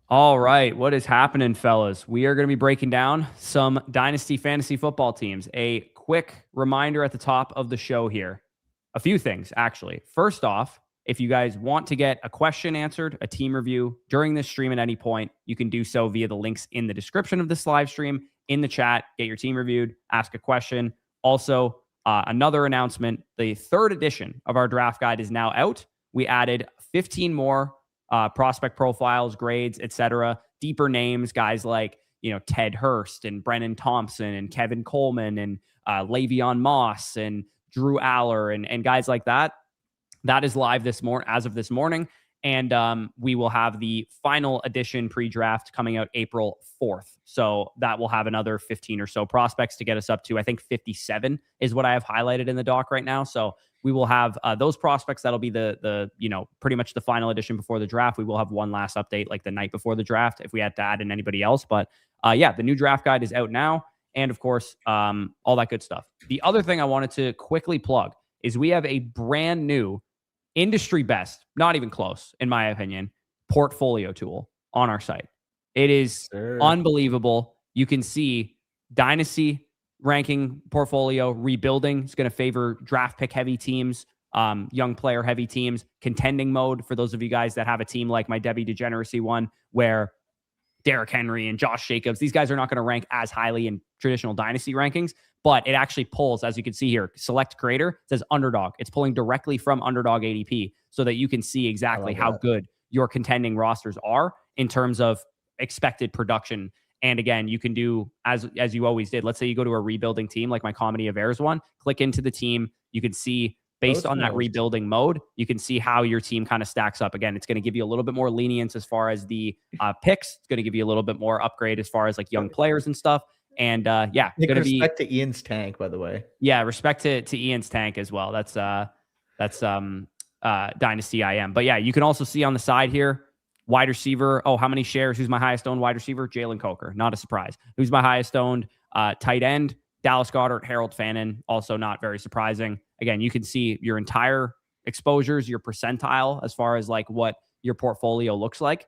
All right, what is happening, fellas? We are going to be breaking down some Dynasty fantasy football teams. A quick reminder at the top of the show here. A few things, actually. First off, if you guys want to get a question answered, a team review during this stream at any point, you can do so via the links in the description of this live stream, in the chat, get your team reviewed, ask a question. Also, another announcement, the third edition of our draft guide is now out. We added 15 more prospect profiles, grades, etc. Deeper names, guys like Ted Hurst and Brennan Thompson and Kevin Coleman and Le'Veon Moss and Drew Aller and guys like that. That is live as of this morning. And we will have the final edition pre-draft coming out April 4th. So that will have another 15 or so prospects to get us up to, I think 57 is what I have highlighted in the doc right now. So we will have those prospects. That'll be the pretty much the final edition before the draft. We will have one last update like the night before the draft if we had to add in anybody else. But the new draft guide is out now. And of course, all that good stuff. The other thing I wanted to quickly plug is we have a brand new industry best, not even close, in my opinion, portfolio tool on our site. It is unbelievable. You can see Dynasty ranking portfolio, rebuilding. It's going to favor draft pick heavy teams, young player heavy teams, contending mode for those of you guys that have a team like my Debbie Degeneracy one, where Derrick Henry and Josh Jacobs, these guys are not going to rank as highly in traditional Dynasty rankings, but it actually pulls, as you can see here, select creator, it says underdog. It's pulling directly from underdog ADP so that you can see exactly how good your contending rosters are in terms of expected production. And again, you can do as you always did. Let's say you go to a rebuilding team like my Comedy of Errors one, click into the team. You can see based on that rebuilding mode, you can see how your team kind of stacks up. Again, it's going to give you a little bit more lenience as far as the picks. It's going to give you a little bit more upgrade as far as like young players and stuff. And going to be respect to Ian's tank, by the way. Yeah, respect to Ian's tank as well. That's Dynasty IM. But yeah, you can also see on the side here, wide receiver. Oh, how many shares? Who's my highest owned wide receiver? Jalen Coker. Not a surprise. Who's my highest owned tight end? Dallas Goedert, Harold Fannin. Also not very surprising. Again, you can see your entire exposures, your percentile as far as like what your portfolio looks like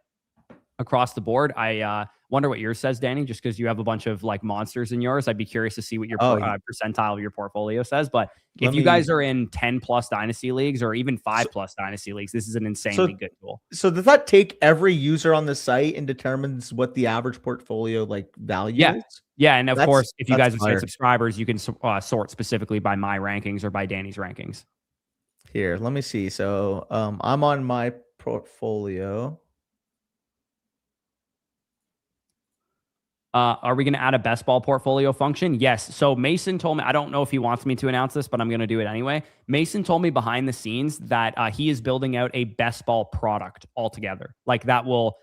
across the board. I wonder what yours says, Danny, just because you have a bunch of like monsters in yours. I'd be curious to see what your percentile of your portfolio says. But if you guys are in 10 plus dynasty leagues or even 5 plus dynasty leagues, this is an insanely good tool. So does that take every user on the site and determines what the average portfolio like value is? Yeah. And of course, if you guys are site subscribers, you can sort specifically by my rankings or by Danny's rankings. Here, let me see. So I'm on my portfolio. Are we going to add a best ball portfolio function? Yes. So Mason told me, I don't know if he wants me to announce this, but I'm going to do it anyway. Mason told me behind the scenes that he is building out a best ball product altogether. Like that will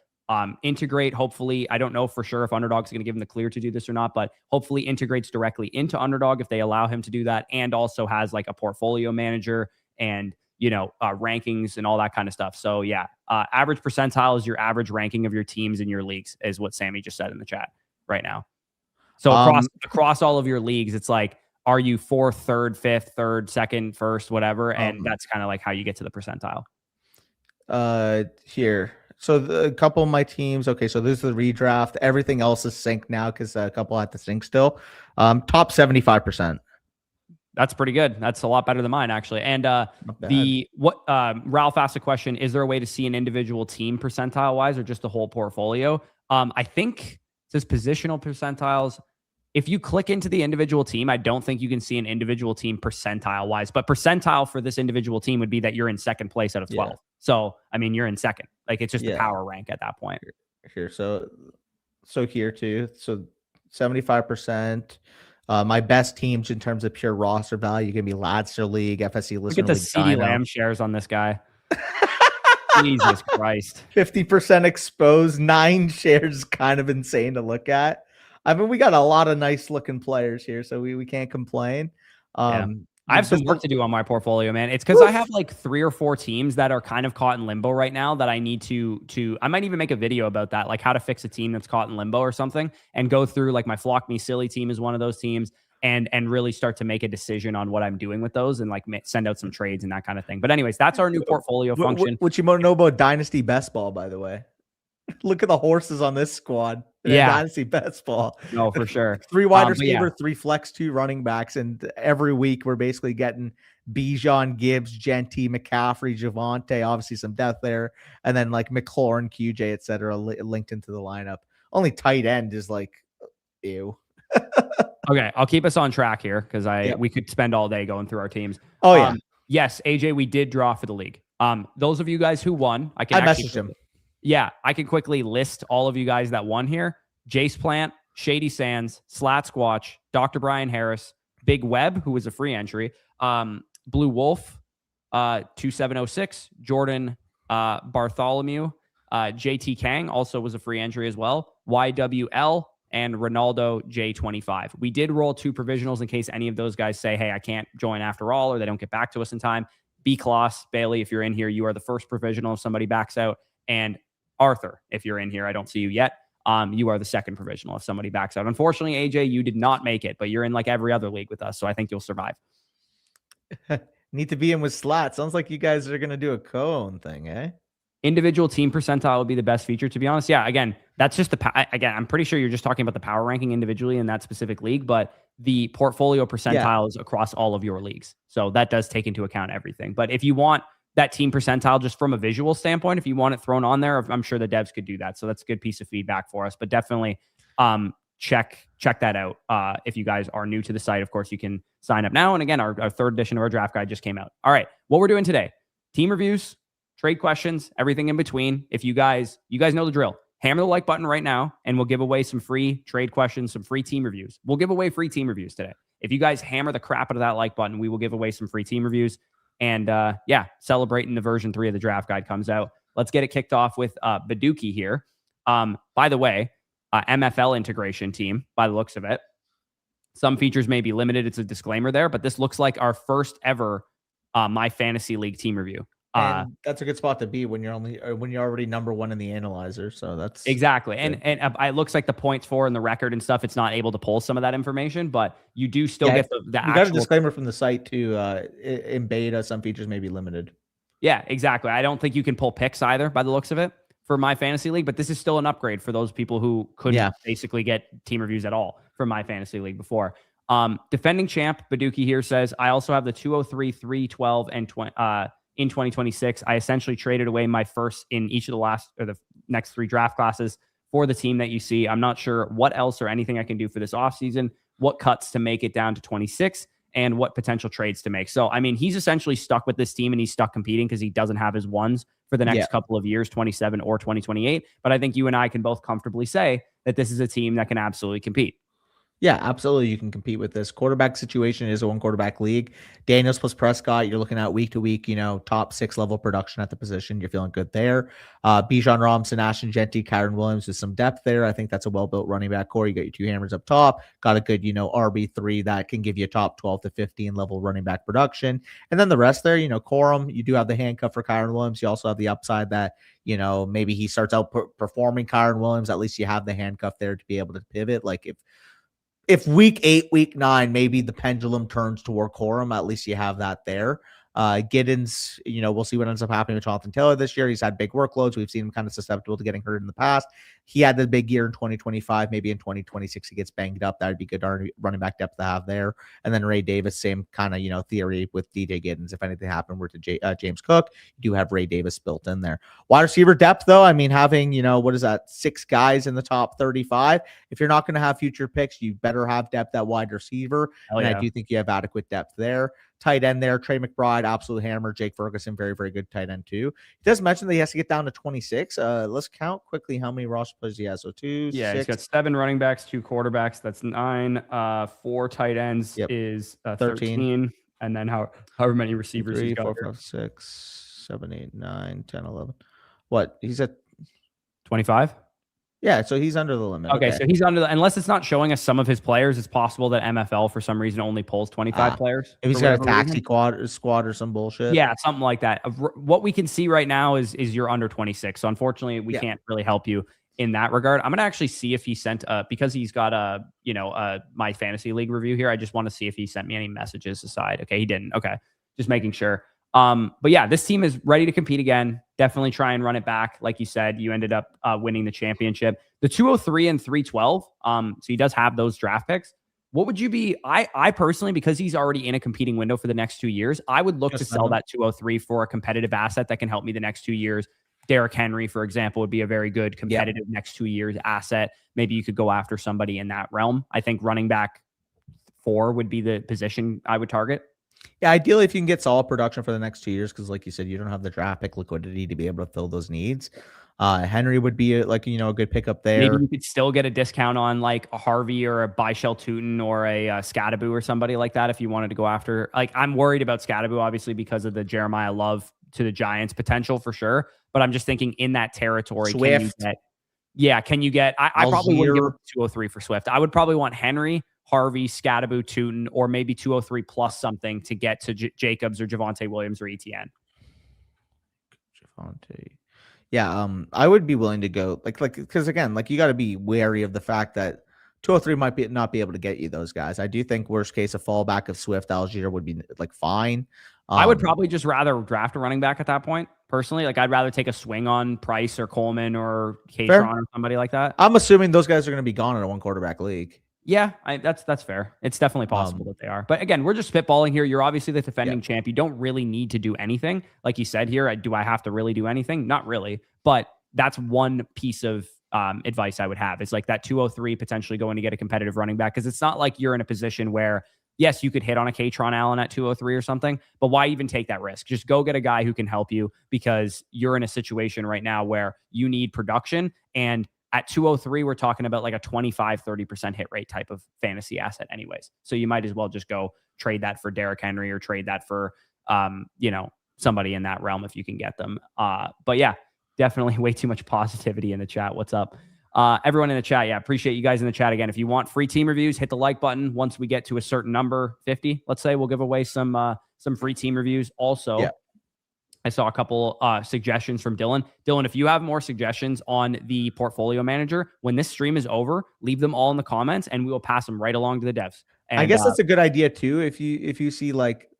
integrate, hopefully. I don't know for sure if Underdog's going to give him the clear to do this or not, but hopefully integrates directly into Underdog if they allow him to do that, and also has like a portfolio manager and rankings and all that kind of stuff. So yeah, average percentile is your average ranking of your teams in your leagues, is what Sammy just said in the chat right now. So across all of your leagues, it's like, are you 4th, 3rd, 5th, 3rd, 2nd, 1st, whatever, and that's kind of like how you get to the percentile. Here, so a couple of my teams. Okay, so this is the redraft. Everything else is synced now because a couple had to sync still. Top 75%. That's pretty good. That's a lot better than mine, actually. And Ralph asked a question: is there a way to see an individual team percentile wise, or just the whole portfolio? I think it says positional percentiles. If you click into the individual team, I don't think you can see an individual team percentile wise, but percentile for this individual team would be that you're in 2nd place out of 12. Yeah. So, I mean, you're in 2nd. Like, it's just a power rank at that point. Here. So here too. So 75%. My best teams in terms of pure roster value can be Ladster League, FSC Listener. Look at the CeeDee Lamb shares on this guy. Jesus Christ. 50% exposed, 9 shares, kind of insane to look at. I mean, we got a lot of nice looking players here, so we can't complain. I have some work to do on my portfolio, man. It's because I have like 3 or 4 teams that are kind of caught in limbo right now that I need to I might even make a video about that, like how to fix a team that's caught in limbo or something, and go through like my Flock Me Silly team is one of those teams, and really start to make a decision on what I'm doing with those and like send out some trades and that kind of thing. But anyways, that's our new portfolio function. What you want to know about Dynasty Best Ball, by the way? Look at the horses on this squad. Yeah. Dynasty best ball. No, for sure. 3 wide But yeah. receiver, 3 flex, 2 running backs, and every week we're basically getting Bijan, Gibbs, Genty, McCaffrey, Javante, obviously some depth there, and then like McLaurin, QJ, etc. linked into the lineup. Only tight end is like, ew. Okay, I'll keep us on track here because Yep. we could spend all day going through our teams. Oh yeah. Yes, AJ, we did draw for the league. Those of you guys who won, I messaged him. Yeah, I can quickly list all of you guys that won here. Jace Plant, Shady Sands, Slatquatch, Dr. Brian Harris, Big Web, who was a free entry, Blue Wolf, 2706, Jordan Bartholomew, JT Kang also was a free entry as well, YWL, and Ronaldo J25. We did roll 2 provisionals in case any of those guys say, hey, I can't join after all, or they don't get back to us in time. B. Kloss, Bailey, if you're in here, you are the first provisional if somebody backs out. And Arthur, if you're in here, I don't see you yet. You are the second provisional if somebody backs out. Unfortunately, AJ, you did not make it, but you're in like every other league with us, so I think you'll survive. Need to be in with Slat. Sounds like you guys are going to do a co-own thing, eh? Individual team percentile would be the best feature, to be honest. Yeah, again, that's just again, I'm pretty sure you're just talking about the power ranking individually in that specific league, but the portfolio percentile is across all of your leagues. So that does take into account everything. But if you want that team percentile just from a visual standpoint, if you want it thrown on there, I'm sure the devs could do that. So that's a good piece of feedback for us. But definitely check that out. If you guys are new to the site, of course, you can sign up now. And again, our third edition of our draft guide just came out. All right, what we're doing today, team reviews, trade questions, everything in between. If you guys know the drill, hammer the like button right now, and we'll give away some free trade questions, some free team reviews. We'll give away free team reviews today. If you guys hammer the crap out of that like button, we will give away some free team reviews. And yeah, celebrating the version 3 of the draft guide comes out. Let's get it kicked off with Baduki here. By the way, MFL integration team, by the looks of it. Some features may be limited. It's a disclaimer there, but this looks like our first ever My Fantasy League team review. And that's a good spot to be when you're already number 1 in the analyzer. So that's exactly. And it looks like the points for and the record and stuff, it's not able to pull some of that information, but you do still get the actual. You got a disclaimer from the site too. In beta, some features may be limited. Yeah, exactly. I don't think you can pull picks either by the looks of it for My Fantasy League, but this is still an upgrade for those people who couldn't basically get team reviews at all for My Fantasy League before. Defending champ Baduki here says, I also have the 203, 312, and 20. In 2026, I essentially traded away my first in each of the next 3 draft classes for the team that you see. I'm not sure what else or anything I can do for this offseason, what cuts to make it down to 26, and what potential trades to make. So, I mean, he's essentially stuck with this team and he's stuck competing because he doesn't have his ones for the next couple of years, 27 or 2028. But I think you and I can both comfortably say that this is a team that can absolutely compete. Yeah, absolutely. You can compete with this. Quarterback situation is a 1-quarterback league. Daniels plus Prescott, you're looking at week to week, top 6 level production at the position. You're feeling good there. Bijan Robinson, Ashton Genty, Kyron Williams with some depth there. I think that's a well-built running back core. You got your 2 hammers up top. Got a good, RB3 that can give you a top 12 to 15 level running back production. And then the rest there, Corum, you do have the handcuff for Kyron Williams. You also have the upside that, maybe he starts out performing Kyron Williams. At least you have the handcuff there to be able to pivot. Like if week 8, week 9, maybe the pendulum turns toward Corum, at least you have that there. Giddens, we'll see what ends up happening with Jonathan Taylor this year. He's had big workloads. We've seen him kind of susceptible to getting hurt in the past. He had the big year in 2025. Maybe in 2026 he gets banged up. That would be good running back depth to have there. And then Ray Davis, same kind of theory with DJ Giddens. If anything happened, we're to James Cook. You do have Ray Davis built in there. Wide receiver depth, though, I mean, having 6 guys in the top 35. If you're not going to have future picks, you better have depth at wide receiver. I do think you have adequate depth there. Tight end there, Trey McBride, absolute hammer. Jake Ferguson, very, very good tight end too. He does mention that he has to get down to 26. Let's count quickly how many roster players he has. So 2, 6. He's got 7 running backs, 2 quarterbacks. That's 9. 4 tight ends is 13. And then however many receivers 3, he's got 4, 5, 6, 7, 8, 9, 10, 11. What? He's at 25? Yeah, so he's under the limit. Okay, so he's under unless it's not showing us some of his players, it's possible that MFL for some reason only pulls 25 players. If he's got a taxi squad or some bullshit. Yeah, something like that. What we can see right now is you're under 26. So unfortunately, we can't really help you in that regard. I'm going to actually see if he sent because he's got a My Fantasy League review here. I just want to see if he sent me any messages aside. Okay, he didn't. Okay, just making sure. But yeah, this team is ready to compete again. Definitely try and run it back. Like you said, you ended up winning the championship. The 203 and 312. So he does have those draft picks. What would you be? I personally, because he's already in a competing window for the next 2 years, I would look to sell that 203 for a competitive asset that can help me the next 2 years. Derrick Henry, for example, would be a very good competitive next 2 years asset. Maybe you could go after somebody in that realm. I think running back 4 would be the position I would target. Yeah, ideally, if you can get solid production for the next 2 years, because like you said, you don't have the draft pick liquidity to be able to fill those needs. Henry would be a good pickup there. Maybe you could still get a discount on like a Harvey or a Byshell Tootin or a Scadaboo or somebody like that if you wanted to go after. Like, I'm worried about Scadaboo, obviously, because of the Jeremiah Love to the Giants potential for sure. But I'm just thinking in that territory, Swift. Can you get? I probably wouldn't give 203 for Swift. I would probably want Henry, Harvey, Scadaboo, Tootin, or maybe 203 plus something to get to Jacobs or Javonte Williams or ETN. Yeah, I would be willing to go because again, you got to be wary of the fact that 203 might not be able to get you those guys. I do think worst case a fallback of Swift, Algier would be fine. I would probably just rather draft a running back at that point. Personally, I'd rather take a swing on Price or Coleman or Catron or somebody like that. I'm assuming those guys are going to be gone in a 1-quarterback league. Yeah, that's fair. It's definitely possible that they are. But again, we're just spitballing here. You're obviously the defending champ. You don't really need to do anything. Like you said here, do I have to really do anything? Not really. But that's one piece of advice I would have. It's like that 203 potentially going to get a competitive running back, because it's not like you're in a position where, yes, you could hit on a Catron Allen at 203 or something, but why even take that risk? Just go get a guy who can help you, because you're in a situation right now where you need production. And at 203, we're talking about like a 25-30% hit rate type of fantasy asset anyways. So you might as well just go trade that for Derrick Henry or trade that for, somebody in that realm if you can get them. But yeah, definitely way too much positivity in the chat. What's up? Everyone in the chat, appreciate you guys in the chat. Again, if you want free team reviews, hit the like button. Once we get to a certain number, 50, let's say, we'll give away some free team reviews. Also, I saw a couple suggestions from Dylan. Dylan, if you have more suggestions on the portfolio manager, when this stream is over, leave them all in the comments and we will pass them right along to the devs. And I guess that's a good idea too. If you see like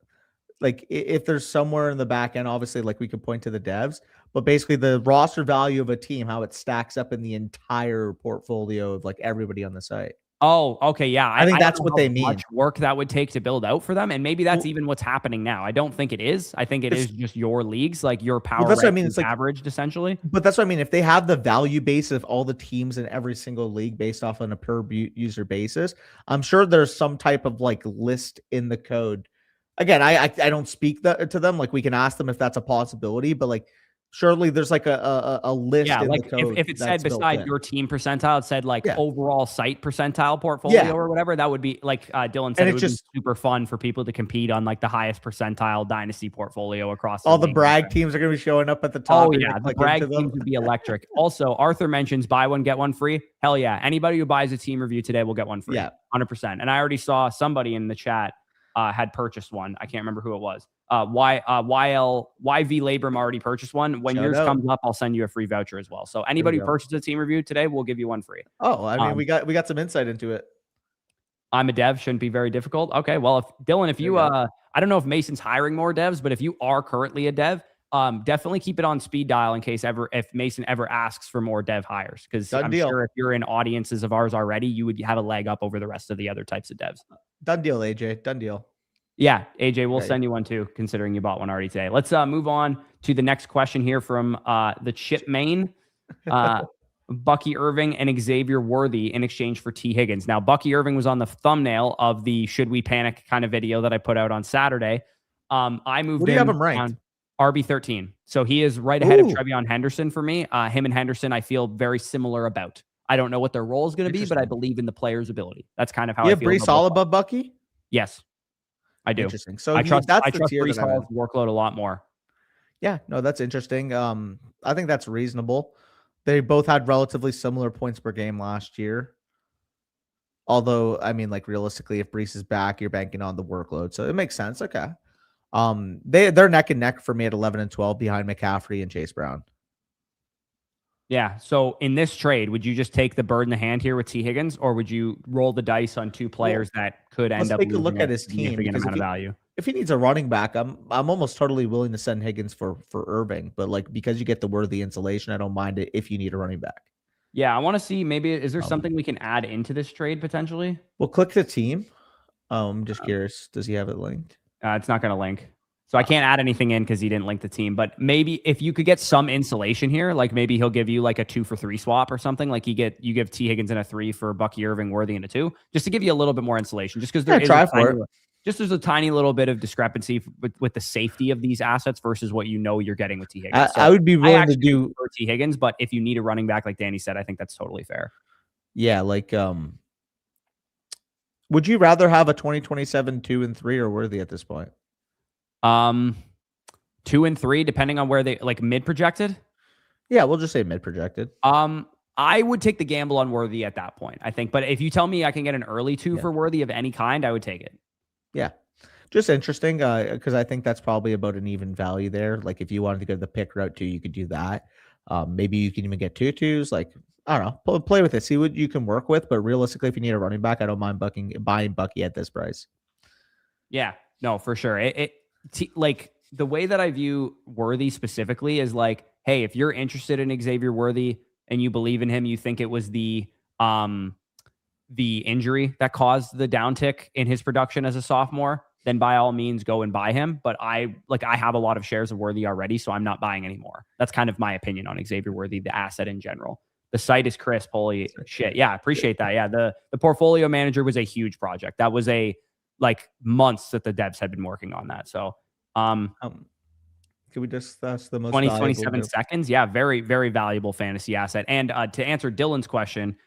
if there's somewhere in the back end, obviously we could point to the devs, but basically the roster value of a team, how it stacks up in the entire portfolio of everybody on the site. Oh, okay. Yeah. I think that's what they mean. Much work that would take to build out for them. And maybe that's even what's happening now. I don't think it is. I think it is just your leagues, your power that's what I mean. It's averaged essentially. But that's what I mean. If they have the value base of all the teams in every single league based off on a per user basis, I'm sure there's some type of list in the code. Again, I don't speak to them. We can ask them if that's a possibility, but surely there's a list. Yeah, in the code if it said beside your team percentile, it said overall site percentile portfolio or whatever. That would be Dylan said, it would be super fun for people to compete on the highest percentile dynasty portfolio across all the brag teams are going to be showing up at the top. Oh yeah, the brag teams would be electric. Also, Arthur mentions buy one get one free. Hell yeah! Anybody who buys a team review today will get one free. Yeah, 100%. And I already saw somebody in the chat had purchased one. I can't remember who it was. YV Labram already purchased one. When yours comes up, I'll send you a free voucher as well. So anybody who purchases a team review today, we'll give you one free. Oh, I mean, we got some insight into it. I'm a dev, shouldn't be very difficult. Okay, well, if you I don't know if Mason's hiring more devs, but if you are currently a dev, definitely keep it on speed dial in case if Mason ever asks for more dev hires, because I'm sure if you're in audiences of ours already, you would have a leg up over the rest of the other types of devs. Done deal, AJ. Done deal. Yeah, AJ, we'll send you one too, considering you bought one already today. Let's move on to the next question here from the Chip Main. Bucky Irving and Xavier Worthy in exchange for T. Higgins. Now, Bucky Irving was on the thumbnail of the Should We Panic kind of video that I put out on Saturday. I moved What do you have him ranked? RB13. So he is right ahead of Trevion Henderson for me. Him and Henderson, I feel very similar about. I don't know what their role is going to be, but I believe in the player's ability. That's kind of how I feel. You have Breece Hall above Bucky? Yes, I do. Interesting. So I trust Breece Hall's workload a lot more. Yeah, no, that's interesting. I think that's reasonable. They both had relatively similar points per game last year. Although, I mean, realistically, if Breece is back, you're banking on the workload. So it makes sense. Okay. They're neck and neck for me at 11 and 12 behind McCaffrey and Chase Brown. Yeah. So in this trade, would you just take the bird in the hand here with T. Higgins, or would you roll the dice on two players that could end up take a look at his team amount of value? if he needs a running back, I'm almost totally willing to send Higgins for Irving, but like because you get the Worthy insulation, I don't mind it if you need a running back. Yeah, I want to see maybe is there something we can add into this trade potentially? Well, click the team. I'm just curious. Does he have it linked? It's not going to link. So I can't add anything in because he didn't link the team. But maybe if you could get some insulation here, like maybe he'll give you like a 2-for-3 swap or something. Like you give T Higgins in a 3 for Bucky Irving, Worthy in a 2, just to give you a little bit more insulation. Just because there's a tiny little bit of discrepancy with the safety of these assets versus what you're getting with T Higgins. I would be willing to do for T Higgins, but if you need a running back, like Danny said, I think that's totally fair. Yeah, like would you rather have a 2027 2 and 3 or Worthy at this point? 2 and 3, depending on where they like mid projected. Yeah, we'll just say mid projected. I would take the gamble on Worthy at that point, I think. But if you tell me I can get an early 2 for Worthy of any kind, I would take it. Yeah. Just interesting because I think that's probably about an even value there. Like if you wanted to go the pick route too, you could do that. Maybe you can even get 2-2s. Like, I don't know, play with it, see what you can work with. But realistically, if you need a running back, I don't mind buying Bucky at this price. Yeah, no, for sure. Like the way that I view Worthy specifically is like, hey, if you're interested in Xavier Worthy and you believe in him, you think it was the injury that caused the downtick in his production as a sophomore, then by all means go and buy him. But I have a lot of shares of Worthy already, so I'm not buying anymore. That's kind of my opinion on Xavier Worthy, the asset in general. The site is crisp. Holy shit. Yeah, appreciate that. Yeah, the portfolio manager was a huge project. That was months that the devs had been working on that. So can we discuss the most 27 seconds? Yeah, very, very valuable fantasy asset. And to answer Dylan's question,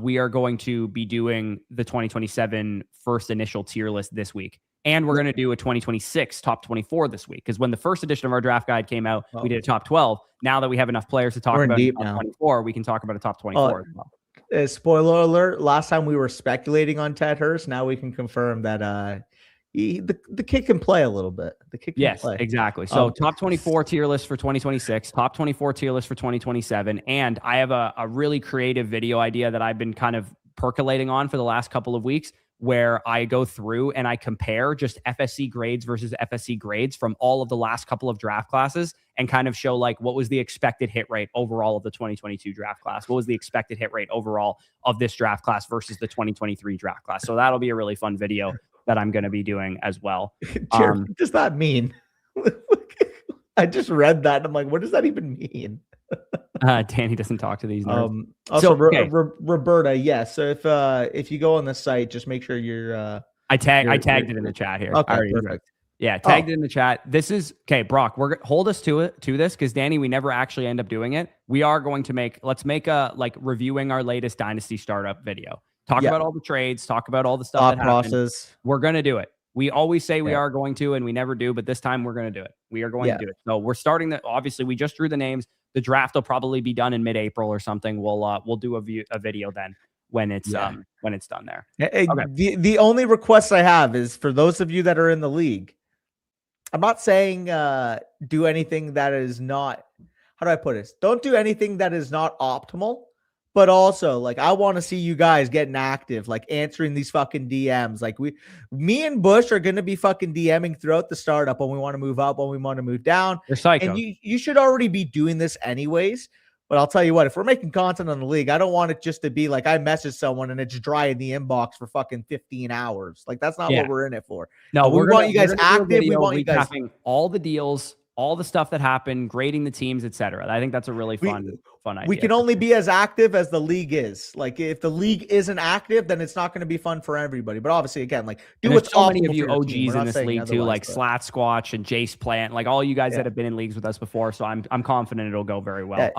we are going to be doing the 2027 first initial tier list this week. And we're going to do a 2026 top 24 this week. Because when the first edition of our draft guide came out, we did a top 12. Now that we have enough players to talk about top 24, we can talk about a top 24 as well. Spoiler alert, last time we were speculating on Ted Hurst. Now we can confirm that the kid can play a little bit. The kid can play. Exactly. So top 24 tier list for 2026, top 24 tier list for 2027. And I have a really creative video idea that I've been kind of percolating on for the last couple of weeks, where I go through and I compare just FSC grades versus FSC grades from all of the last couple of draft classes and kind of show like what was the expected hit rate overall of the 2022 draft class? What was the expected hit rate overall of this draft class versus the 2023 draft class? So that'll be a really fun video that I'm going to be doing as well. Jared, what does that mean? I just read that and I'm like, what does that even mean? Danny doesn't talk to these nerds. Also, Roberta, yes. So if you go on the site, just make sure you're. I tagged it in the chat here. Okay, perfect. Yeah, tagged it in the chat. This is okay, Brock. Hold us to this because Danny, we never actually end up doing it. We are going to let's make a reviewing our latest Dynasty startup video. Talk about all the trades. Talk about all the stuff that happened. We're gonna do it. We always say we are going to, and we never do, but this time we're going to do it. We are going to do it. So we're starting obviously we just drew the names. The draft will probably be done in mid-April or something. We'll do a video then when it's done there. Okay. The only request I have is for those of you that are in the league. I'm not saying do anything that is not, how do I put it? Don't do anything that is not optimal. But also, I want to see you guys getting active, answering these fucking DMs. Me and Bush are going to be fucking DMing throughout the startup when we want to move up, when we want to move down. You're psycho. And you should already be doing this anyways. But I'll tell you what, if we're making content on the league, I don't want it just to be I message someone and it's dry in the inbox for fucking 15 hours. That's not what we're in it for. No, we want you guys active. We want you guys all the deals, all the stuff that happened, grading the teams, etc. I think that's a really fun idea. We can only be as active as the league is. If the league isn't active, then it's not going to be fun for everybody. But obviously, again, do what's so many of you OGs in this league too, Slatquatch and Jace Plant, all you guys that have been in leagues with us before. So I'm confident it'll go very well.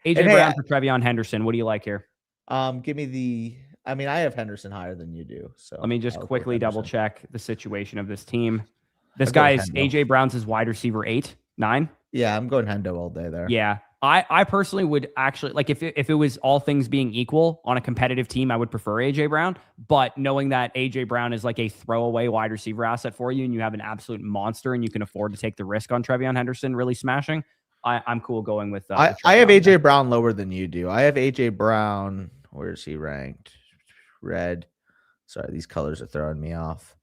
AJ Brown for Trevion Henderson. What do you like here? Give me I have Henderson higher than you do. So let me just quickly double check the situation of this team. This guy is AJ Brown's his wide receiver 8, 9. Yeah, I'm going Hendo all day there. Yeah. I personally would actually if it was all things being equal on a competitive team, I would prefer AJ Brown. But knowing that AJ Brown is a throwaway wide receiver asset for you, and you have an absolute monster, and you can afford to take the risk on Trevion Henderson really smashing, I'm cool going with. I have AJ Brown lower than you do. I have AJ Brown. Where is he ranked? Red. Sorry, these colors are throwing me off.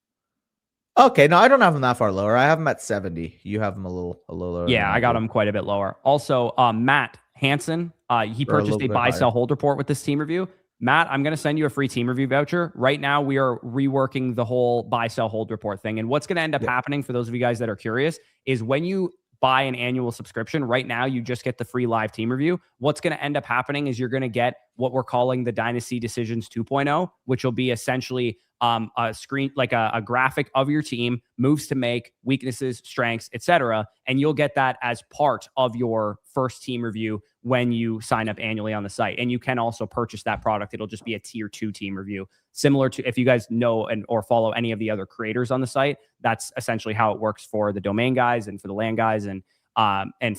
Okay, no, I don't have him that far lower. I have him at 70. You have him a little lower. Yeah, than I got do. him quite a bit lower. Also, Matt Hansen, he Or a purchased little a bit buy, higher. sell, hold report with this team review. Matt, I'm going to send you a free team review voucher. Right now, we are reworking the whole buy, sell, hold report thing. And what's going to end up Yeah. happening for those of you guys that are curious is when you buy an annual subscription, right now, you just get the free live team review. What's going to end up happening is you're going to get what we're calling the Dynasty Decisions 2.0, which will be essentially a screen, like a graphic of your team, moves to make, weaknesses, strengths, etc. And you'll get that as part of your first team review when you sign up annually on the site. And you can also purchase that product. It'll just be a tier 2 team review, similar to, if you guys know and or follow any of the other creators on the site, that's essentially how it works for the domain guys and for the land guys and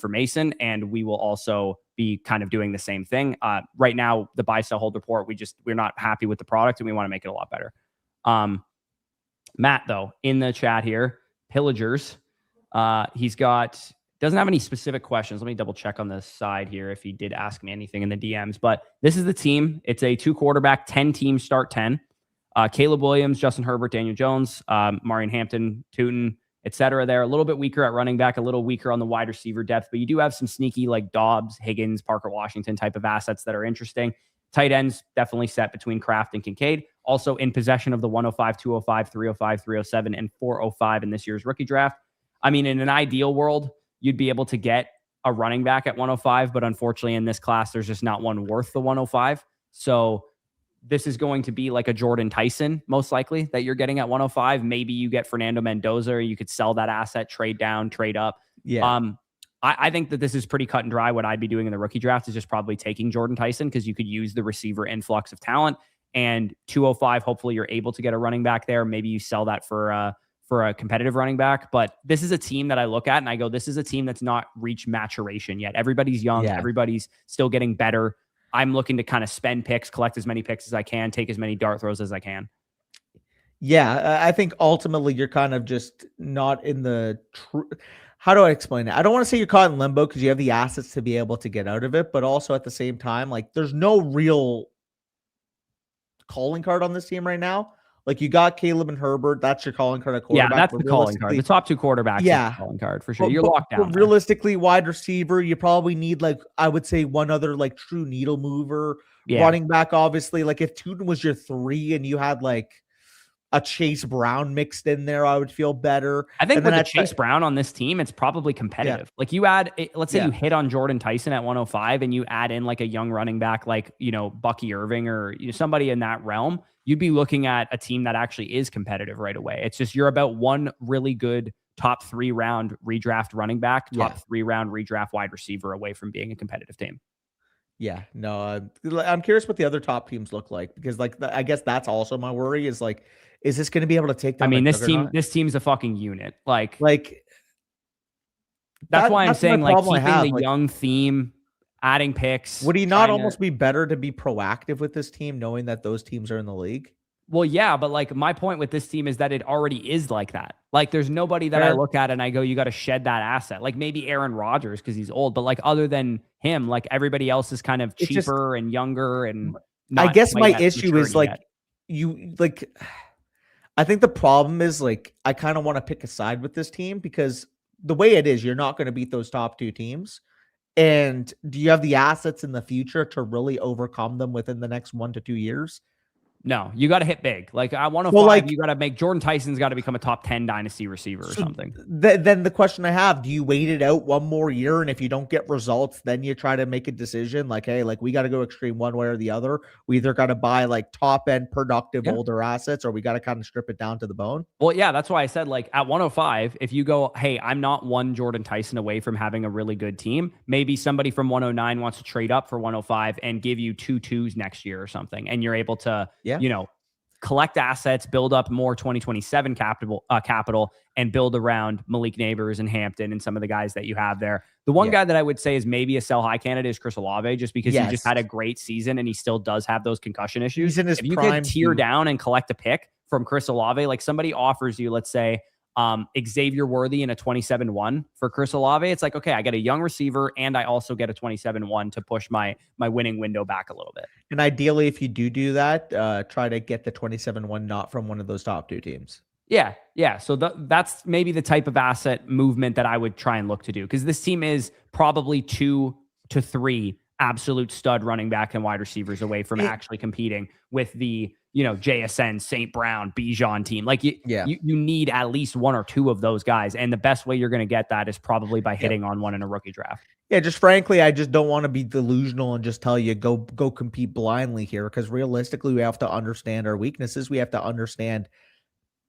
for Mason. And we will also be kind of doing the same thing. Right now, the buy, sell, hold report, we're not happy with the product and we want to make it a lot better. Matt, though, in the chat here, Pillagers, he's doesn't have any specific questions. Let me double check on the side here if he did ask me anything in the DMs. But this is the team. It's a 2-quarterback, 10 team start 10. Caleb Williams, Justin Herbert, Daniel Jones, Marion Hampton, Tootin, etc. They're a little bit weaker at running back, a little weaker on the wide receiver depth, but you do have some sneaky like Dobbs, Higgins, Parker Washington type of assets that are interesting. Tight ends definitely set between Kraft and Kincaid. Also in possession of the 105, 205, 305, 307, and 405 in this year's rookie draft. I mean, in an ideal world, you'd be able to get a running back at 105, but unfortunately in this class, there's just not one worth the 105. So this is going to be like a Jordan Tyson, most likely, that you're getting at 105. Maybe you get Fernando Mendoza, or you could sell that asset, trade down, trade up. Yeah. I think that this is pretty cut and dry. What I'd be doing in the rookie draft is just probably taking Jordan Tyson because you could use the receiver influx of talent. And 205, hopefully you're able to get a running back there. Maybe you sell that for a competitive running back. But this is a team that I look at and I go, this is a team that's not reached maturation yet. Everybody's young. Yeah. Everybody's still getting better. I'm looking to kind of spend picks, collect as many picks as I can, take as many dart throws as I can. Yeah, I think ultimately you're kind of just not in the true. How do I explain it? I don't want to say you're caught in limbo because you have the assets to be able to get out of it, but also at the same time, like there's no real calling card on this team right now. Like you got Caleb and Herbert, that's your calling card at quarterback. Yeah, that's the calling card. The top 2 quarterbacks, yeah, calling card for sure. You're locked down. Realistically, wide receiver, you probably need like I would say one other like true needle mover. Yeah. Running back, obviously, like if Tootin was your 3 and you had like a Chase Brown mixed in there, I would feel better. I think with a Chase Brown on this team, it's probably competitive. Yeah. Like you add, let's say you hit on Jordan Tyson at 105 and you add in like a young running back, like, Bucky Irving or somebody in that realm, you'd be looking at a team that actually is competitive right away. It's just, you're about one really good top 3 round redraft running back, top 3 round redraft wide receiver away from being a competitive team. Yeah, no, I'm curious what the other top teams look like because like, I guess that's also my worry is like, is this going to be able to take down? I mean, this team's a fucking unit. Like that's why I'm saying like keeping the young theme, adding picks. Would he not almost be better to be proactive with this team, knowing that those teams are in the league? Well, yeah, but like my point with this team is that it already is like that. Like there's nobody that I look at and I go, you got to shed that asset. Like maybe Aaron Rodgers because he's old, but like other than him, like everybody else is kind of cheaper and younger. And I guess my issue is like I think the problem is like I kind of want to pick a side with this team because the way it is, you're not going to beat those top 2 teams. And do you have the assets in the future to really overcome them within the next 1 to 2 years? No, you got to hit big. Like I want to you got to make Jordan Tyson's got to become a top 10 dynasty receiver or something. Then the question I have, do you wait it out one more year? And if you don't get results, then you try to make a decision like, hey, like we got to go extreme one way or the other. We either got to buy like top end productive older assets or we got to kind of strip it down to the bone. Well, yeah, that's why I said like at 105, if you go, hey, I'm not one Jordan Tyson away from having a really good team. Maybe somebody from 109 wants to trade up for 105 and give you 2 2s next year or something. And you're able to collect assets, build up more 2027 capital, and build around Malik Neighbors and Hampton and some of the guys that you have there. The one guy that I would say is maybe a sell high candidate is Chris Olave, just because he just had a great season and he still does have those concussion issues. He's in his if you prime could tier down and collect a pick from Chris Olave, like somebody offers you, let's say, Xavier Worthy in a 27-1 for Chris Olave, it's like, okay, I get a young receiver and I also get a 27-1 to push my winning window back a little bit. And ideally, if you do that, try to get the 27-1 not from one of those top 2 teams. Yeah, yeah. So that's maybe the type of asset movement that I would try and look to do, because this team is probably 2 to 3 absolute stud running back and wide receivers away from It, actually competing with the, JSN, St. Brown, Bijan team. Like yeah. you need at least one or two of those guys, and the best way you're going to get that is probably by hitting on one in a rookie draft. Yeah, just frankly, I just don't want to be delusional and just tell you go compete blindly here, because realistically, we have to understand our weaknesses. We have to understand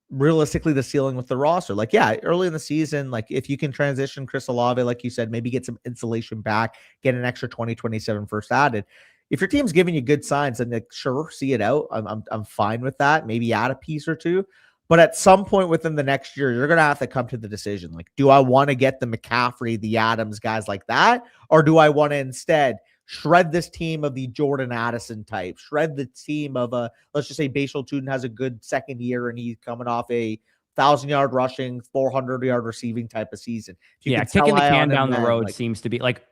realistically the ceiling with the roster. Like, yeah, early in the season, like if you can transition Chris Olave, like you said, maybe get some insulation back, get an extra 2027 first added. If your team's giving you good signs, then like, sure, see it out. I'm fine with that. Maybe add a piece or two. But at some point within the next year, you're going to have to come to the decision. Like, do I want to get the McCaffrey, the Adams, guys like that? Or do I want to instead shred this team of the Jordan Addison type, shred the team of let's just say Bashal Tuden has a good second year and he's coming off a 1,000-yard rushing, 400-yard receiving type of season. Yeah, kicking the can down the road seems to be like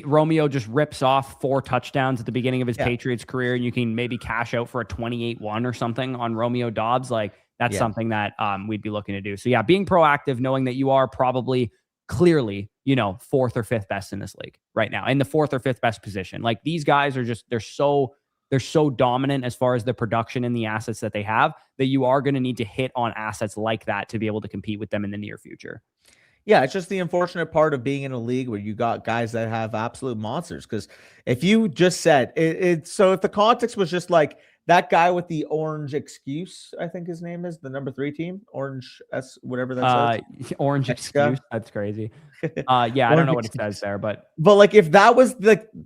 Romeo just rips off 4 touchdowns at the beginning of his Patriots career, and you can maybe cash out for a 28-1 or something on Romeo Dobbs. Like, that's something that we'd be looking to do. So yeah, being proactive, knowing that you are probably clearly, 4th or 5th best in this league right now, in the 4th or 5th best position. Like, these guys are just, they're so dominant as far as the production and the assets that they have, that you are going to need to hit on assets like that to be able to compete with them in the near future. Yeah, it's just the unfortunate part of being in a league where you got guys that have absolute monsters. Because if you just said so if the context was just like that guy with the orange excuse, I think his name is the number 3 team, orange S, whatever that says. Orange excuse. That's crazy. Yeah, I don't know what it says there, but like if that was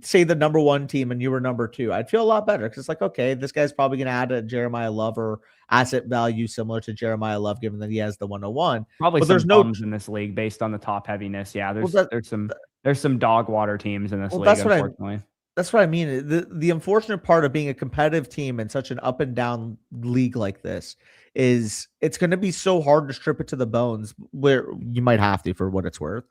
say the number 1 team and you were number 2, I'd feel a lot better, because it's like, okay, this guy's probably going to add a Jeremiah Love or asset value similar to Jeremiah Love, given that he has the 101. Probably, but there's no bums in this league based on the top heaviness. Yeah, there's some dog water teams in this league, unfortunately. That's what I mean. The unfortunate part of being a competitive team in such an up and down league like this is it's going to be so hard to strip it to the bones, where you might have to, for what it's worth,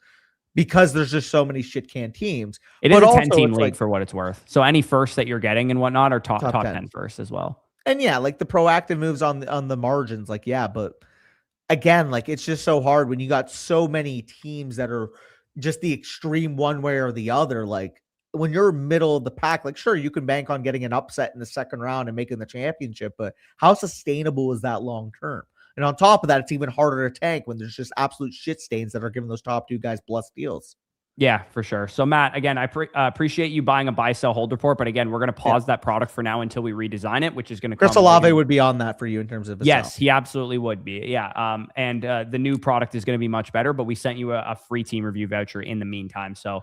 because there's just so many shit can teams. It is a 10-team league, for what it's worth. So any first that you're getting and whatnot are top 10 first as well. And yeah, like the proactive moves on the margins, like, yeah, but again, like, it's just so hard when you got so many teams that are just the extreme one way or the other. Like, when you're middle of the pack, like, sure, you can bank on getting an upset in the second round and making the championship, but how sustainable is that long term? And on top of that, it's even harder to tank when there's just absolute shit stains that are giving those top 2 guys plus deals. Yeah, for sure. So Matt, again, I appreciate you buying a buy, sell, hold report, but again, we're going to pause that product for now until we redesign it, which is going to Chris Olave would be on that for you in terms of yes, he absolutely would be. Yeah. And the new product is going to be much better, but we sent you a free team review voucher in the meantime. So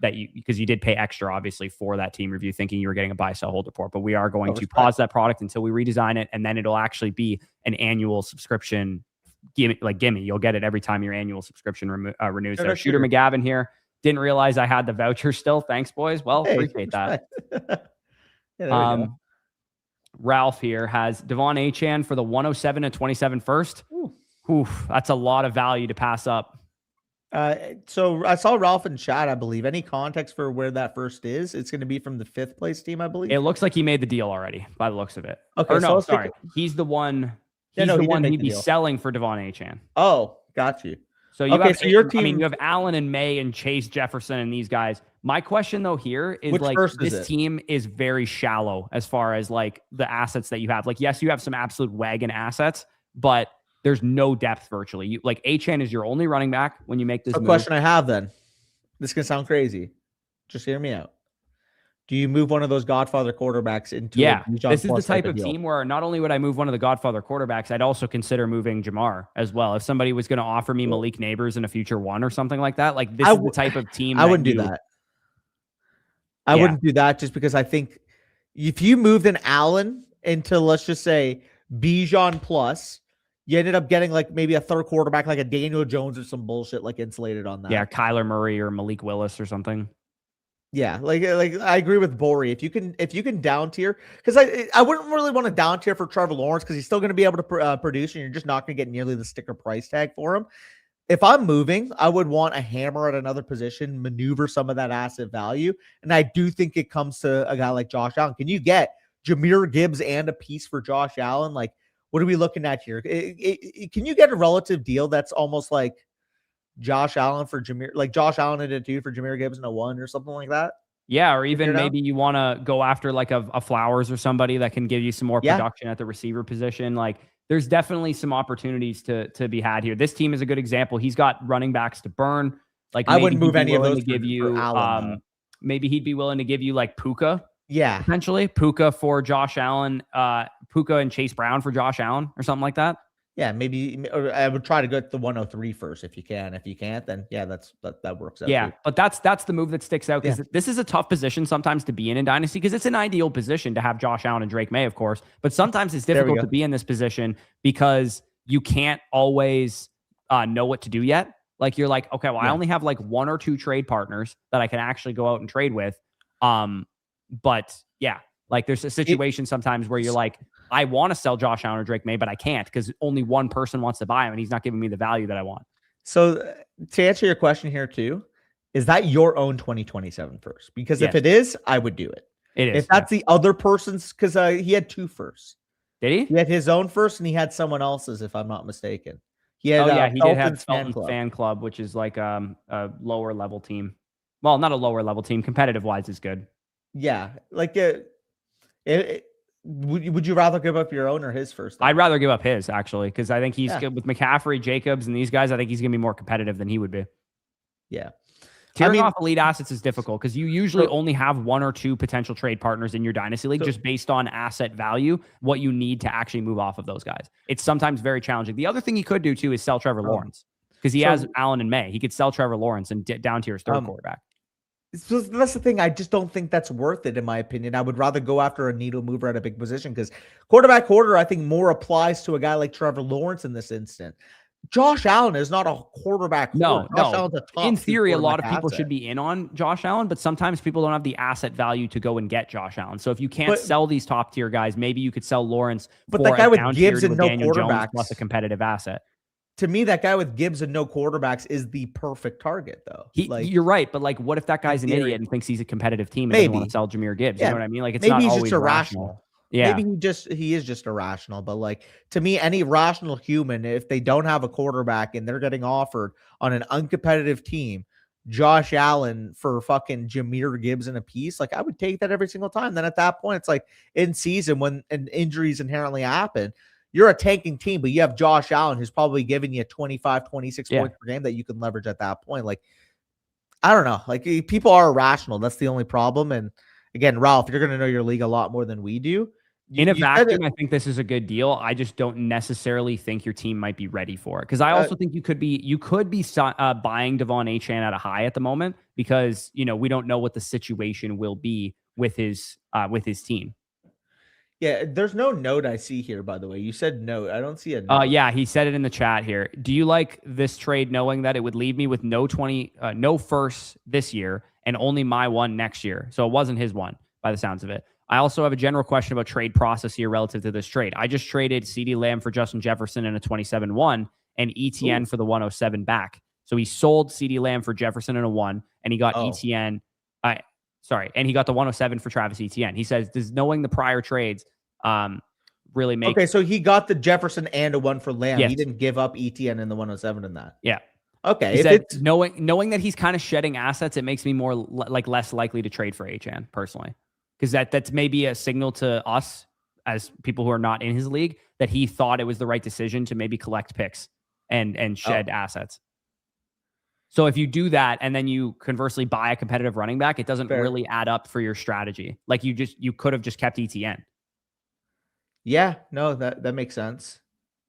because you did pay extra, obviously, for that team review, thinking you were getting a buy, sell, hold report, but we are going to pause that product until we redesign it, and then it'll actually be an annual subscription. Gimme. You'll get it every time your annual subscription renews. So Shooter McGavin here. Didn't realize I had the voucher still. Thanks, boys. Well, appreciate that. Ralph here has Devon Achane for the 107 and 27 first. Ooh, that's a lot of value to pass up. So I saw Ralph in chat, I believe. Any context for where that first is? It's going to be from the 5th place team, I believe. It looks like he made the deal already by the looks of it. Okay, or no, sorry. He's the one. He's the one he'd be selling for Devon Achane. Oh, got you. So you have your team. I mean, you have Allen and May and Chase Jefferson and these guys. My question though here is, like, this team is very shallow as far as like the assets that you have. Like, yes, you have some absolute wagon assets, but there's no depth virtually. Like, Achane is your only running back when you make this move. Question I have then. This can sound crazy. Just hear me out. Do you move one of those Godfather quarterbacks into? Yeah, this is the type of team where not only would I move one of the Godfather quarterbacks, I'd also consider moving Jamar as well. If somebody was going to offer me Malik Neighbors in a future 1 or something like that, like, this is the type of team. I wouldn't do that. I wouldn't do that, just because I think if you moved an Allen into, let's just say, Bijan plus, you ended up getting like maybe a third quarterback, like a Daniel Jones or some bullshit, like insulated on that. Yeah, Kyler Murray or Malik Willis or something. Yeah, like I agree with Bori. If you can down tier, because I wouldn't really want to down tier for Trevor Lawrence, because he's still going to be able to produce, and you're just not going to get nearly the sticker price tag for him. If I'm moving, I would want a hammer at another position, maneuver some of that asset value, and I do think it comes to a guy like Josh Allen. Can you get Jahmyr Gibbs and a piece for Josh Allen? Like, What are we looking at here? Can you get a relative deal that's almost like Josh Allen for Jameer, like Josh Allen did it too for Jameer Gibbs in a 1 or something like that? Yeah, or even maybe you want to go after like a Flowers or somebody that can give you some more production at the receiver position. Like there's definitely some opportunities to be had here. This team is a good example. He's got running backs to burn. Like I wouldn't move any of those to give you. Allen, maybe he'd be willing to give you like Puka. Yeah, potentially Puka for Josh Allen, Puka and Chase Brown for Josh Allen or something like that. Yeah, maybe, or I would try to go to the 103 first if you can. If you can't, then yeah, that works out. Yeah, too. But that's the move that sticks out because this is a tough position sometimes to be in Dynasty because it's an ideal position to have Josh Allen and Drake May, of course. But sometimes it's difficult to be in this position because you can't always know what to do yet. Like you're like, okay, well, I only have like 1 or 2 trade partners that I can actually go out and trade with. But yeah, like there's a situation sometimes where you're like, I want to sell Josh Allen or Drake May, but I can't because only one person wants to buy him and he's not giving me the value that I want. So to answer your question here too, is that your own 2027 first? Because if it is, I would do it. It is. If that's the other person's, because he had 2 firsts. Did he? He had his own first and he had someone else's, if I'm not mistaken. He had, he did have Felton's fan club, which is like a lower level team. Well, not a lower level team. Competitive wise is good. Yeah. Like would you rather give up your own or his first? I'd rather give up his, actually, because I think he's good with McCaffrey, Jacobs, and these guys. I think he's going to be more competitive than he would be. Yeah. Tearing off elite assets is difficult because you usually only have 1 or 2 potential trade partners in your Dynasty League just based on asset value, what you need to actually move off of those guys. It's sometimes very challenging. The other thing he could do, too, is sell Trevor Lawrence because he has Allen and May. He could sell Trevor Lawrence and down to his third quarterback. So that's the thing. I just don't think that's worth it, in my opinion. I would rather go after a needle mover at a big position because quarterback order, I think, more applies to a guy like Trevor Lawrence in this instant. Josh Allen is not a quarterback. No. In theory, a lot of people should be in on Josh Allen, but sometimes people don't have the asset value to go and get Josh Allen. So if you can't sell these top tier guys, maybe you could sell Lawrence. But that guy with Gibbs and no Daniel quarterbacks Jones plus a competitive asset. To me, that guy with Gibbs and no quarterbacks is the perfect target, though. You're right, but like, what if that guy's an idiot and thinks he's a competitive team and doesn't want to sell Jameer Gibbs? You know what I mean? Like, it's maybe not he's always just irrational. Yeah, maybe he is just irrational. But like, to me, any rational human, if they don't have a quarterback and they're getting offered on an uncompetitive team, Josh Allen for fucking Jameer Gibbs in a piece, like I would take that every single time. Then at that point, it's like in season when injuries inherently happen. You're a tanking team, but you have Josh Allen who's probably giving you 25, 26 points per game that you can leverage at that point. Like, I don't know. Like, people are irrational. That's the only problem. And again, Ralph, you're going to know your league a lot more than we do. In a vacuum, I think this is a good deal. I just don't necessarily think your team might be ready for it. Because I also think you could be buying Devon Achane at a high at the moment because, we don't know what the situation will be with his team. Yeah, there's no note I see here, by the way. You said note. I don't see a note. Yeah, he said it in the chat here. Do you like this trade knowing that it would leave me with no firsts this year and only my one next year? So it wasn't his one by the sounds of it. I also have a general question about trade process here relative to this trade. I just traded CeeDee Lamb for Justin Jefferson in a 27-1 and ETN for the 107 back. So he sold CeeDee Lamb for Jefferson in a 1 and he got ETN. And he got the 107 for Travis Etienne. He says, does knowing the prior trades really make... Okay, so he got the Jefferson and a 1 for Lamb. Yes. He didn't give up Etienne in the 107 in that. Yeah. Okay. He said, knowing that he's kind of shedding assets, it makes me more less likely to trade for Achane personally. Because that's maybe a signal to us as people who are not in his league that he thought it was the right decision to maybe collect picks and shed assets. So if you do that and then you conversely buy a competitive running back, it doesn't really add up for your strategy. Like you could have just kept ETN. Yeah, no, that makes sense.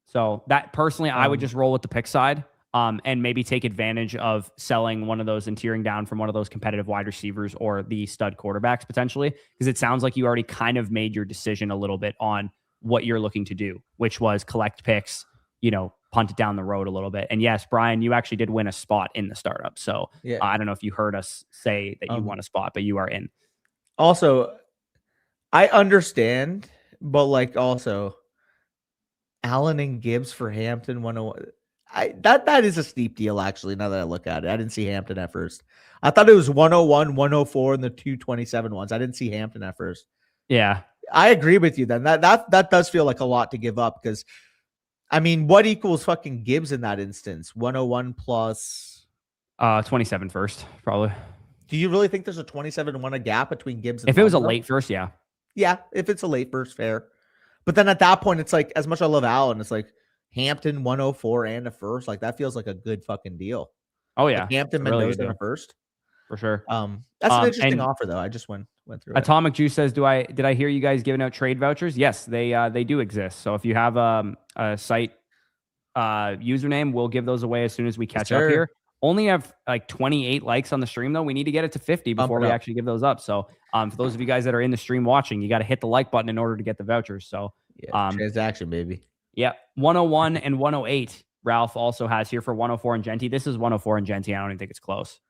So that personally, I would just roll with the pick side and maybe take advantage of selling one of those and tearing down from one of those competitive wide receivers or the stud quarterbacks potentially, because it sounds like you already kind of made your decision a little bit on what you're looking to do, which was collect picks, punt it down the road a little bit. And yes, Brian, you actually did win a spot in the startup. So I don't know if you heard us say that you won a spot, but you are in. Also, I understand, but like also Allen and Gibbs for Hampton 101. That is a steep deal, actually, now that I look at it. I didn't see Hampton at first. I thought it was 101, 104, and the 227 ones. I didn't see Hampton at first. Yeah. I agree with you then. That does feel like a lot to give up because, I mean, what equals fucking Gibbs in that instance? 101 plus 27 first, probably. Do you really think there's a 27-1 a gap between Gibbs and If it was a Labram? late first, yeah. Yeah, if it's a late first, fair. But then at that point, it's like, as much as I love Allen, it's like Hampton 104 and a first. Like that feels like a good fucking deal. Oh yeah, Like Hampton, really Mendoza and a first. for sure. That's an interesting offer though. I just went through it. Atomic Juice says, did I hear you guys giving out trade vouchers? Yes, they do exist. So if you have a site username, we'll give those away as soon as we catch up here. Only have like 28 likes on the stream though. We need to get it to 50 before we actually give those up. So for those of you guys that are in the stream watching, you got to hit the like button in order to get the vouchers. So transaction, baby. Yeah, 101 and 108. Ralph also has here for 104 and Genty. This is 104 and Genty. I don't even think it's close.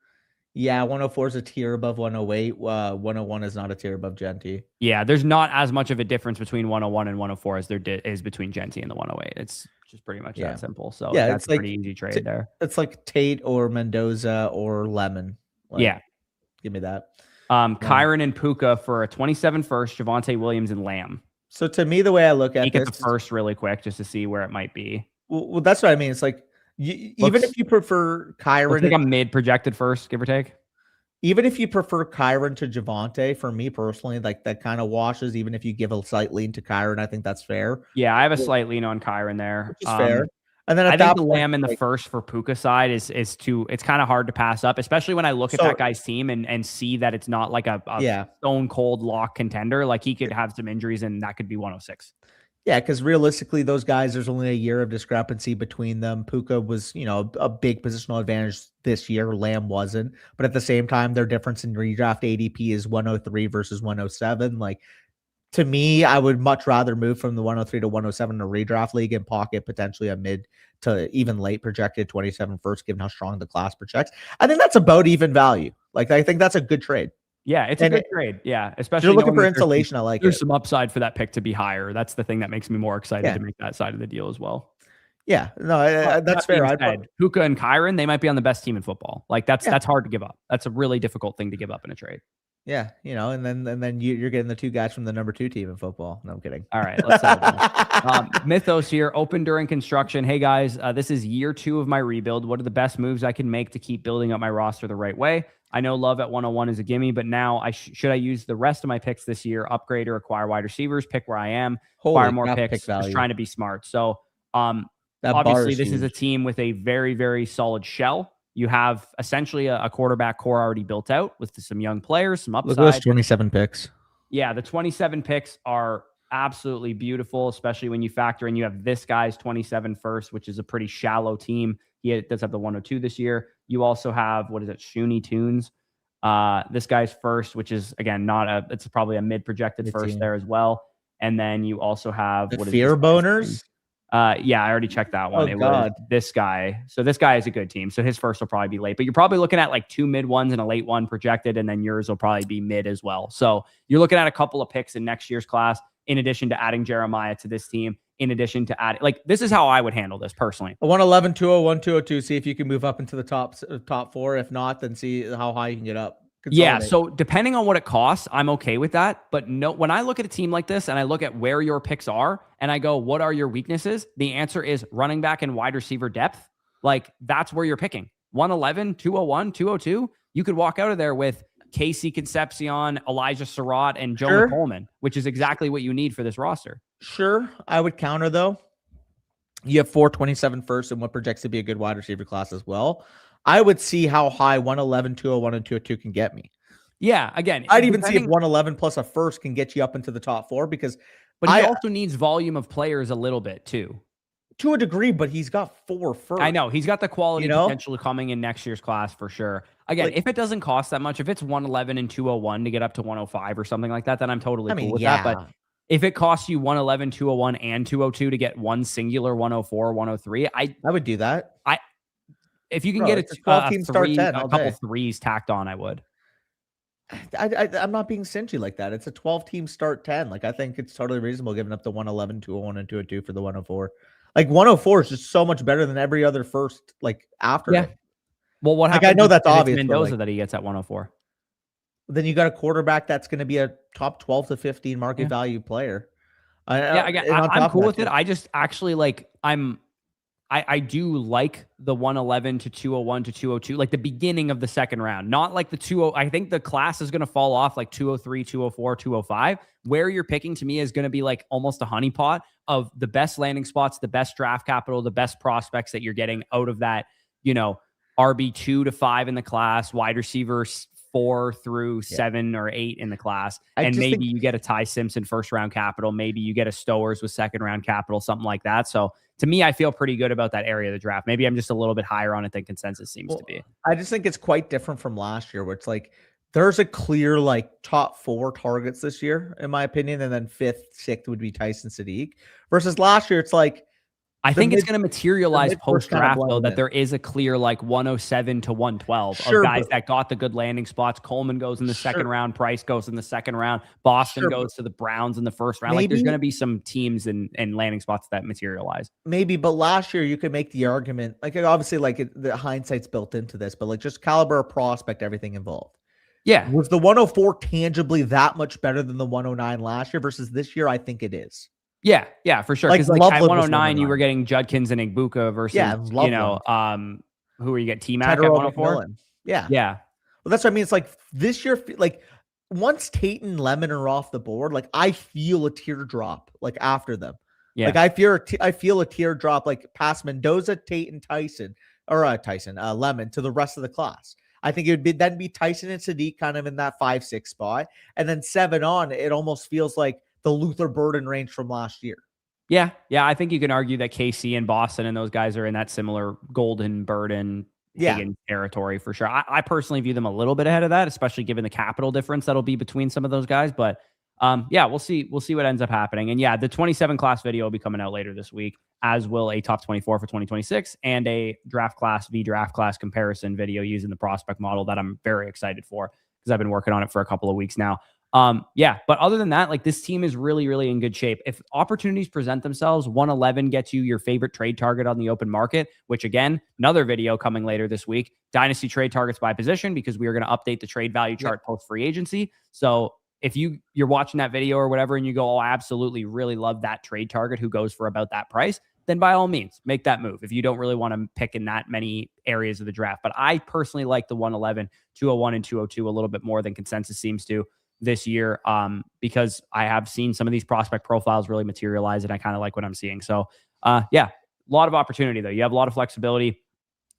Yeah, 104 is a tier above 108. 101 is not a tier above Genty. Yeah, there's not as much of a difference between 101 and 104 as there is between Genty and the 108. It's just pretty much that simple. So yeah, that's a pretty easy trade there. It's like Tate or Mendoza or Lemon. Like, yeah. Give me that. Kyron and Puka for a 27 first, Javonte Williams and Lamb. So to me, the way I look at this, the first really quick just to see where it might be. Well, that's what I mean. It's like even if you prefer Kyron, like a mid projected first, give or take. Even if you prefer Kyron to Javonte, for me personally, like that kind of washes. Even if you give a slight lean to Kyron, I think that's fair. Yeah, I have a slight lean on Kyron there. Which is fair. And then I think the Lamb in the first for Puka side is it's kind of hard to pass up, especially when I look at that guy's team and see that it's not like a stone cold lock contender. Like he could have some injuries and that could be 106. Yeah, because realistically, those guys, there's only a year of discrepancy between them. Puka was, a big positional advantage this year. Lamb wasn't. But at the same time, their difference in redraft ADP is 103 versus 107. Like, to me, I would much rather move from the 103 to 107 in a redraft league and pocket potentially a mid to even late projected 27 first, given how strong the class projects. I think that's about even value. Like, I think that's a good trade. Yeah, it's a good trade. Yeah, especially you're looking for insulation. I like there's some upside for that pick to be higher. That's the thing that makes me more excited to make that side of the deal as well. Yeah, no, that's fair. Puka and Kyron, they might be on the best team in football. Like that's hard to give up. That's a really difficult thing to give up in a trade. Yeah, and then you're getting the two guys from the number 2 team in football. No, I'm kidding. All right, let's have Mythos here, open during construction. Hey guys, this is year 2 of my rebuild. What are the best moves I can make to keep building up my roster the right way? I know Love at 101 is a gimme, but now should I use the rest of my picks this year, upgrade or acquire wide receivers, pick where I am, acquire more picks, just trying to be smart. So obviously this is a team with a very, very solid shell. You have essentially a quarterback core already built out with some young players, some upside. Look at those 27 picks. Yeah, the 27 picks are absolutely beautiful, especially when you factor in you have this guy's 27 first, which is a pretty shallow team. He does have the 102 this year. You also have, Shoonie Tunes. This guy's first, which is, again, it's probably a mid-projected first there as well. And then you also have... The Fear Boners? Yeah, I already checked that one. Was this guy. So this guy is a good team. So his first will probably be late. But you're probably looking at like 2 mid ones and a late one projected, and then yours will probably be mid as well. So you're looking at a couple of picks in next year's class, in addition to adding Jeremiah to this team, in addition to adding... Like, this is how I would handle this personally. 111, 201, 202. See if you can move up into the top 4. If not, then see how high you can get up. Yeah, so depending on what it costs, I'm okay with that. But no, when I look at a team like this and I look at where your picks are and I go, what are your weaknesses? The answer is running back and wide receiver depth. Like, that's where you're picking. 111, 201, 202. You could walk out of there with Casey Concepcion, Elijah Surratt, and Jonah Coleman, which is exactly what you need for this roster. Sure. I would counter, though. You have 427 first and what projects to be a good wide receiver class as well. I would see how high 111, 201, and 202 can get me. Yeah, again, I'd even see if 111 plus a first can get you up into the top 4 because... But he also needs volume of players a little bit, too. To a degree, but he's got 4 first. I know. He's got the quality potential coming in next year's class for sure. Again, if it doesn't cost that much, if it's 111 and 201 to get up to 105 or something like that, then I'm totally cool with that. But if it costs you 111, 201, and 202 to get one singular 104, 103, I would do that. If you can get a 12-team start 10, a couple threes tacked on, I would. I'm not being stingy like that. It's a 12-team start 10. Like, I think it's totally reasonable giving up the 111, 201, and 202 for the 104. Like, 104 is just so much better than every other first, like, after it. Well, what happens? I know that's obvious. Mendoza that he gets at 104. then you got a quarterback that's going to be a top 12 to 15 market value player. Yeah, again, And on I'm top cool of with that, it. I just actually like I do like the 111 to 201 to 202, like the beginning of the second round, not like the 20. I think the class is going to fall off like 203, 204, 205. Where you're picking to me is going to be like almost a honeypot of the best landing spots, the best draft capital, the best prospects that you're getting out of that, you know, RB 2 to 5 in the class, wide receivers 4 through 7 or 8 in the class. And maybe you get a Ty Simpson first round capital. Maybe you get a Stowers with second round capital, something like that. So to me, I feel pretty good about that area of the draft. Maybe I'm just a little bit higher on it than consensus seems to be. I just think it's quite different from last year, where it's like there's a clear like top 4 targets this year, in my opinion, and then 5th, 6th would be Tyson Sadiq. Versus last year, it's like I think it's going to materialize post-draft, though, that there is a clear like 107 to 112 of guys that got the good landing spots. Coleman goes in the second round. Price goes in the second round. Boston goes to the Browns in the first round. Like there's going to be some teams and landing spots that materialize. Maybe, but last year you could make the argument, like obviously like the hindsight's built into this, but like just caliber of prospect, everything involved. Yeah. Was the 104 tangibly that much better than the 109 last year versus this year? I think it is. Yeah, for sure. Because like at 109, you were getting Judkins and Igbuka versus, you know, who are you getting? T-Mac at 104? Yeah. Well, that's what I mean. It's like this year, like once Tate and Lemon are off the board, like I feel a teardrop like after them. Yeah. Like I feel a teardrop like past Mendoza, Tate, and Lemon to the rest of the class. I think it would then be Tyson and Sadiq kind of in that 5-6 spot. And then 7 on, it almost feels like the Luther Burden range from last year. Yeah. I think you can argue that KC and Boston and those guys are in that similar Golden Burden Higgins territory for sure. I personally view them a little bit ahead of that, especially given the capital difference that'll be between some of those guys. But we'll see what ends up happening. And the 27 class video will be coming out later this week, as will a top 24 for 2026 and a draft class comparison video using the prospect model that I'm very excited for because I've been working on it for a couple of weeks now. But other than that, like this team is really, really in good shape. If opportunities present themselves, 111 gets you your favorite trade target on the open market, which again, another video coming later this week, Dynasty trade targets by position, because we are going to update the trade value chart post free agency. So if you're watching that video or whatever, and you go, oh, I absolutely really love that trade target who goes for about that price, then by all means, make that move if you don't really want to pick in that many areas of the draft. But I personally like the 111, 201, and 202 a little bit more than consensus seems to this year, because I have seen some of these prospect profiles really materialize, and I kind of like what I'm seeing. So, a lot of opportunity, though. You have a lot of flexibility,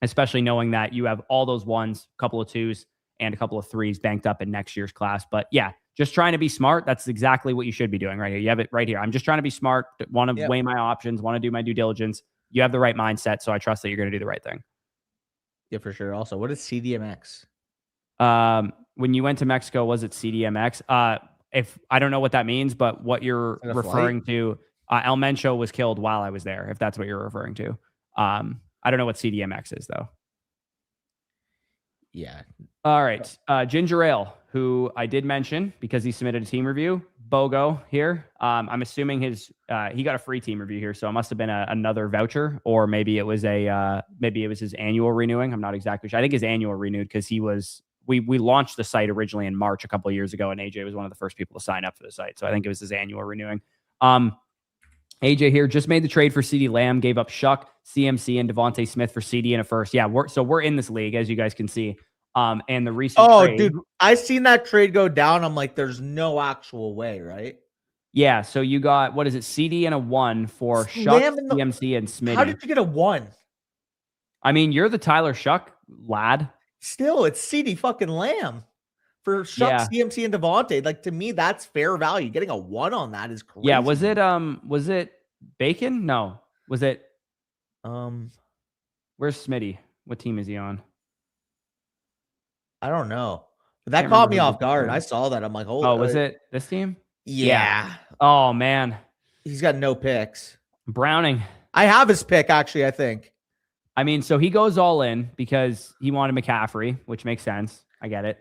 especially knowing that you have all those 1s, a couple of 2s, and a couple of 3s banked up in next year's class. But just trying to be smart. That's exactly what you should be doing right here. You have it right here. I'm just trying to be smart, want to weigh my options, want to do my due diligence. You have the right mindset, so I trust that you're going to do the right thing. Yeah, for sure. Also, what is CDMX? When you went to Mexico, was it CDMX? If I don't know what that means, but what you're referring to, El Mencho was killed while I was there, if that's what you're referring to. I don't know what CDMX is, though. Yeah. All right. Ginger Ale, who I did mention because he submitted a team review. BOGO here. I'm assuming he got a free team review here, so it must have been another voucher, or maybe it was his annual renewing. I'm not exactly sure. I think his annual renewed because we launched the site originally in March a couple of years ago, and AJ was one of the first people to sign up for the site. So I think it was his annual renewing. AJ here just made the trade for CeeDee Lamb, gave up Shuck, CMC, and Devontae Smith for CD and a first. Yeah, we're in this league, as you guys can see. And the recent trade, dude, I seen that trade go down. I'm like, there's no actual way, right? Yeah, so you got, what is it, CD and a 1 for Shuck, CMC, and Smitty. How did you get a 1? I mean, you're the Tyler Shuck lad. Still, it's CD fucking Lamb for Shuck, CMC, and Devontae. Like, to me, that's fair value. Getting a 1 on that is crazy. Yeah, was it Bacon? No. Was it where's Smitty? What team is he on? I don't know. But that caught me off guard. I saw that. I'm like, holy. Oh, was it this team? Yeah. Oh man. He's got no picks. Browning. I have his pick, actually, I think. I mean, so he goes all in because he wanted McCaffrey, which makes sense. I get it.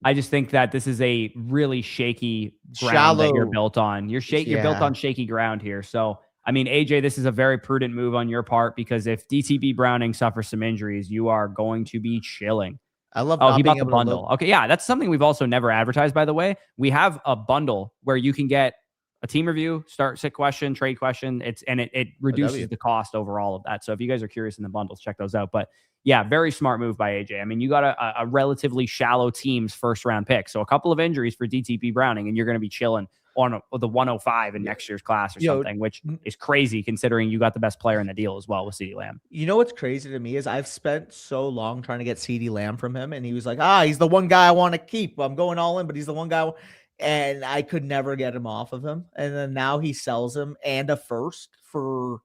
I just think that this is a really shaky ground that you're built on. You're built on shaky ground here. So, I mean, AJ, this is a very prudent move on your part, because if DTB Browning suffers some injuries, you are going to be chilling. I love Oh, not he being bought the able to bundle. load. Okay, yeah, that's something we've also never advertised, by the way. We have a bundle where you can get a team review, start, sit question, trade question. It reduces the cost overall of that. So if you guys are curious in the bundles, check those out. But yeah, very smart move by AJ. I mean, you got a relatively shallow team's first round pick. So a couple of injuries for DTP Browning, and you're going to be chilling on the 105 in next year's class or something, which is crazy considering you got the best player in the deal as well with CeeDee Lamb. You know what's crazy to me is I've spent so long trying to get CeeDee Lamb from him, and he was like, he's the one guy I want to keep. I'm going all in, but he's the one guy, and I could never get him off of him. And then now he sells him and a first for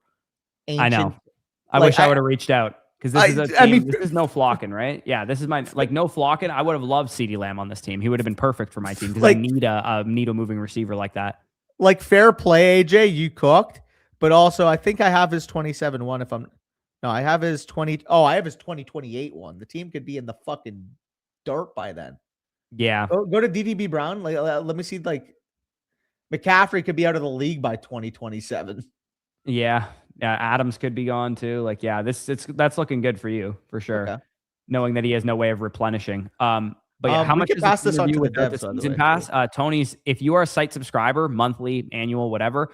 ancient. I know. I wish I would have reached out. Because this is a team. I mean, this is no flocking, right? Yeah, this is my no flocking. I would have loved CeeDee Lamb on this team. He would have been perfect for my team because I need a needle moving receiver like that. Like fair play, AJ, you cooked, but also I think I have his 27-1. If I'm no, I have his 20. Oh, I have his 2028 one. The team could be in the fucking dirt by then. Yeah, go to DDB Brown. Like, let me see. Like McCaffrey could be out of the league by 2027. Yeah. Adams could be gone too. Like, yeah, that's looking good for you for sure. Okay. Knowing that he has no way of replenishing. But yeah, how much is pass this on to without the season pass? Tony's, if you are a site subscriber, monthly, annual, whatever,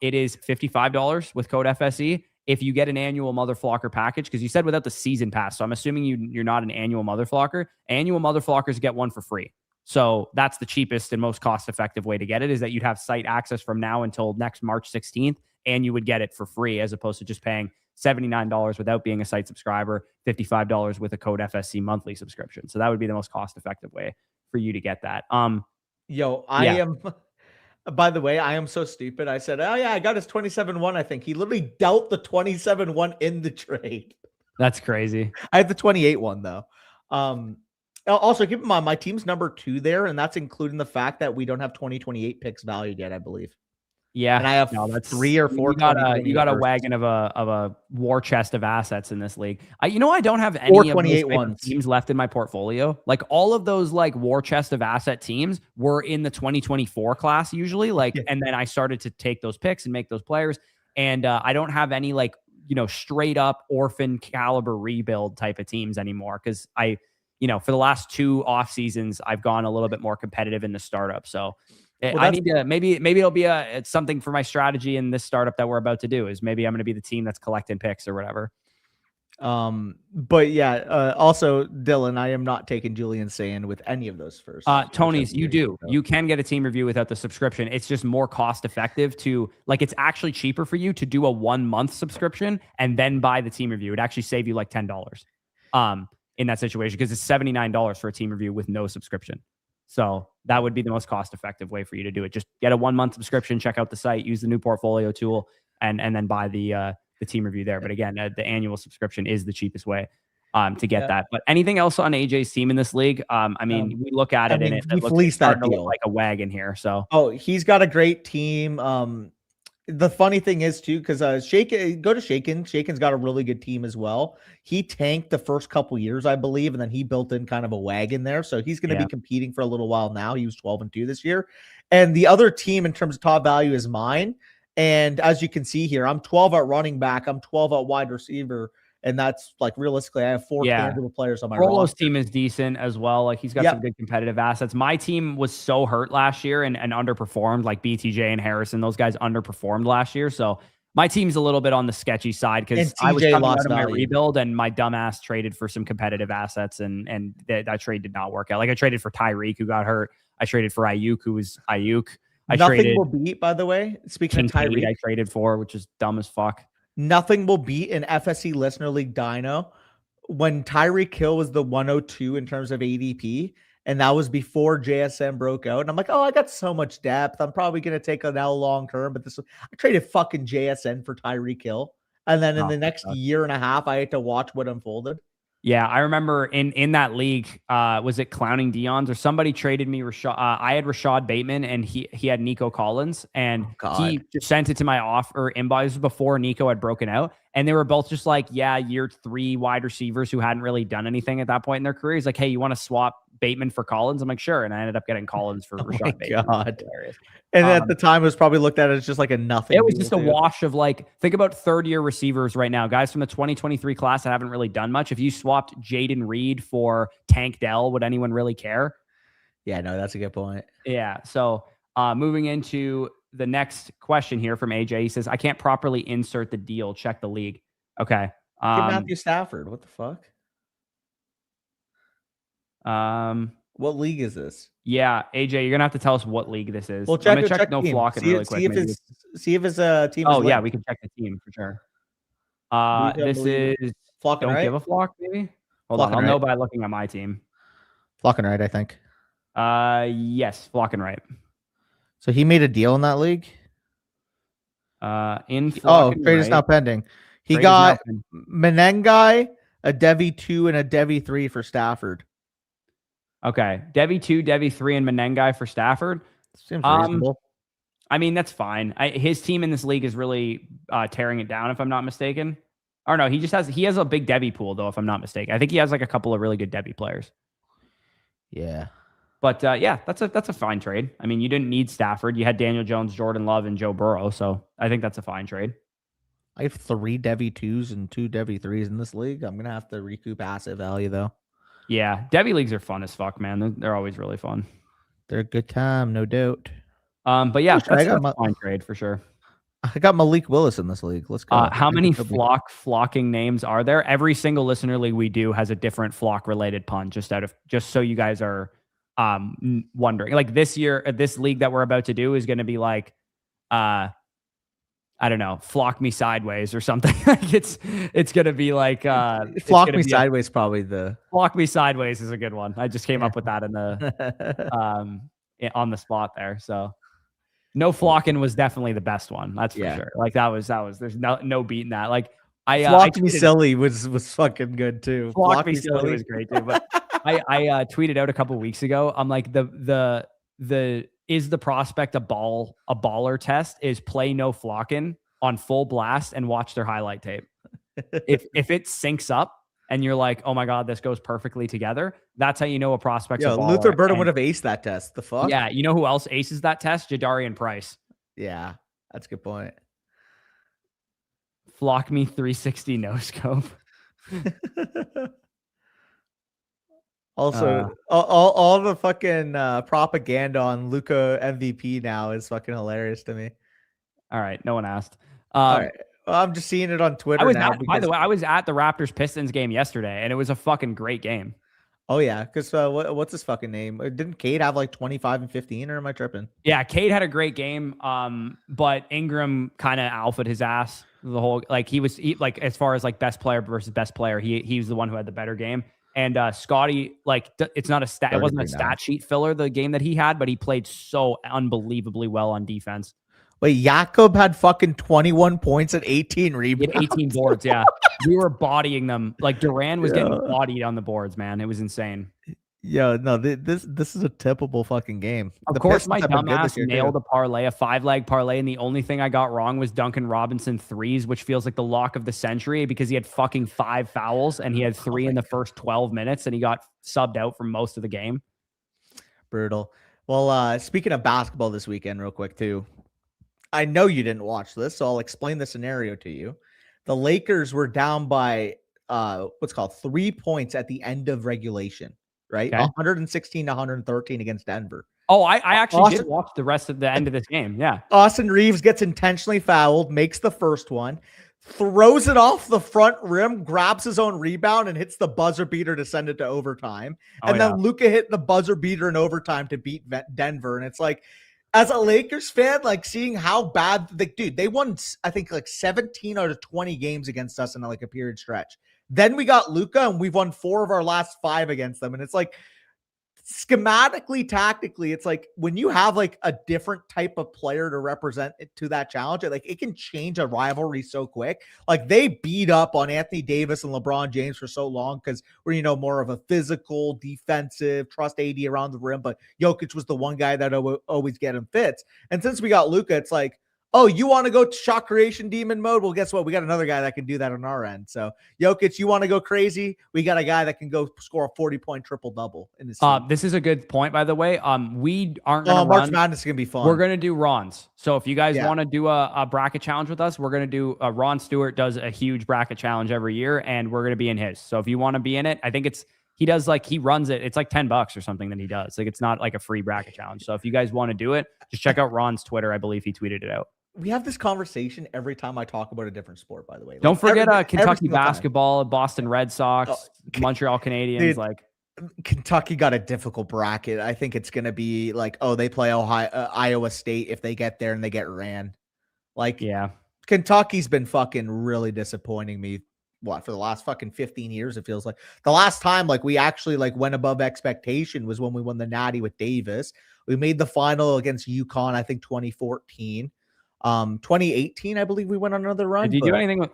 it is $55 with code FSE. If you get an annual Mother Flocker package, because you said without the season pass, so I'm assuming you're not an annual Mother Flocker. Annual Mother Flockers get one for free. So that's the cheapest and most cost-effective way to get it, is that you'd have site access from now until next March 16th, and you would get it for free as opposed to just paying $79 without being a site subscriber, $55 with a code FSC monthly subscription. So that would be the most cost-effective way for you to get that. I am, by the way, I am so stupid. I said, oh yeah, I got his 27-1. I think he literally dealt the 27-1 in the trade. That's crazy. I had the 28-1 though. Also, keep in mind, my team's number 2 there, and that's including the fact that we don't have 2028 picks valued yet, I believe. Yeah, and I have 3 or 4. You got a wagon of a war chest of assets in this league. I don't have any of those teams left in my portfolio. Like all of those like war chest of asset teams were in the 2024 class usually. And then I started to take those picks and make those players. And I don't have any like straight up orphan caliber rebuild type of teams anymore because for the last 2 off seasons I've gone a little bit more competitive in the startup. So. I need to maybe it'll be it's something for my strategy in this startup that we're about to do is maybe I'm going to be the team that's collecting picks or whatever. But yeah, also Dylan, I am not taking Julian Sand with any of those first. Tony's, you can get a team review without the subscription. It's just more cost effective it's actually cheaper for you to do a 1-month subscription and then buy the team review. It actually save you like $10 in that situation because it's $79 for a team review with no subscription. So that would be the most cost-effective way for you to do it. Just get a 1-month subscription, check out the site, use the new portfolio tool, and then buy the team review there. But again, the annual subscription is the cheapest way to get that. But anything else on AJ's team in this league? We look at it and it looks like a wagon here. So he's got a great team. The funny thing is too, because go to Shaken. Shaken's got a really good team as well. He tanked the first couple years, I believe, and then he built in kind of a wagon there. So he's going to be competing for a little while now. He was 12-2 this year. And the other team in terms of top value is mine. And as you can see here, I'm 12 at running back. I'm 12 at wide receiver. And that's like realistically, I have 4 tangible players on my roster. Rolo's team is decent as well. Like he's got some good competitive assets. My team was so hurt last year and underperformed. Like BTJ and Harrison, those guys underperformed last year. So my team's a little bit on the sketchy side because I was coming out of my rebuild and my dumbass traded for some competitive assets and that trade did not work out. Like I traded for Tyreek who got hurt. I traded for Ayuk who was Ayuk. Nothing will beat, by the way. Speaking of Tyreek, I traded for, which is dumb as fuck. Nothing will beat an FSC Listener League Dyno when Tyreek Hill was the 102 in terms of ADP, and that was before JSN broke out. And I'm like, I got so much depth. I'm probably going to take an L long term, but I traded fucking JSN for Tyreek Hill. And then in the next year and a half, I had to watch what unfolded. Yeah, I remember in that league, was it Clowning Dion's or somebody traded me Rashad? I had Rashad Bateman and he had Nico Collins and he just sent it to my offer inbox before Nico had broken out. And they were both just like, year 3 wide receivers who hadn't really done anything at that point in their career. He's like, hey, you want to swap Bateman for Collins? I'm like, sure. And I ended up getting Collins for Oh my Rashad Bateman. God. Hilarious. And at the time, it was probably looked at as just like a nothing. It was just a wash of like, think about third-year receivers right now, guys from the 2023 class that haven't really done much. If you swapped Jaden Reed for Tank Dell, would anyone really care? Yeah, no, that's a good point. Yeah. So moving into the next question here from AJ, he says, I can't properly insert the deal. Check the league. Okay. Get Matthew Stafford. What the fuck? What league is this? Yeah, AJ, you're gonna have to tell us what league this is. Well, I'm gonna check no flocking really quick. See if his team. Oh yeah, we can check the team for sure. This is Flocking don't right? give a flock, maybe. Hold Flocking on, I'll right. know by looking at my team. Flocking right, I think. Yes, flocking right. So he made a deal in that league. In flocking trade is now pending. He got Menengai, a Devi 2, and a Devi 3 for Stafford. Okay, Devi 2, Devi 3, and Menengai for Stafford. Seems reasonable. I mean, that's fine. His team in this league is really tearing it down, if I'm not mistaken. Or no, he has a big Devi pool, though, if I'm not mistaken. I think he has like a couple of really good Devi players. Yeah. But yeah, that's a fine trade. I mean, you didn't need Stafford. You had Daniel Jones, Jordan Love, and Joe Burrow. So I think that's a fine trade. I have 3 Devi 2s and 2 Devi 3s in this league. I'm going to have to recoup asset value, though. Yeah, Devi leagues are fun as fuck, man. They're always really fun. They're a good time, no doubt. But yeah, that's a fine trade for sure. I got Malik Willis in this league. Let's go. How many flocking names are there? Every single listener league we do has a different flock related pun. Just so you guys are wondering. Like this year, this league that we're about to do is going to be like, I don't know, flock me sideways or something. Like it's going to be like flock me sideways. Flock me sideways is a good one. I just came up with that in the on the spot there. So no flocking was definitely the best one. That's for sure. Like that was. There's no beating that. Like flock me silly was fucking good too. Flock me silly was great too. But I tweeted out a couple weeks ago. I'm like the is the prospect a baller test is play no flocking on full blast and watch their highlight tape. If it syncs up and you're like, oh my God, this goes perfectly together, that's how you know a prospect's a baller. Luther Burden would have aced that test. The fuck? Yeah, you know who else aces that test? Jadarian Price. Yeah, that's a good point. Flock me 360 no scope. Also, all the fucking propaganda on Luka MVP now is fucking hilarious to me. All right, no one asked. All right. Well, I'm just seeing it on Twitter by the way, I was at the Raptors Pistons game yesterday, and it was a fucking great game. Oh yeah, because what's his fucking name? Didn't Cade have like 25 and 15, or am I tripping? Yeah, Cade had a great game, but Ingram kind of alphaed his ass the whole. Like he like as far as like best player versus best player, he was the one who had the better game. And Scotty, like it wasn't a stat sheet filler the game that he had, but he played so unbelievably well on defense. Wait, Jakob had fucking 21 points and 18 rebounds. 18 boards, yeah. We were bodying them. Like Duran was getting bodied on the boards, man. It was insane. Yeah, no, this is a typical fucking game. Of course, my dumbass nailed a parlay, a 5-leg parlay, and the only thing I got wrong was Duncan Robinson threes, which feels like the lock of the century because he had fucking 5 fouls and he had 3 in the first 12 minutes and he got subbed out for most of the game. Brutal. Well, speaking of basketball this weekend, real quick too, I know you didn't watch this, so I'll explain the scenario to you. The Lakers were down by 3 points at the end of regulation. Right, okay. 116 to 113 against Denver. Oh, I actually did watch the rest of the end of this game. Yeah, Austin Reeves gets intentionally fouled, makes the first one, throws it off the front rim, grabs his own rebound, and hits the buzzer beater to send it to overtime. And then Luka hit the buzzer beater in overtime to beat Denver. And it's like, as a Lakers fan, like seeing how bad, like, dude, they won, I think, like 17 out of 20 games against us in like a period stretch. Then we got Luka, and we've won 4 of our last 5 against them. And it's like, schematically, tactically, it's like when you have like a different type of player to represent it to that challenge, like it can change a rivalry so quick. Like they beat up on Anthony Davis and LeBron James for so long because we're, more of a physical, defensive, trust AD around the rim. But Jokic was the one guy that always get him fits. And since we got Luka, it's like, oh, you want to go shot creation demon mode? Well, guess what? We got another guy that can do that on our end. So Jokic, you want to go crazy? We got a guy that can go score a 40-point triple-double in this league. This is a good point, by the way. We aren't going to March Madness is going to be fun. We're going to do Ron's. So if you guys want to do a bracket challenge with us, we're going to do Ron Stewart does a huge bracket challenge every year, and we're going to be in his. So if you want to be in it, I think he runs it. It's like $10 or something that he does. Like, it's not like a free bracket challenge. So if you guys want to do it, just check out Ron's Twitter. I believe he tweeted it out. We have this conversation every time I talk about a different sport, by the way. Don't forget Kentucky basketball, Boston Red Sox, Montreal Canadiens. Dude, Kentucky got a difficult bracket. I think it's going to be like, they play Iowa State if they get there and they get ran. Like, yeah, Kentucky's been fucking really disappointing me. For the last fucking 15 years, it feels like. The last time we actually went above expectation was when we won the Natty with Davis. We made the final against UConn, I think 2014. 2018, I believe we went on another run. Did you do anything?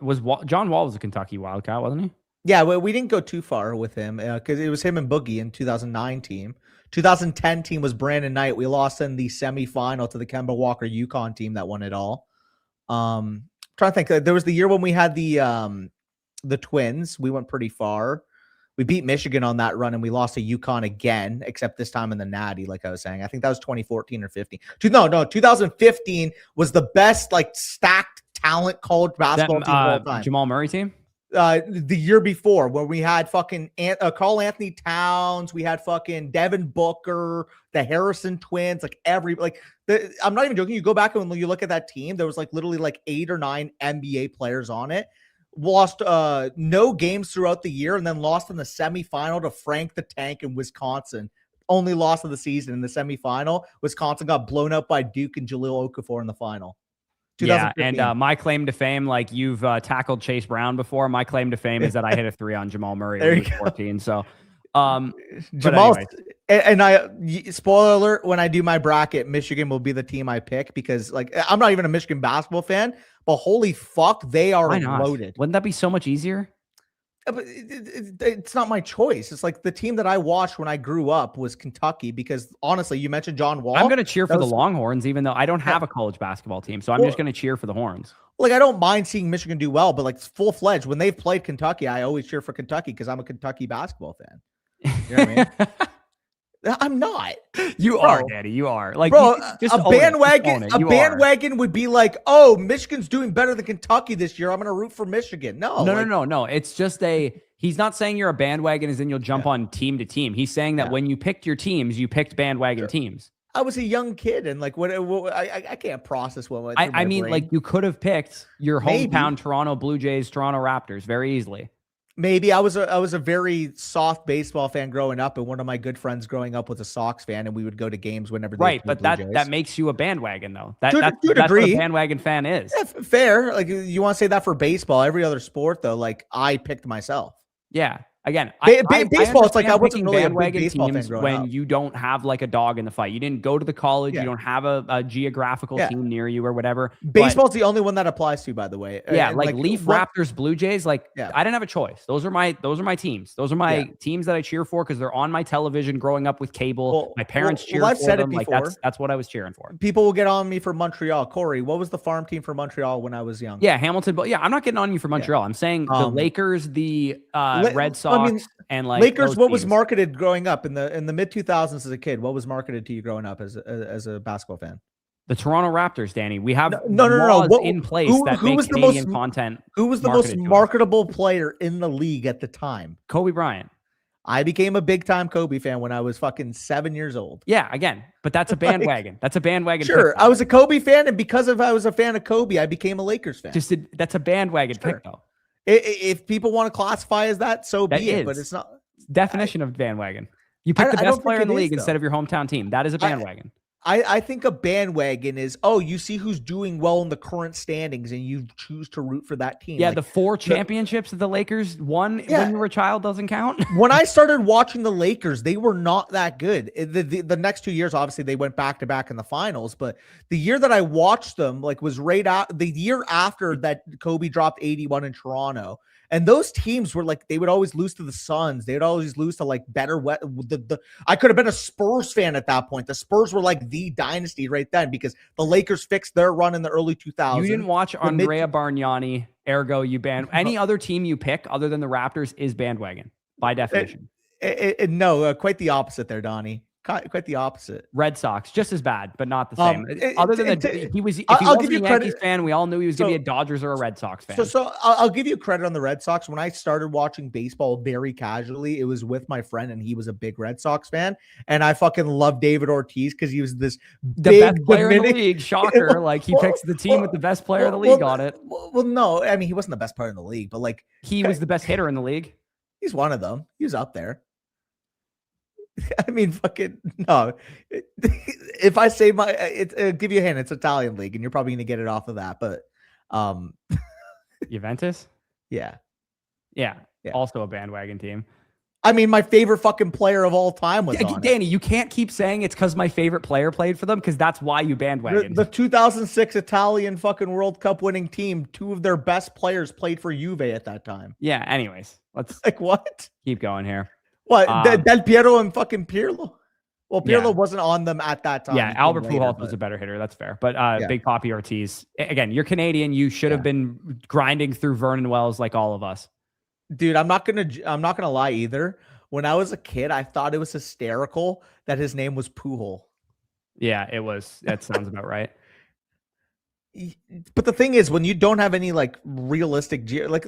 John Wall was a Kentucky Wildcat, wasn't he? Yeah, we didn't go too far with him because it was him and Boogie in 2009 team. 2010 team was Brandon Knight. We lost in the semifinal to the Kemba Walker UConn team that won it all. Trying to think, there was the year when we had the Twins. We went pretty far. We beat Michigan on that run, and we lost to UConn again, except this time in the Natty, like I was saying. I think that was 2014 or 15. No, 2015 was the best stacked talent college basketball team of all time. Jamal Murray team? The year before, where we had fucking Karl Anthony Towns, we had fucking Devin Booker, the Harrison twins, I'm not even joking. You go back and you look at that team, there was literally 8 or 9 NBA players on it. Lost no games throughout the year, and then lost in the semifinal to Frank the Tank in Wisconsin. Only loss of the season in the semifinal. Wisconsin got blown up by Duke and Jahlil Okafor in the final. Yeah, and my claim to fame, you've tackled Chase Brown before. My claim to fame is that I hit a 3 on Jamal Murray when he was 14. So, Jamal, and spoiler alert, when I do my bracket, Michigan will be the team I pick because I'm not even a Michigan basketball fan, but holy fuck, they are loaded. Wouldn't that be so much easier? But it's not my choice. It's the team that I watched when I grew up was Kentucky because honestly, you mentioned John Wall. I'm going to cheer for the Longhorns, even though I don't have a college basketball team. So I'm just going to cheer for the Horns. I don't mind seeing Michigan do well, but full-fledged, when they've played Kentucky, I always cheer for Kentucky because I'm a Kentucky basketball fan. You know what I mean? I'm not. You are, Daddy. You are. A bandwagon would be Michigan's doing better than Kentucky this year. I'm going to root for Michigan. No. It's just he's not saying you're a bandwagon as in you'll jump on team to team. He's saying that when you picked your teams, you picked bandwagon teams. I was a young kid and I can't process what I mean, you could have picked your hometown Toronto Blue Jays, Toronto Raptors very easily. Maybe I was a very soft baseball fan growing up, and one of my good friends growing up was a Sox fan, and we would go to games whenever they right. But that makes you a bandwagon, though. That's what a bandwagon fan is. Yeah, fair. You want to say that for baseball? Every other sport, though, I picked myself. Yeah. Again, baseball. It's I wasn't really a bandwagon baseball teams fan when up. You don't have a dog in the fight. You didn't go to the college. You don't have a geographical team near you or whatever. Baseball's the only one that applies to, by the way. Yeah, Leaf, Raptors, Blue Jays. I didn't have a choice. Those are my teams. Those are my teams that I cheer for because they're on my television growing up with cable. My parents cheer for them. That's what I was cheering for. People will get on me for Montreal. Corey, what was the farm team for Montreal when I was young? Yeah, Hamilton. But I'm not getting on you for Montreal. I'm saying the Lakers, the Red Sox, and Lakers. What was marketed growing up in the mid 2000s as a kid? What was marketed to you growing up as a basketball fan? The Toronto Raptors, Danny. We have laws in place that make Canadian content. Who was the most marketable player in the league at the time? Kobe Bryant. I became a big time Kobe fan when I was fucking 7 years old. Yeah, again, but that's a bandwagon. That's a bandwagon. Sure, I was a Kobe fan, and because I was a fan of Kobe, I became a Lakers fan. That's a bandwagon pick, though. If people want to classify as that, so be it. But it's not definition of bandwagon. You pick the best player in the league instead of your hometown team. That is a bandwagon. I think a bandwagon is, you see who's doing well in the current standings and you choose to root for that team. Yeah, the 4 championships that the Lakers won when you were a child doesn't count. When I started watching the Lakers, they were not that good. The next 2 years, obviously, they went back-to-back in the finals. But the year that I watched them, was right out the year after that Kobe dropped 81 in Toronto. And those teams were like, they would always lose to the Suns. They would always lose to like better. I could have been a Spurs fan at that point. The Spurs were like the dynasty right then because the Lakers fixed their run in the early 2000s. You didn't watch Andrea Bargnani, ergo you any other team you pick other than the Raptors is bandwagon by definition. No, quite the opposite there, Donnie. Quite the opposite. Red Sox, just as bad, but not the same. Other than that, if he wasn't a Yankees fan, we all knew he was going to be a Dodgers or a Red Sox fan. So I'll give you credit on the Red Sox. When I started watching baseball very casually, it was with my friend, and he was a big Red Sox fan. And I fucking love David Ortiz because he was this the best player in the league. Shocker! Like he picks the team with the best player in the league on it. Well, no, I mean he wasn't the best player in the league, but like he was the best hitter in the league. He's one of them. He was up there. I mean, fucking no. If I say give you a hint, it's Italian league, and you're probably gonna get it off of that. But Juventus, yeah, also a bandwagon team. I mean, my favorite fucking player of all time was on Danny. You can't keep saying it's because my favorite player played for them because that's why you bandwagon. The 2006 Italian fucking World Cup winning team. 2 of their best players played for Juve at that time. Yeah. Anyways, let's what? Keep going here. What? Del Piero and fucking Pirlo? Well, Pirlo wasn't on them at that time. Yeah, Albert Pujols was a better hitter. That's fair. But Big Papi Ortiz, again, you're Canadian. You should have been grinding through Vernon Wells like all of us. Dude, I'm not gonna lie either. When I was a kid, I thought it was hysterical that his name was Pujol. Yeah, it was. That sounds about right. But the thing is, when you don't have any like realistic, like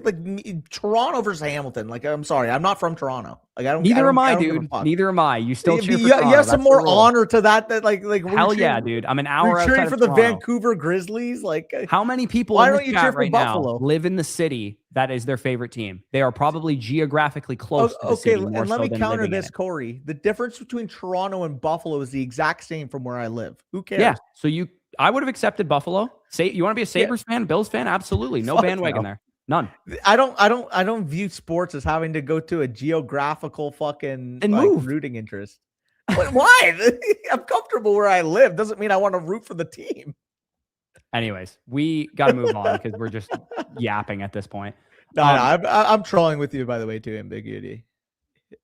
Toronto versus Hamilton, like I'm sorry, I'm not from Toronto. Like neither am I, dude. Neither am I. You still cheer for Toronto. You have some more honor to that. That like hell yeah, dude. I'm an hour outside cheering for the Toronto. Vancouver Grizzlies. Like how many people in the chat right now live in the city that is their favorite team? They are probably geographically close. To the city, and let me counter this, Corey. The difference between Toronto and Buffalo is the exact same from where I live. Who cares? Yeah. So I would have accepted Buffalo. Say you want to be a Sabres fan, Bills fan? Absolutely. No bandwagon there. None. I don't view sports as having to go to a geographical fucking and move rooting interest. But why? I'm comfortable where I live. Doesn't mean I want to root for the team. Anyways, we got to move on because we're just yapping at this point. No, I'm trolling with you, by the way, too, Ambiguity.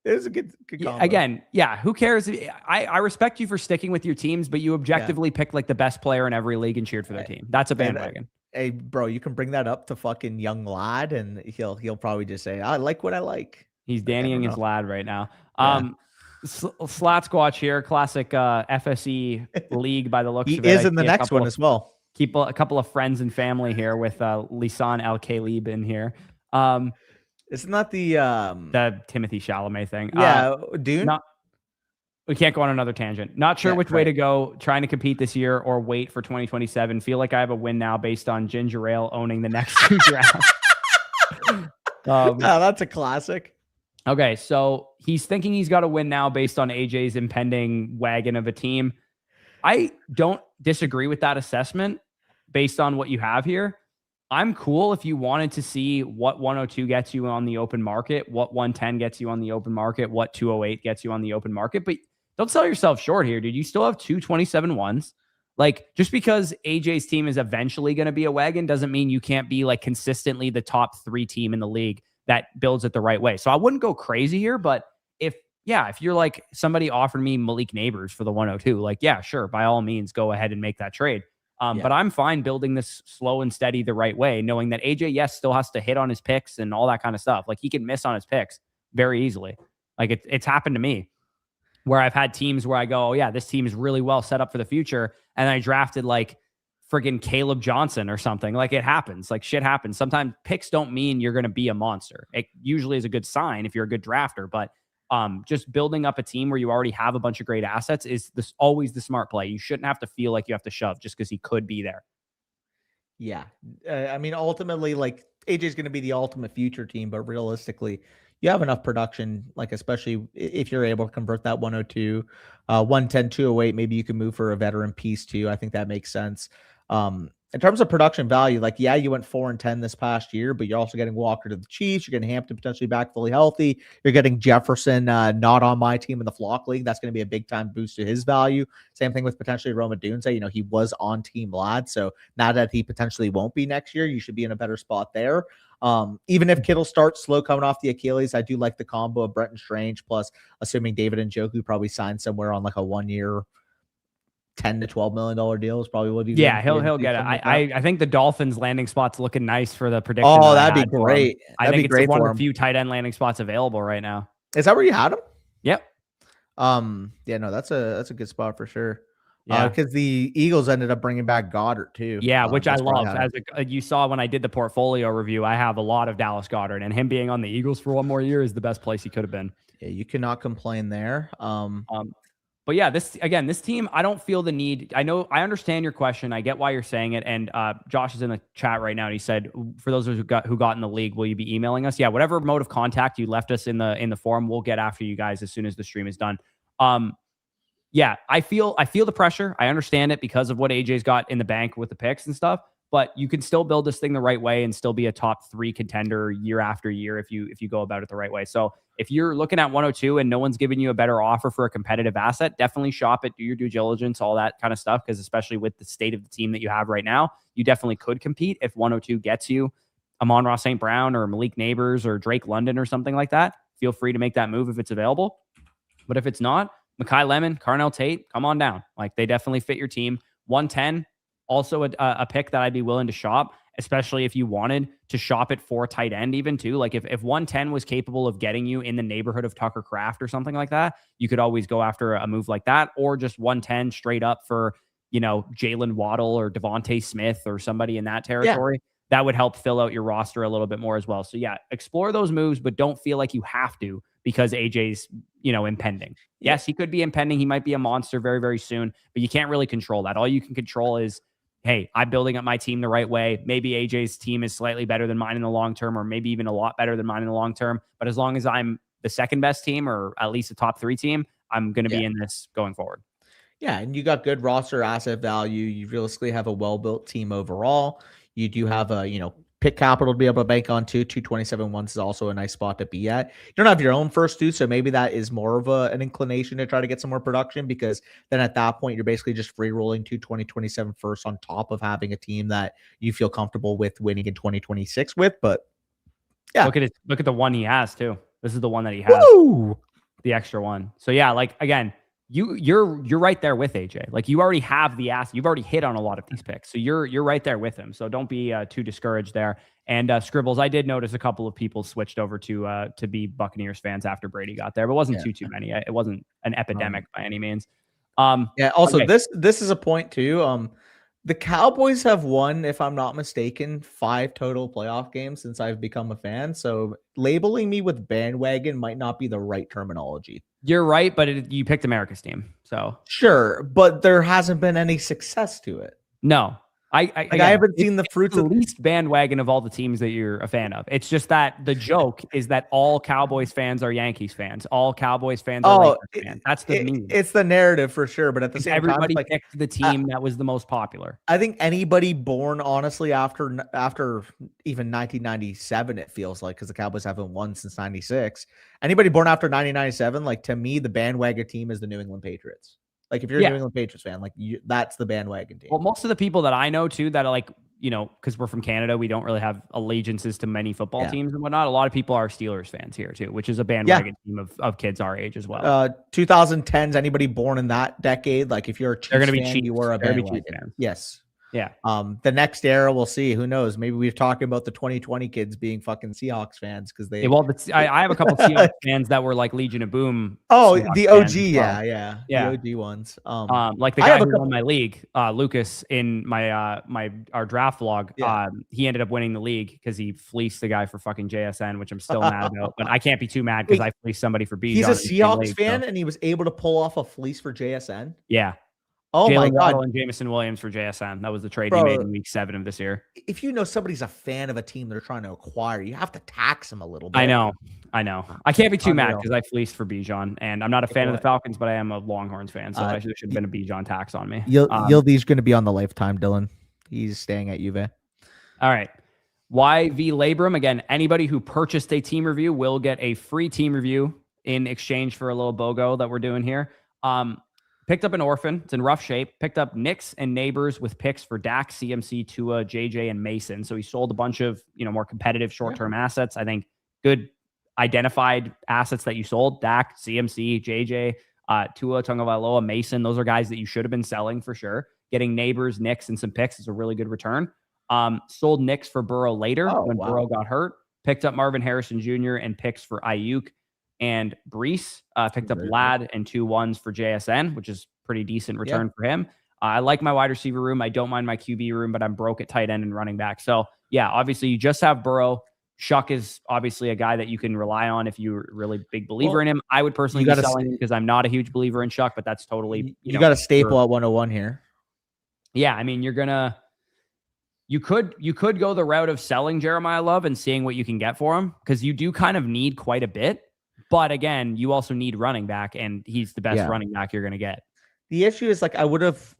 It was a good combo. Again, who cares? I respect you for sticking with your teams, but you objectively picked like the best player in every league and cheered for their team. That's a bandwagon. Hey, bro, you can bring that up to fucking young lad, and he'll probably just say, "I like what I like." He's Dannying his lad right now. Slatquatch here, classic FSE league by the looks of it. He is in the next one as well. Keep a couple of friends and family here with Lisan El Khalib in here. Isn't that the Timothy Chalamet thing? Yeah, Dune. We can't go on another tangent. Not sure which way to go. Trying to compete this year or wait for 2027. Feel like I have a win now based on ginger ale owning the next 2 drafts. That's a classic. Okay, so he's thinking he's got to win now based on AJ's impending wagon of a team. I don't disagree with that assessment based on what you have here. I'm cool if you wanted to see what 102 gets you on the open market, what 110 gets you on the open market, what 208 gets you on the open market, but don't sell yourself short here, dude. You still have 2 27-1s. Like, just because AJ's team is eventually going to be a wagon doesn't mean you can't be like consistently the top 3 team in the league that builds it the right way. So I wouldn't go crazy here, but if you're like somebody offered me Malik Neighbors for the 102, like, yeah, sure, by all means, go ahead and make that trade. But I'm fine building this slow and steady the right way, knowing that AJ, still has to hit on his picks and all that kind of stuff. Like, he can miss on his picks very easily. Like, it's happened to me where I've had teams where I go, oh, yeah, this team is really well set up for the future. And I drafted like friggin' Caleb Johnson or something. Like, it happens. Like, shit happens. Sometimes picks don't mean you're going to be a monster. It usually is a good sign if you're a good drafter, but just building up a team where you already have a bunch of great assets is always the smart play. You shouldn't have to feel like you have to shove just because he could be there. Yeah. I mean, ultimately, like, AJ's going to be the ultimate future team, but realistically, you have enough production, like, especially if you're able to convert that 102, 110, 208, maybe you can move for a veteran piece too. I think that makes sense. In terms of production value, like, yeah, you went 4-10 this past year, but you're also getting Walker to the Chiefs. You're getting Hampton potentially back fully healthy. You're getting Jefferson not on my team in the flock league. That's going to be a big time boost to his value. Same thing with potentially Roma Dunze. You know, he was on Team Lad. So now that he potentially won't be next year, you should be in a better spot there. Even if Kittle starts slow coming off the Achilles, I do like the combo of Brenton Strange, plus assuming David Njoku probably signed somewhere on like a 1 year, $10 to $12 million deal is probably what he's. Yeah, he'll get it. I think the Dolphins landing spot's looking nice for the prediction. Oh, that'd be great. I think it's one of the few tight end landing spots available right now. Is that where you had him? Yep. Yeah, no, that's a good spot for sure. Yeah, because the Eagles ended up bringing back Goddard too. Yeah, which I love. As you saw when I did the portfolio review, I have a lot of Dallas Goedert, and him being on the Eagles for one more year is the best place he could have been. Yeah, you cannot complain there. But yeah, this team, I don't feel the need. I understand your question. I get why you're saying it. And Josh is in the chat right now, and he said, for those who got in the league, will you be emailing us? Yeah, whatever mode of contact you left us in the forum, we'll get after you guys as soon as the stream is done. Yeah, I feel the pressure. I understand it because of what AJ's got in the bank with the picks and stuff. But you can still build this thing the right way and still be a top 3 contender year after year if you go about it the right way. So if you're looking at 102 and no one's giving you a better offer for a competitive asset, definitely shop it, do your due diligence, all that kind of stuff. Because especially with the state of the team that you have right now, you definitely could compete if 102 gets you Amon-Ra St. Brown or Malik Neighbors or Drake London or something like that. Feel free to make that move if it's available. But if it's not, Mekhi Lemon, Carnell Tate, come on down. Like, they definitely fit your team. 110. Also a pick that I'd be willing to shop, especially if you wanted to shop it for tight end even too. Like if 110 was capable of getting you in the neighborhood of Tucker Kraft or something like that, you could always go after a move like that, or just 110 straight up for, Jalen Waddle or Devontae Smith or somebody in that territory. Yeah. That would help fill out your roster a little bit more as well. So yeah, explore those moves, but don't feel like you have to because AJ's, impending. Yes, he could be impending. He might be a monster very, very soon, but you can't really control that. All you can control is, hey, I'm building up my team the right way. Maybe AJ's team is slightly better than mine in the long term, or maybe even a lot better than mine in the long term. But as long as I'm the second best team, or at least a top 3 team, I'm going to be in this going forward. Yeah, and you got good roster asset value. You realistically have a well-built team overall. You do have a, pick capital to be able to bank on too. 227 once is also a nice spot to be at. You don't have your own first 2, so maybe that is more of an inclination to try to get some more production, because then at that point you're basically just free rolling 2027 first on top of having a team that you feel comfortable with winning in 2026 with. But yeah, look at the one he has too. This is the one that he has. Woo! The extra one. So yeah, like again, you're right there with AJ. Like you already have the ass. You've already hit on a lot of these picks. So you're right there with him. So don't be too discouraged there. And Scribbles, I did notice a couple of people switched over to be Buccaneers fans after Brady got there, but it wasn't too many. It wasn't an epidemic by any means. Yeah. Also, okay. This is a point too. The Cowboys have won, if I'm not mistaken, 5 total playoff games since I've become a fan. So labeling me with bandwagon might not be the right terminology. You're right, but you picked America's team, so sure. But there hasn't been any success to it. No, I haven't seen the fruits of the least bandwagon of all the teams that you're a fan of. It's just that the joke is that all Cowboys fans are Yankees fans. All Cowboys fans are Lakers fans. That's the meme. It's the narrative for sure. But at the same time, everybody picked the team that was the most popular. I think anybody born honestly after even 1997, it feels like, because the Cowboys haven't won since 96. Anybody born after 1997, like, to me, the bandwagon team is the New England Patriots. Like, if you're a New England Patriots fan, like, that's the bandwagon team. Well, most of the people that I know too that are like, because we're from Canada, we don't really have allegiances to many football teams and whatnot. A lot of people are Steelers fans here too, which is a bandwagon team of kids our age as well. 2010s, anybody born in that decade, like, if you're a Chiefs they're going to be fan, Chiefs. You were a bandwagon fan. Yes. Yeah. The next era, we'll see. Who knows? Maybe we're talking about the 2020 kids being fucking Seahawks fans because they. Well, I have a couple of Seahawks fans that were like Legion of Boom. Oh, Seahawks the OG, fans. Yeah, the OG ones. Like the guy who won my league, Lucas, in my our draft vlog. Yeah. He ended up winning the league because he fleeced the guy for fucking JSN, which I'm still mad about. But I can't be too mad because I fleeced somebody for B. He's a Seahawks fan, and he was able to pull off a fleece for JSN. Yeah. Oh my God! And Jameson Williams for JSN. That was the trade he made in week 7 of this year. If you know somebody's a fan of a team they're trying to acquire, you have to tax them a little bit. I know. I can't be too mad because I fleeced for Bijan, and I'm not a fan of the Falcons, but I am a Longhorns fan, so I should have been a Bijan tax on me. Yildi's going to be on the lifetime, Dylan. He's staying at Juve. All right. YV Labram. Again, anybody who purchased a team review will get a free team review in exchange for a little BOGO that we're doing here. Picked up an orphan. It's in rough shape. Picked up Knicks and Neighbors with picks for Dak, CMC, Tua, JJ, and Mason. So he sold a bunch of, more competitive short-term assets. I think good identified assets that you sold. Dak, CMC, JJ, Tua, Tagovailoa, Mason. Those are guys that you should have been selling for sure. Getting Neighbors, Knicks, and some picks is a really good return. Sold Knicks for Burrow later when Burrow got hurt. Picked up Marvin Harrison Jr. and picks for Ayuk and Brees. Picked up Ladd and 2 1s for JSN, which is pretty decent return for him. I like my wide receiver room. I don't mind my QB room, but I'm broke at tight end and running back. So yeah, obviously you just have Burrow. Shuck is obviously a guy that you can rely on if you're a really big believer in him. I would personally be selling him because I'm not a huge believer in Shuck, but that's totally you got a staple at 101 here. Yeah, I mean you could go the route of selling Jeremiah Love and seeing what you can get for him because you do kind of need quite a bit. But again, you also need running back, and he's the best running back you're going to get. The issue is I would have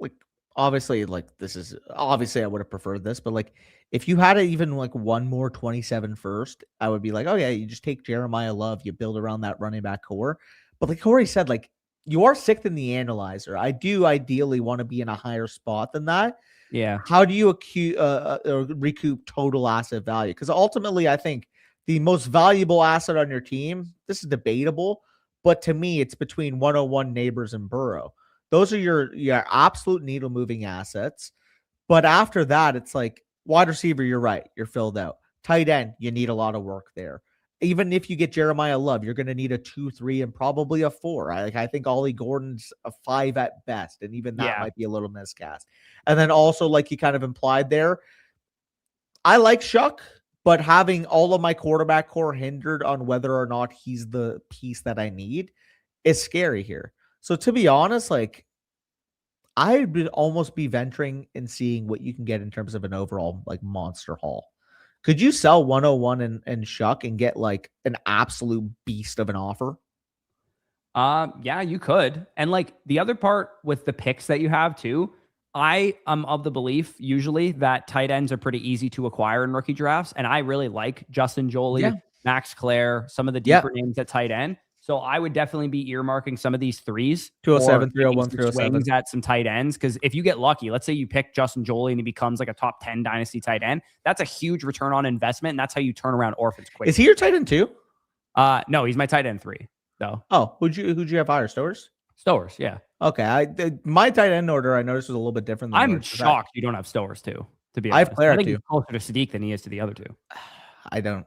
obviously I would have preferred this, but if you had even one more 27 first, I would be like, oh yeah, you just take Jeremiah Love, you build around that running back core. But like Corey said, you are 6th in the analyzer. I do ideally want to be in a higher spot than that. Yeah. How do you recoup total asset value? Because ultimately, I think the most valuable asset on your team, this is debatable, but to me, it's between 101 Neighbors and Burrow. Those are your absolute needle moving assets. But after that, it's wide receiver, you're right. You're filled out. Tight end, you need a lot of work there. Even if you get Jeremiah Love, you're going to need a 2, 3, and probably a 4. I think Ollie Gordon's a 5 at best, and even that might be a little miscast. And then also, like you kind of implied there, I like Shuck, but having all of my quarterback core hindered on whether or not he's the piece that I need is scary here. So to be honest, I would almost be venturing and seeing what you can get in terms of an overall monster haul. Could you sell 101 and Shuck and get an absolute beast of an offer? Yeah, you could. And the other part with the picks that you have too, I am of the belief usually that tight ends are pretty easy to acquire in rookie drafts. And I really like Justin Jolie, Max Clare, some of the deeper names at tight end. So I would definitely be earmarking some of these 3s. 207, 301, 307. Swings at some tight ends. Because if you get lucky, let's say you pick Justin Jolie and he becomes a top 10 dynasty tight end, that's a huge return on investment. And that's how you turn around orphans quickly. Is he your tight end too? No, he's my tight end 3 though. Oh, who'd you have higher? Stowers? Stowers, yeah. Okay. My tight end order I noticed was a little bit different than I'm shocked you don't have Stowers too, to be honest. I have Claire too. He's closer to Sadiq than he is to the other 2. I don't.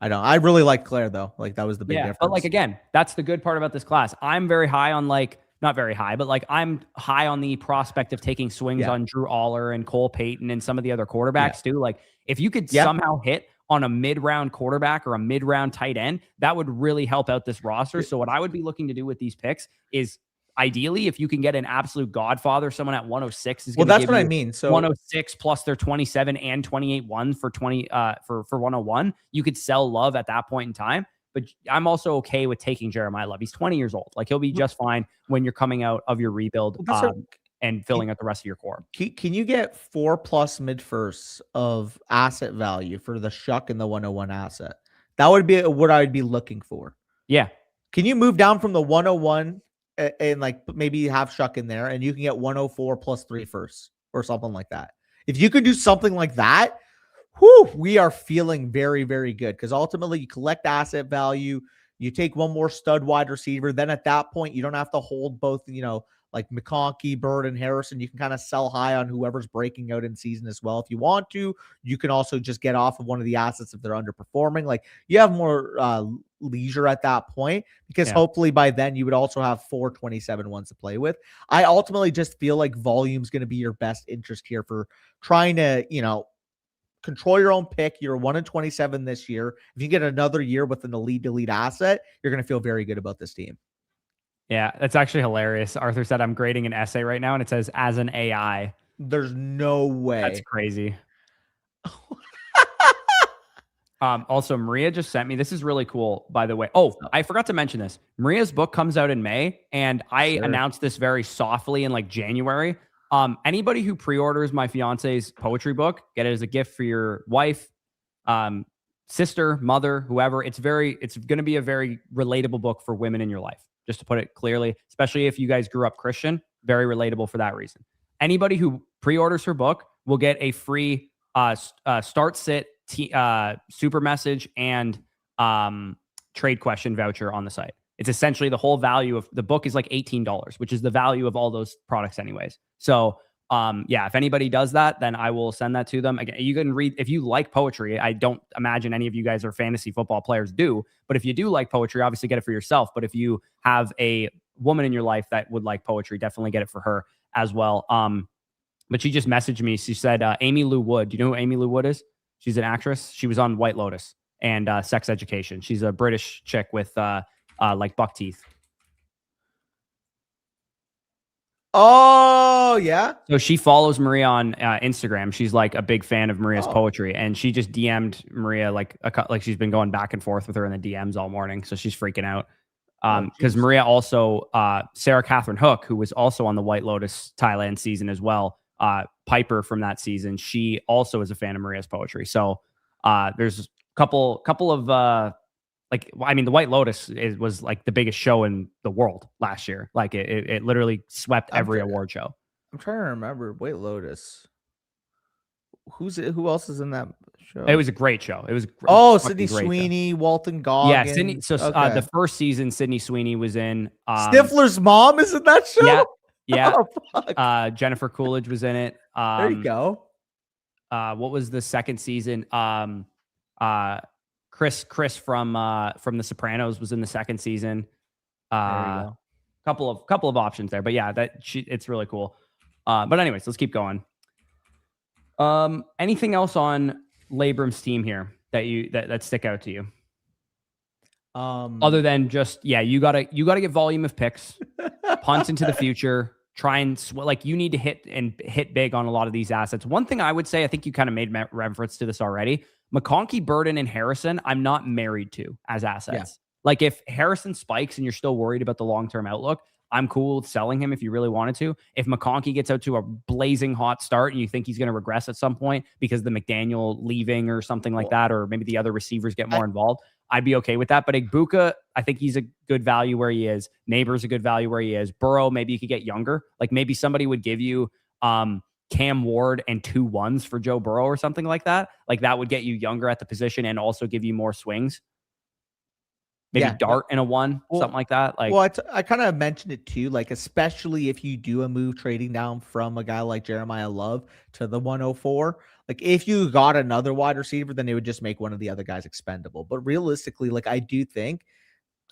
I really like Claire though. That was the big difference. But again, that's the good part about this class. I'm very high on not very high, but I'm high on the prospect of taking swings on Drew Aller and Cole Payton and some of the other quarterbacks too. If you could somehow hit on a mid-round quarterback or a mid-round tight end, that would really help out this roster. So what I would be looking to do with these picks is ideally, if you can get an absolute godfather, someone at 106 is going to that's what I mean. So 106 plus their 27 and 28 1 for 101. You could sell Love at that point in time. But I'm also okay with taking Jeremiah Love. He's 20 years old. He'll be just fine when you're coming out of your rebuild and filling out the rest of your core. Can you get 4+ mid firsts of asset value for the Shuck and the 101 asset? That would be what I would be looking for. Yeah. Can you move down from the 101 and maybe have Shuck in there and you can get 104 plus 3 firsts or something like that? If you could do something like that, we are feeling very, very good because ultimately you collect asset value. You take one more stud wide receiver. Then at that point, you don't have to hold both, McConkey, Bird, and Harrison. You can kind of sell high on whoever's breaking out in season as well. If you want to, you can also just get off of one of the assets if they're underperforming. You have more leisure at that point because hopefully by then you would also have 4 27 ones to play with. I ultimately just feel like volume is going to be your best interest here for trying to, control your own pick. You're 1-27 this year. If you get another year with an elite asset, you're going to feel very good about this team. Yeah, that's actually hilarious. Arthur said, I'm grading an essay right now, and it says, as an AI. There's no way. That's crazy. Also, Maria just sent me, this is really cool, by the way. Oh, I forgot to mention this. Maria's book comes out in May, and I announced this very softly in January. Anybody who pre-orders my fiance's poetry book, get it as a gift for your wife, sister, mother, whoever. It's going to be a very relatable book for women in your life, just to put it clearly, especially if you guys grew up Christian. Very relatable for that reason. Anybody who pre-orders her book will get a free start sit super message and trade question voucher on the site. It's essentially the whole value of the book is like $18, which is the value of all those products anyways. So if anybody does that, then I will send that to them. Again, you can read, if you like poetry. I don't imagine any of you guys are fantasy football players do, but if you do like poetry, obviously get it for yourself. But if you have a woman in your life that would like poetry, definitely get it for her as well. But she just messaged me. She said, Amy Lou Wood. Do you know who Amy Lou Wood is? She's an actress. She was on White Lotus and Sex Education. She's a British chick with like buck teeth. Oh, yeah. So she follows Maria on Instagram. She's like a big fan of Maria's poetry, and she just DM'd Maria like she's been going back and forth with her in the DMs all morning. So she's freaking out. Because Maria also, Sarah Catherine Hook, who was also on the White Lotus Thailand season as well, Piper from that season, she also is a fan of Maria's poetry. So there's a couple of the White Lotus was like the biggest show in the world last year. Like it literally swept every award show. I'm trying to remember White Lotus. Who else is in that show? It was a great show. It was Sydney Sweeney, Walton Goggins. Yeah, Sydney. So the first season, Sydney Sweeney was in. Stifler's mom is in that show. Yeah. Oh, Jennifer Coolidge was in it. There you go. What was the second season? Chris from The Sopranos was in the second season. Couple of options there, but yeah, it's really cool. But anyways, let's keep going. Anything else on Labram's team here that stick out to you? Other than just, you gotta get volume of picks, punt into the future, try and you need to hit big on a lot of these assets. One thing I would say, I think you kind of made reference to this already. McConkey, Burden, and Harrison, I'm not married to as assets. Yeah. Like if Harrison spikes and you're still worried about the long-term outlook, I'm cool with selling him if you really wanted to. If McConkey gets out to a blazing hot start and you think he's going to regress at some point because the McDaniel leaving or something like that, or maybe the other receivers get more involved, I'd be okay with that. But Igbokwe, I think he's a good value where he is. Neighbor's a good value where he is. Burrow, maybe you could get younger. Like maybe somebody would give you Cam Ward and 2 1s for Joe Burrow or something like that. Like that would get you younger at the position and also give you more swings. Maybe Dart in a 1, something like that. I kind of mentioned it too. Like, especially if you do a move trading down from a guy like Jeremiah Love to the 104. Like, if you got another wide receiver, then it would just make one of the other guys expendable. But realistically, like, I do think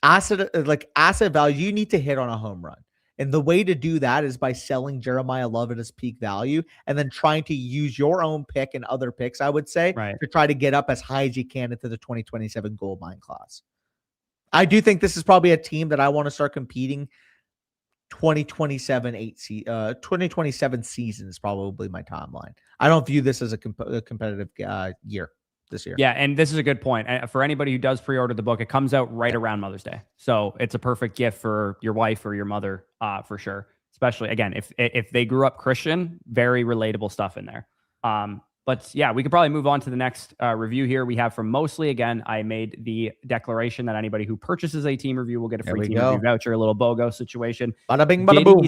asset value, you need to hit on a home run. And the way to do that is by selling Jeremiah Love at his peak value and then trying to use your own pick and other picks, I would say, to try to get up as high as you can into the 2027 gold mine class. I do think this is probably a team that I want to start competing 2027 season is probably my timeline. I don't view this as a competitive year this year. Yeah, and this is a good point. For anybody who does pre-order the book, it comes out right around Mother's Day. So it's a perfect gift for your wife or your mother for sure. Especially, again, if they grew up Christian, very relatable stuff in there. But yeah, we could probably move on to the next review here. We have from Mostly. Again, I made the declaration that anybody who purchases a team review will get a free team review voucher, a little BOGO situation. Bada bing, bada boom.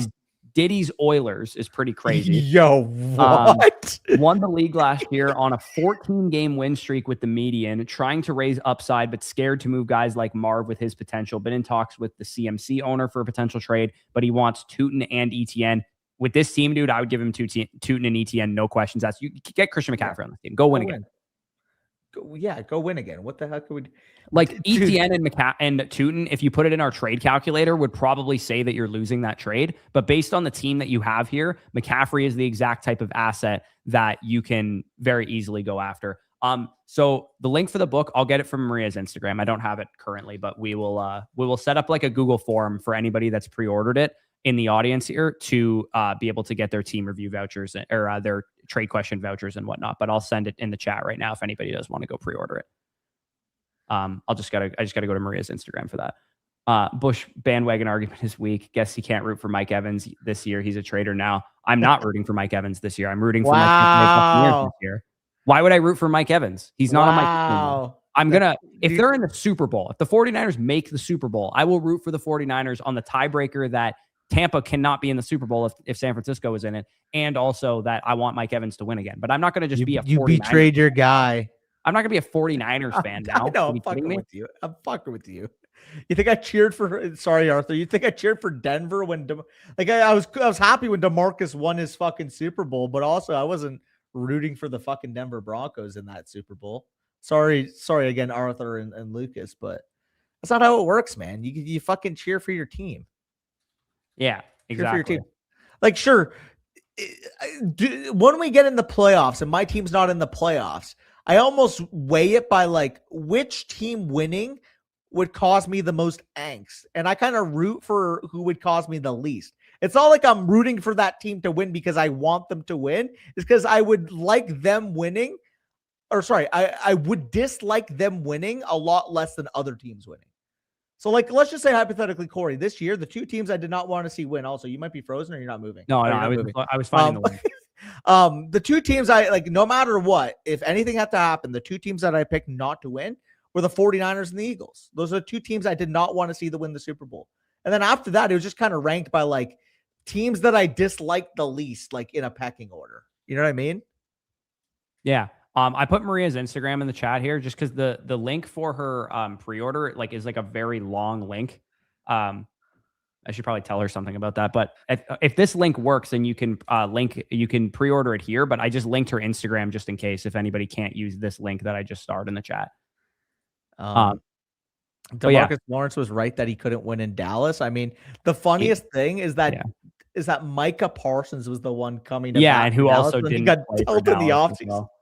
Diddy's Oilers is pretty crazy. Yo, what? Won the league last year on a 14-game win streak with the median, trying to raise upside, but scared to move guys like Marv with his potential. Been in talks with the CMC owner for a potential trade, but he wants Tootin and ETN. With this team, dude, I would give him Tootin and ETN, no questions asked. You get Christian McCaffrey on the team. Go win again. Go win again. What the heck would like ETN and Tootin, if you put it in our trade calculator, would probably say that you're losing that trade. But based on the team that you have here, McCaffrey is the exact type of asset that you can very easily go after. So the link for the book, I'll get it from Maria's Instagram. I don't have it currently, but we will set up like a Google form for anybody that's pre-ordered it in the audience here to be able to get their team review vouchers or their trade question vouchers and whatnot. But I'll send it in the chat right now if anybody does want to go pre-order it. I just gotta go to Maria's Instagram for that. Bush bandwagon argument is weak. Guess he can't root for Mike Evans this year. He's a traitor now. I'm not rooting for Mike Evans this year. I'm rooting for my Tampa Bay Buccaneers this year. Why would I root for Mike Evans? He's not on my team anymore. I'm going to, if they're in the Super Bowl, if the 49ers make the Super Bowl, I will root for the 49ers on the tiebreaker that Tampa cannot be in the Super Bowl if San Francisco is in it. And also that I want Mike Evans to win again. But I'm not going to just be a 49ers. You betrayed your guy. I'm not going to be a 49ers fan now. No, I'm fucking with you. I'm fucking with you. You think I cheered for? Sorry, Arthur. You think I cheered for Denver when, I was happy when DeMarcus won his fucking Super Bowl, but also I wasn't rooting for the fucking Denver Broncos in that Super Bowl. Sorry again, Arthur and Lucas, but that's not how it works, man. You fucking cheer for your team. Yeah, exactly. Cheer for your team. Like, sure, when we get in the playoffs and my team's not in the playoffs, I almost weigh it by like which team winning would cause me the most angst. And I kind of root for who would cause me the least. It's not like I'm rooting for that team to win because I want them to win. It's because I would like them winning. Or sorry, I would dislike them winning a lot less than other teams winning. So like, let's just say hypothetically, Corey, this year, the two teams I did not want to see win. Also, you might be frozen or you're not moving. No, I was finding the win. The two teams I like, no matter what, if anything had to happen, the two teams that I picked not to win were the 49ers and the Eagles. Those are the two teams I did not want to see win the Super Bowl. And then after that, it was just kind of ranked by like teams that I disliked the least, like in a pecking order. You know what I mean? Yeah. I put Maria's Instagram in the chat here just because the link for her pre-order like is like a very long link. I should probably tell her something about that. But if this link works, then you can pre-order it here. But I just linked her Instagram just in case if anybody can't use this link that I just starred in the chat. DeMarcus Lawrence was right that he couldn't win in Dallas. I mean, the funniest thing is that Micah Parsons was the one coming to and who Dallas, also and didn't he got play dealt in the offseason. Well.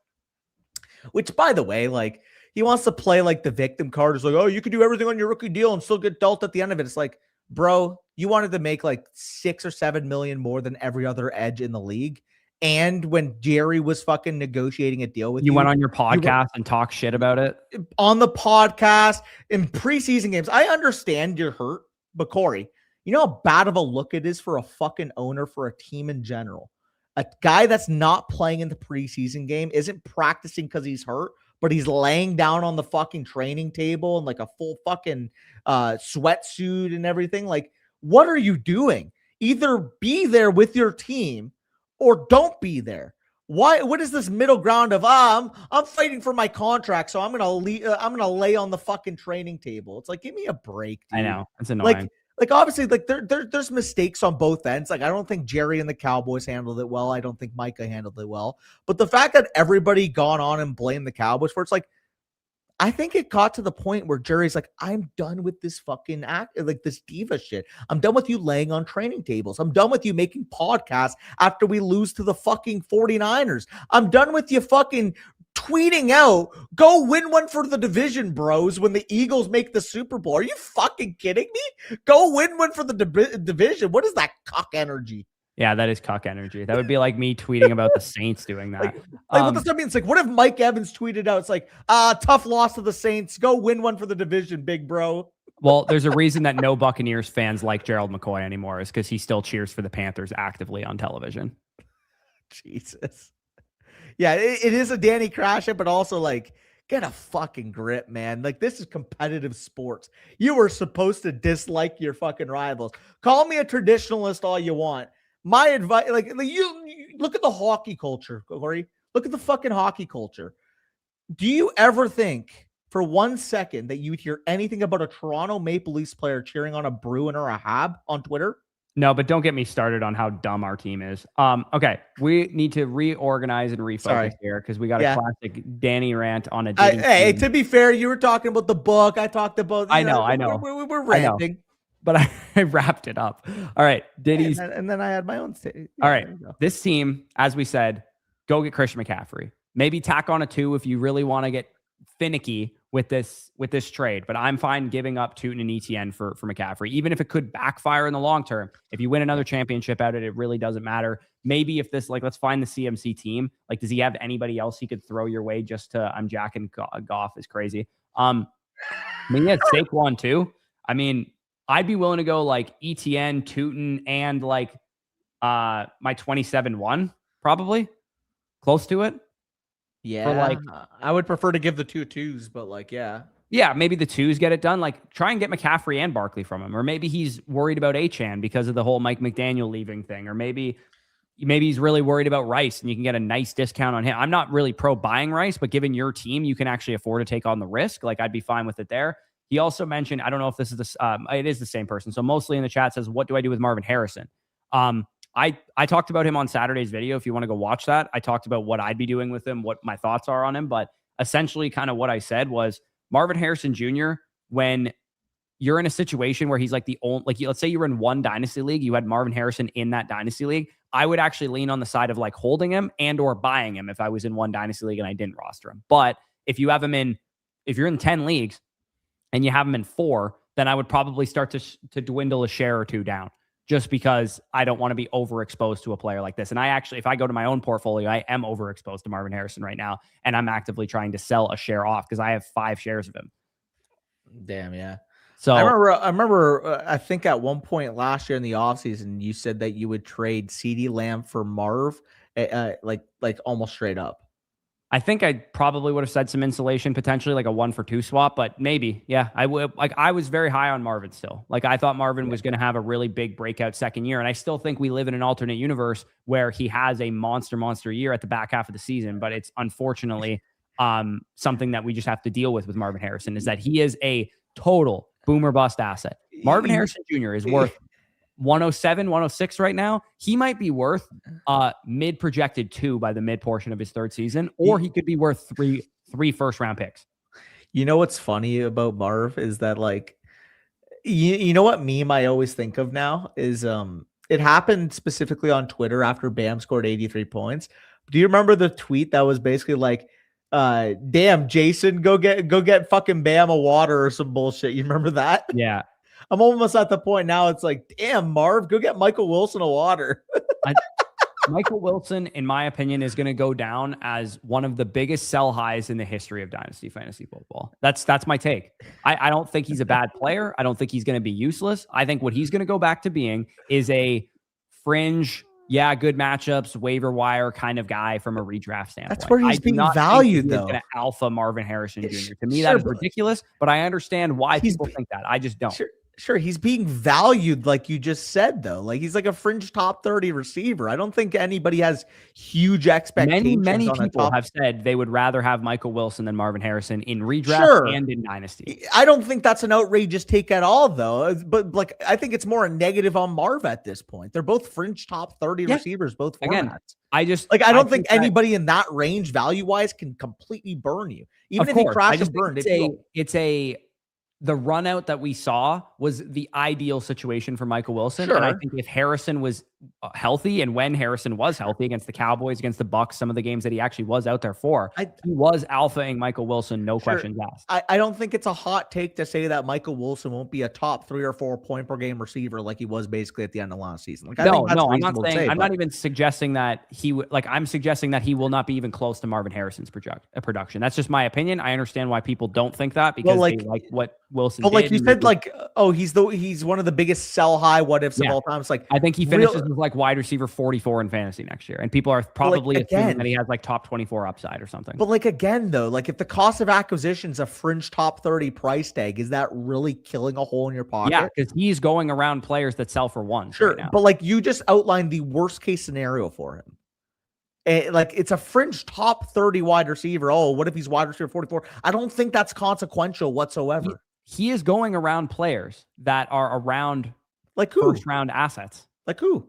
Which, by the way, like he wants to play like the victim card. It's like, oh, you could do everything on your rookie deal and still get dealt at the end of it. It's like, bro, you wanted to make like 6 or 7 million more than every other edge in the league. And when Jerry was fucking negotiating a deal with you, went on your podcast and talk shit about it on the podcast in preseason games. I understand you're hurt, but Corey, you know how bad of a look it is for a fucking owner for a team in general. A guy that's not playing in the preseason game isn't practicing because he's hurt, but he's laying down on the fucking training table in like a full fucking sweatsuit and everything. Like, what are you doing? Either be there with your team or don't be there. Why? What is this middle ground of I'm fighting for my contract, so I'm gonna lay on the fucking training table? It's like, give me a break, dude. I know, it's annoying. Like obviously, like there's mistakes on both ends. Like I don't think Jerry and the Cowboys handled it well. I don't think Micah handled it well. But the fact that everybody gone on and blamed the Cowboys for it's like, I think it got to the point where Jerry's like, I'm done with this fucking act, like this diva shit. I'm done with you laying on training tables. I'm done with you making podcasts after we lose to the fucking 49ers. I'm done with you fucking tweeting out, go win one for the division, bros, when the Eagles make the Super Bowl. Are you fucking kidding me? Go win one for the division. What is that cock energy? Yeah, that is cock energy. That would be like me tweeting about the Saints doing that. What does that mean? It's like, what if Mike Evans tweeted out, it's like, tough loss to the Saints. Go win one for the division, big bro. Well, there's a reason that no Buccaneers fans like Gerald McCoy anymore is because he still cheers for the Panthers actively on television. Jesus. Yeah, it is a Danny Crash it, but also like, get a fucking grip, man. Like, this is competitive sports. You were supposed to dislike your fucking rivals. Call me a traditionalist all you want. My advice, like you look at the hockey culture, Corey. Look at the fucking hockey culture. Do you ever think for 1 second that you would hear anything about a Toronto Maple Leafs player cheering on a Bruin or a Hab on Twitter? No, but don't get me started on how dumb our team is. Okay, we need to reorganize and refocus here because we got a classic Danny rant on a Diddy hey, to be fair, you were talking about the book. I talked about. I know. We're ranting. But I wrapped it up. All right, Diddy's. And then I had my own state. All right, this team, as we said, go get Christian McCaffrey. Maybe tack on a 2 if you really want to get finicky with this trade. But I'm fine giving up Tootin and ETN for McCaffrey, even if it could backfire in the long term. If you win another championship out of it, it really doesn't matter. Maybe if this, like, let's find the CMC team. Like, does he have anybody else he could throw your way just to, I'm jacking Goff is crazy. I mean, yeah, Saquon too. I mean, I'd be willing to go like ETN, Tootin, and like my 27-1, probably close to it. Yeah, For like, I would prefer to give the 2-2s, but like, yeah. yeah, maybe the twos get it done. Like, try and get McCaffrey and Barkley from him. Or maybe he's worried about Achan because of the whole Mike McDaniel leaving thing. Or maybe he's really worried about Rice and you can get a nice discount on him. I'm not really pro buying Rice, but given your team, you can actually afford to take on the risk. Like, I'd be fine with it there. He also mentioned, I don't know if this is it is the same person. So mostly in the chat says, what do I do with Marvin Harrison? I talked about him on Saturday's video. If you want to go watch that, I talked about what I'd be doing with him, what my thoughts are on him. But essentially kind of what I said was Marvin Harrison Jr., when you're in a situation where he's like the only, like, let's say you were in one dynasty league, you had Marvin Harrison in that dynasty league, I would actually lean on the side of like holding him and or buying him if I was in one dynasty league and I didn't roster him. But if you have him in, if you're in 10 leagues and you have him in 4, then I would probably start to dwindle a share or two down, just because I don't want to be overexposed to a player like this. And I actually, if I go to my own portfolio, I am overexposed to Marvin Harrison right now, and I'm actively trying to sell a share off because I have 5 shares of him. Damn, yeah. So I remember, I think at one point last year in the offseason, you said that you would trade CeeDee Lamb for Marv, like almost straight up. I think I probably would have said some insulation, potentially like a 1-for-2 swap, but maybe, yeah, I would. Like, I was very high on Marvin still. Like, I thought Marvin was going to have a really big breakout second year, and I still think we live in an alternate universe where he has a monster year at the back half of the season. But it's unfortunately something that we just have to deal with Marvin Harrison, is that he is a total boomer bust asset. Marvin Harrison Jr. is worth 107, 106 right now. He might be worth mid projected 2 by the mid portion of his 3rd season, or he could be worth three first round picks. You know what's funny about Marv is that, like, you know what meme I always think of now is it happened specifically on Twitter after Bam scored 83 points. Do you remember the tweet that was basically like, damn, Jason, go get fucking Bam a water or some bullshit? You remember that? Yeah. I'm almost at the point now. It's like, damn, Marv, go get Michael Wilson a water. Michael Wilson, in my opinion, is going to go down as one of the biggest sell highs in the history of Dynasty fantasy football. That's my take. I don't think he's a bad player. I don't think he's going to be useless. I think what he's going to go back to being is a fringe, good matchups, waiver wire kind of guy from a redraft standpoint. That's where he's being valued, though. He's going to alpha Marvin Harrison Jr. To me, that is ridiculous, but I understand why people think that. I just don't. Sure, he's being valued like you just said, though. Like, he's like a fringe top 30 receiver. I don't think anybody has huge expectations. Many people have said they would rather have Michael Wilson than Marvin Harrison in redraft and in Dynasty. I don't think that's an outrageous take at all, though. But like, I think it's more a negative on Marv at this point. They're both fringe top 30 receivers, both formats. Again, I don't think anybody in that range value-wise can completely burn you. Even if he crashes burned, the run out that we saw was the ideal situation for Michael Wilson. Sure. And I think if Harrison was healthy, and when Harrison was healthy against the Cowboys, against the Bucks, some of the games that he actually was out there for, he was alphaing Michael Wilson, no questions asked. I don't think it's a hot take to say that Michael Wilson won't be a top 3 or 4 point per game receiver like he was basically at the end of last season. Like, I'm not saying, I'm not even suggesting that he would, like, I'm suggesting that he will not be even close to Marvin Harrison's production. That's just my opinion. I understand why people don't think that, because they like what Wilson did. But like you said, like, he's one of the biggest sell high what ifs of all time. It's like, I think he finishes with like wide receiver 44 in fantasy next year, and people are probably assuming that he has like top 24 upside or something. But like, again, though, like, if the cost of acquisition is a fringe top 30 price tag, is that really killing a hole in your pocket? Yeah, because he's going around players that sell for 1. Sure, right now. But like, you just outlined the worst case scenario for him. Like, it's a fringe top 30 wide receiver. Oh, what if he's wide receiver 44? I don't think that's consequential whatsoever. He is going around players that are around like who? First round assets. Like who?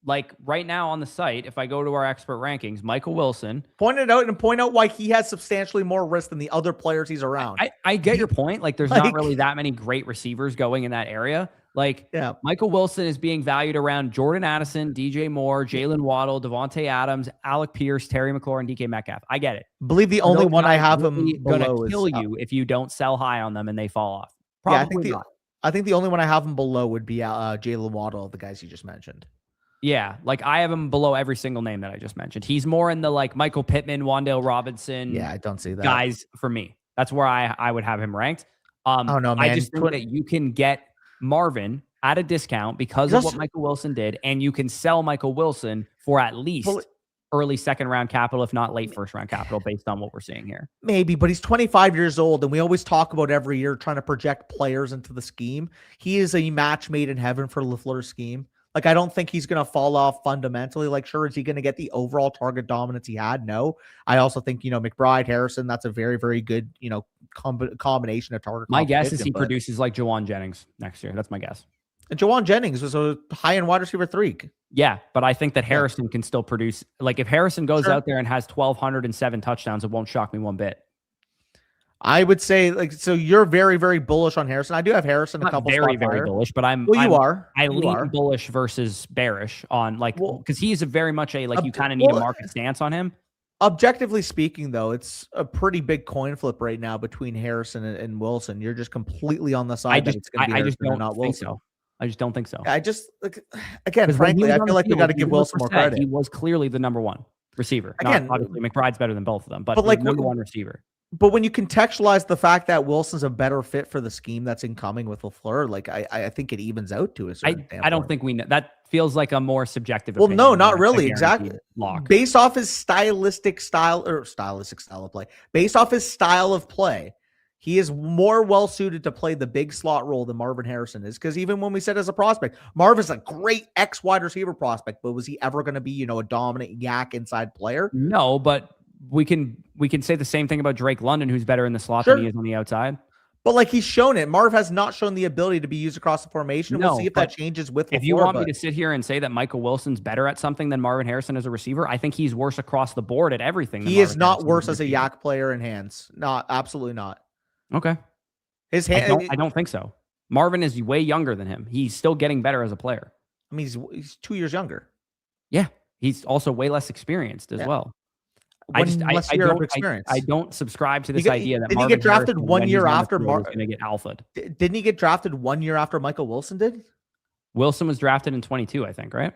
Like right now on the site, if I go to our expert rankings, Michael Wilson. Point out why he has substantially more risk than the other players he's around. I get your point. Like, there's not really that many great receivers going in that area. Like, Michael Wilson is being valued around Jordan Addison, DJ Moore, Jalen Waddle, Devontae Adams, Alec Pierce, Terry McLaurin, DK Metcalf. I get it. I believe the only one I have him going to kill you if you don't sell high on them and they fall off. Probably not. I think the only one I have him below would be Jalen Waddle, the guys you just mentioned. Yeah, like, I have him below every single name that I just mentioned. He's more in the like Michael Pittman, Wan'Dale Robinson. Yeah, I don't see that. Guys for me. That's where I would have him ranked. Oh no, man. I just think that you can get Marvin at a discount because of what Michael Wilson did, and you can sell Michael Wilson for at least early second round capital, if not late first round capital, based on what we're seeing here. Maybe, but he's 25 years old, and we always talk about every year trying to project players into the scheme. He is a match made in heaven for LaFleur's scheme. Like, I don't think he's going to fall off fundamentally. Like, sure, is he going to get the overall target dominance he had? No. I also think, McBride, Harrison, that's a very, very good, combination of target. My guess is he produces like Jawan Jennings next year. That's my guess. And Jawan Jennings was a high-end wide receiver 3. Yeah, but I think that Harrison can still produce. Like, if Harrison goes out there and has 1,207 touchdowns, it won't shock me one bit. I would say, like, so you're very, very bullish on Harrison. I do have Harrison a couple very, very bullish, but I lean bullish versus bearish on, like, because he is very much a, like, you kind of need a market stance on him. Objectively speaking, though, it's a pretty big coin flip right now between Harrison and Wilson. You're just completely on the side that it's going to be Harrison and not Wilson. So. I just don't think so. I just, again, frankly, I feel like we got to give Wilson more credit. He was clearly the number one receiver. Again, obviously, McBride's better than both of them, but like number one receiver. But when you contextualize the fact that Wilson's a better fit for the scheme that's incoming with LaFleur, like I think it evens out to a certain standpoint. I don't think we know. That feels like a more subjective opinion. Well, no, not really. Exactly. Based off his stylistic style of play, based off his style of play, he is more well-suited to play the big slot role than Marvin Harrison is. Because even when we said as a prospect, Marvin's a great wide receiver prospect, but was he ever going to be, a dominant yak inside player? No, but we can say the same thing about Drake London, who's better in the slot than he is on the outside. But like, he's shown it. Marv has not shown the ability to be used across the formation. We'll see if that changes with LaFleur. If you want me to sit here and say that Michael Wilson's better at something than Marvin Harrison as a receiver, I think he's worse across the board at everything. He is not worse as a yak player in hands. Absolutely not. Okay. His hand. I don't think so. Marvin is way younger than him. He's still getting better as a player. I mean, he's 2 years younger. Yeah. He's also way less experienced as well. I don't subscribe to this idea that Marvin he get drafted Harrison, 1 year after Marvin going to get alpha. Didn't he get drafted 1 year after Michael Wilson did? Wilson was drafted in 22, I think, right?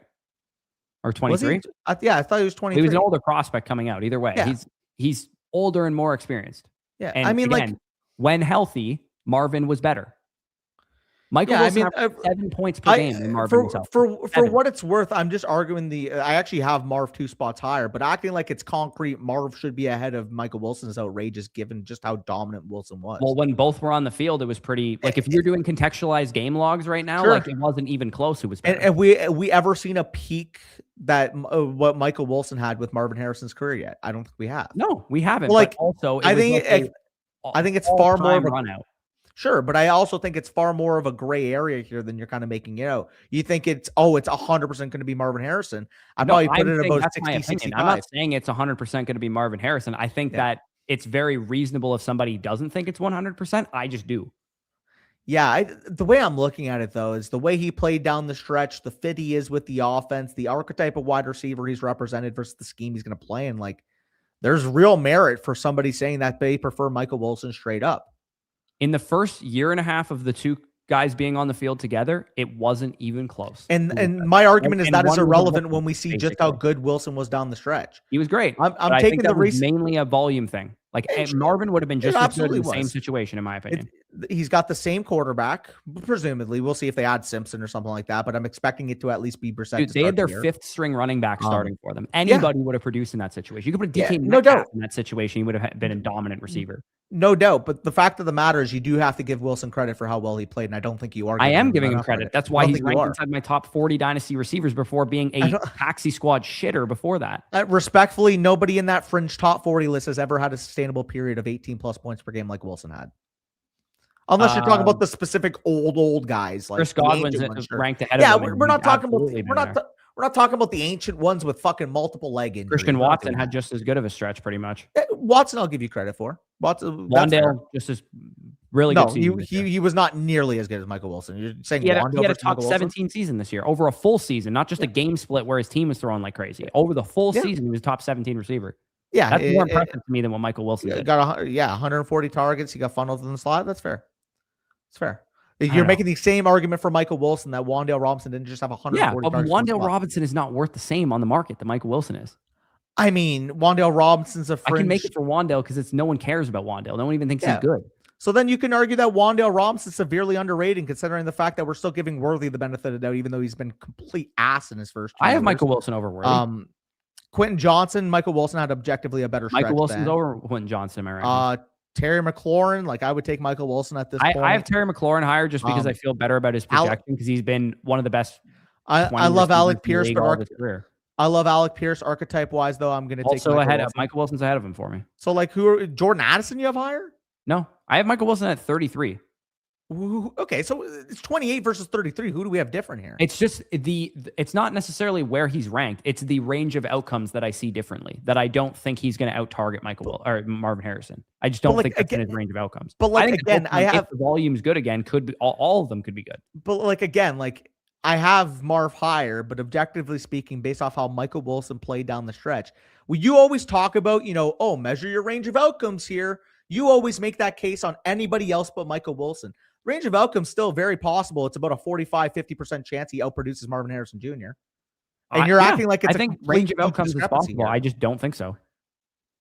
Or 23? Yeah, I thought he was 23. He was an older prospect coming out. Either way, he's older and more experienced. Yeah, and I mean, again, when healthy, Marvin was better. Michael Wilson had 7 points per game in Marvin himself. For what it's worth, I'm just arguing I actually have Marv 2 spots higher, but acting like it's concrete, Marv should be ahead of Michael Wilson is outrageous given just how dominant Wilson was. Well, when both were on the field, it was pretty, like, if you're doing contextualized game logs right now, like, it wasn't even close who was better. And we ever seen a peak that what Michael Wilson had with Marvin Harrison's career yet? I don't think we have. No, we haven't. Well, like, also, I think it's far more of a run out. Sure, but I also think it's far more of a gray area here than you're kind of making it out. You think it's 100% going to be Marvin Harrison. I'd probably put it about 60, 65. I'm not saying it's 100% going to be Marvin Harrison. I think that it's very reasonable if somebody doesn't think it's 100%. I just do. Yeah, the way I'm looking at it, though, is the way he played down the stretch, the fit he is with the offense, the archetype of wide receiver he's represented versus the scheme he's going to play in. Like, there's real merit for somebody saying that they prefer Michael Wilson straight up. In the first year and a half of the two guys being on the field together, it wasn't even close. And my argument is that is irrelevant when we see just how good Wilson was down the stretch. He was great. I'm taking the risk. Mainly a volume thing. Like, Marvin would have been just as good in the same situation, in my opinion. He's got the same quarterback, presumably. We'll see if they add Simpson or something like that, but I'm expecting it to at least be Brissett. Dude, they had their fifth string running back starting for them. Anybody would have produced in that situation. You could put DK no doubt in that situation. He would have been a dominant receiver. No doubt, but the fact of the matter is you do have to give Wilson credit for how well he played, and I don't think you are. I am giving him credit. That's why he's ranked inside my top 40 dynasty receivers before being a taxi squad shitter before that. Respectfully, nobody in that fringe top 40 list has ever had a sustainable period of 18 plus points per game like Wilson had. Unless you're talking about the specific old guys, like Chris Godwin's ranked ahead of him. Yeah, we're not talking about we're not talking about the ancient ones with fucking multiple leg injuries. Christian Watson had just as good of a stretch, pretty much. Watson, I'll give you credit for. Wandale just as really good. He was not nearly as good as Michael Wilson. You're saying he had a top 17 season this year over a full season, not just a game split where his team was throwing like crazy. Over the full season, he was top 17 receiver. Yeah, that's more impressive to me than what Michael Wilson did. Got 140 targets. He got funneled in the slot. That's fair. It's fair. You're making the same argument for Michael Wilson that Wan'Dale Robinson didn't just have 140 but Wan'Dale Robinson is not worth the same on the market that Michael Wilson is. I mean, Wan'Dale Robinson's a fringe. I can make it for Wan'Dale because no one cares about Wan'Dale. No one even thinks he's good. So then you can argue that Wan'Dale Robinson is severely underrated, considering the fact that we're still giving Worthy the benefit of the doubt, even though he's been complete ass in his first 2 I have years. Michael Wilson over Worthy. Quentin Johnson, Michael Wilson had objectively a better stretch. Michael Wilson's than. over Quentin Johnson, am I right? Terry McLaurin, like I would take Michael Wilson at this point. I have Terry McLaurin higher just because I feel better about his projection because he's been one of the best. I love Alec Pierce, but I love Alec Pierce archetype wise, though. I'm going to take also ahead of Michael Wilson's ahead of him for me. So like Jordan Addison you have higher? No, I have Michael Wilson at 33. Okay, so it's 28 versus 33. Who do we have different here? It's just it's not necessarily where he's ranked. It's the range of outcomes that I see differently. That I don't think he's going to out target or Marvin Harrison. I just don't think that's in his range of outcomes. But like again, if the volume's good again, could be all of them could be good. But like again, like I have Marv higher, but objectively speaking, based off how Michael Wilson played down the stretch, you always talk about, measure your range of outcomes here. You always make that case on anybody else but Michael Wilson. Range of outcomes still very possible. It's about a 45-50% chance he outproduces Marvin Harrison Jr. And you're acting like it's range of outcomes is possible. I just don't think so.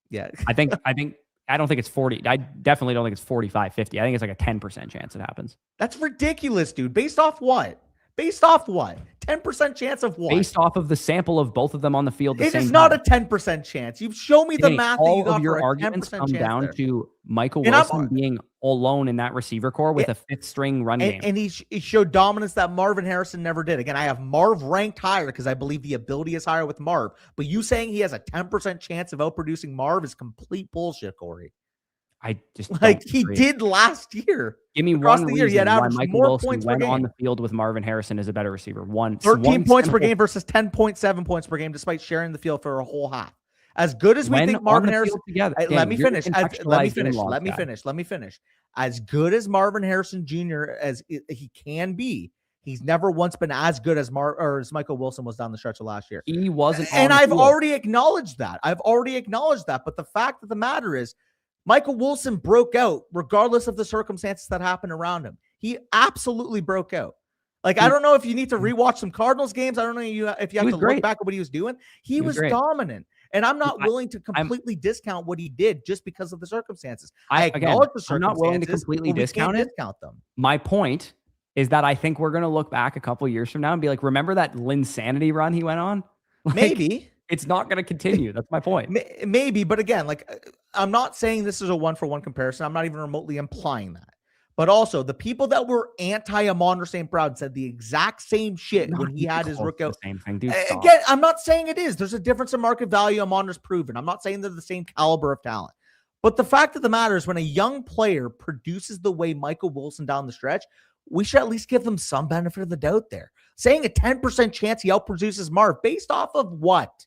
Yeah. I don't think it's 40. I definitely don't think it's 45-50. I think it's like a 10% chance it happens. That's ridiculous, dude. Based off what? 10% chance of what? Based off of the sample of both of them on the field. It is not a 10% chance. You've shown me the math. All of your arguments come down to Michael Wilson being alone in that receiver core with a fifth string run game. And he showed dominance that Marvin Harrison never did. Again, I have Marv ranked higher because I believe the ability is higher with Marv. But you saying he has a 10% chance of outproducing Marv is complete bullshit, Corey. I just he did last year. Give me one reason why Michael Wilson went on the field with Marvin Harrison as a better receiver. 13 points per game versus 10.7 points per game, despite sharing the field for a whole half. As good as we think Marvin Harrison together. Let me finish. As good as Marvin Harrison Jr. as he can be, he's never once been as good as Michael Wilson was down the stretch of last year. He wasn't, and I've already acknowledged that. But the fact of the matter is, Michael Wilson broke out regardless of the circumstances that happened around him. He absolutely broke out. Like, I don't know if you need to rewatch some Cardinals games. I don't know if you have to look back at what he was doing. He was dominant. And I'm not willing to completely discount what he did just because of the circumstances. I acknowledge the circumstances. I'm not willing to completely discount them. My point is that I think we're going to look back a couple years from now and be like, remember that Linsanity run he went on? Maybe. It's not going to continue. That's my point. Maybe, but again, like I'm not saying this is a one-for-one comparison. I'm not even remotely implying that. But also, the people that were anti-Amon St. Brown said the exact same shit when he had his rookie. Same thing, dude. Again, I'm not saying it is. There's a difference in market value. Amon's proven. I'm not saying they're the same caliber of talent. But the fact of the matter is, when a young player produces the way Michael Wilson down the stretch, we should at least give them some benefit of the doubt there. Saying a 10% chance he outproduces Marv based off of what?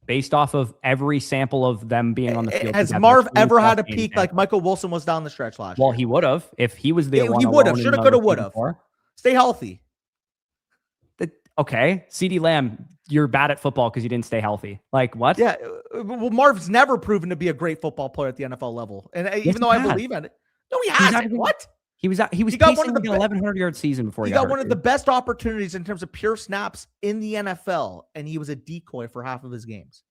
Based off of every sample of them being on the field. Has Marv ever had a peak like Michael Wilson was down the stretch last year? Well, he would have if he was the one. He would have. Should have, could have, would have. Stay healthy. Okay. CeeDee Lamb, you're bad at football because you didn't stay healthy. Like, what? Yeah. Well, Marv's never proven to be a great football player at the NFL level. And even though I believe in it. No, he hasn't. What? He was pacing like an 1,100-yard season before he got one of the best opportunities in terms of pure snaps in the NFL, and he was a decoy for half of his games.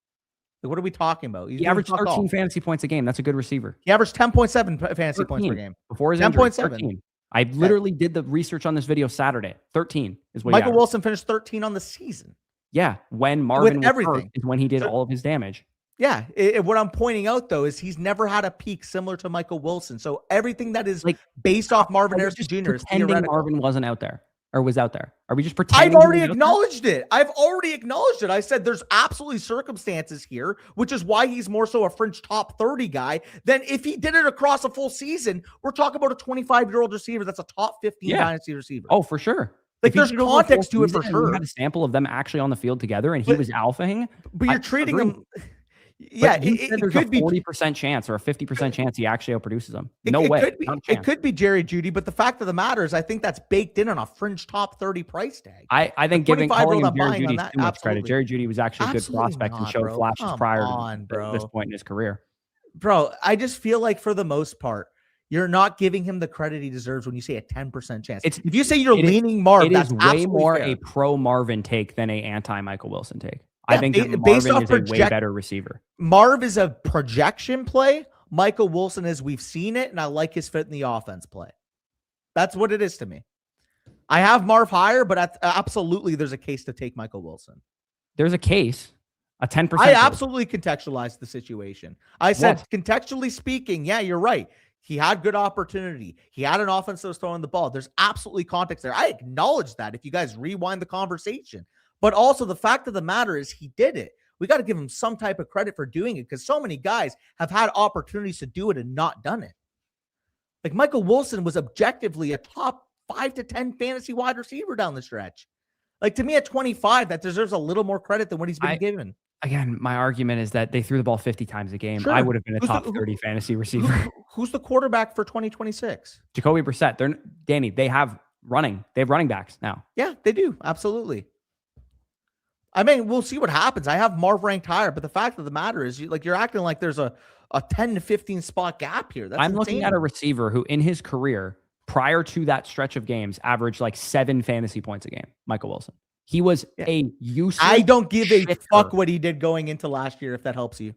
Like, what are we talking about? He averaged 13 fantasy points a game. That's a good receiver. He averaged 10.7 fantasy points per game. Before his injury, 10.7. I literally did the research on this video Saturday. 13 is what Michael Wilson finished 13 on the season. Yeah, when Marvin was hurt is when he did all of his damage. Yeah, what I'm pointing out, though, is he's never had a peak similar to Michael Wilson. So everything that is based off Marvin Harrison Jr. is theoretical. Marvin wasn't out there or was out there. Are we just pretending? I've already acknowledged it. I said there's absolutely circumstances here, which is why he's more so a fringe top 30 guy than if he did it across a full season. We're talking about a 25-year-old receiver that's a top 15 dynasty receiver. Oh, for sure. Like, there's context to it for sure. We had a sample of them actually on the field together, and he was alphaing. But you're treating him. Yeah, it could be a 40% chance or a 50% chance he actually outproduces them. No way. It could be Jerry Jeudy, but the fact of the matter is, I think that's baked in on a calling top 30 price tag. I think calling him Jerry Jeudy is too much credit. Jerry Jeudy was actually a good prospect and showed flashes prior to this point in his career. Bro, I just feel like for the most part, you're not giving him the credit he deserves when you say a 10% chance. If you say you're leaning Marv, that's way more a pro Marvin take than a anti Michael Wilson take. I think Marvin is a way better receiver. Marv is a projection play. Michael Wilson is we've seen it, and I like his fit in the offense play. That's what it is to me. I have Marv higher, but absolutely there's a case to take Michael Wilson. There's a case, a 10%. I absolutely contextualized the situation. I said, contextually speaking, yeah, you're right. He had good opportunity. He had an offense that was throwing the ball. There's absolutely context there. I acknowledge that if you guys rewind the conversation. But also the fact of the matter is he did it. We got to give him some type of credit for doing it because so many guys have had opportunities to do it and not done it. Like Michael Wilson was objectively a top 5 to 10 fantasy wide receiver down the stretch. Like to me at 25, that deserves a little more credit than what he's been given. Again, my argument is that they threw the ball 50 times a game. Sure. I would have been a top 30 fantasy receiver. Who's the quarterback for 2026? Jacoby Brissett. Danny, they have running. They have running backs now. Yeah, they do. Absolutely. I mean, we'll see what happens. I have Marv ranked higher, but the fact of the matter is you're acting like there's a 10 to 15 spot gap here. I'm looking at a receiver who in his career, prior to that stretch of games, averaged like 7 fantasy points a game. Michael Wilson. He was a useless. I don't give a fuck what he did going into last year, if that helps you.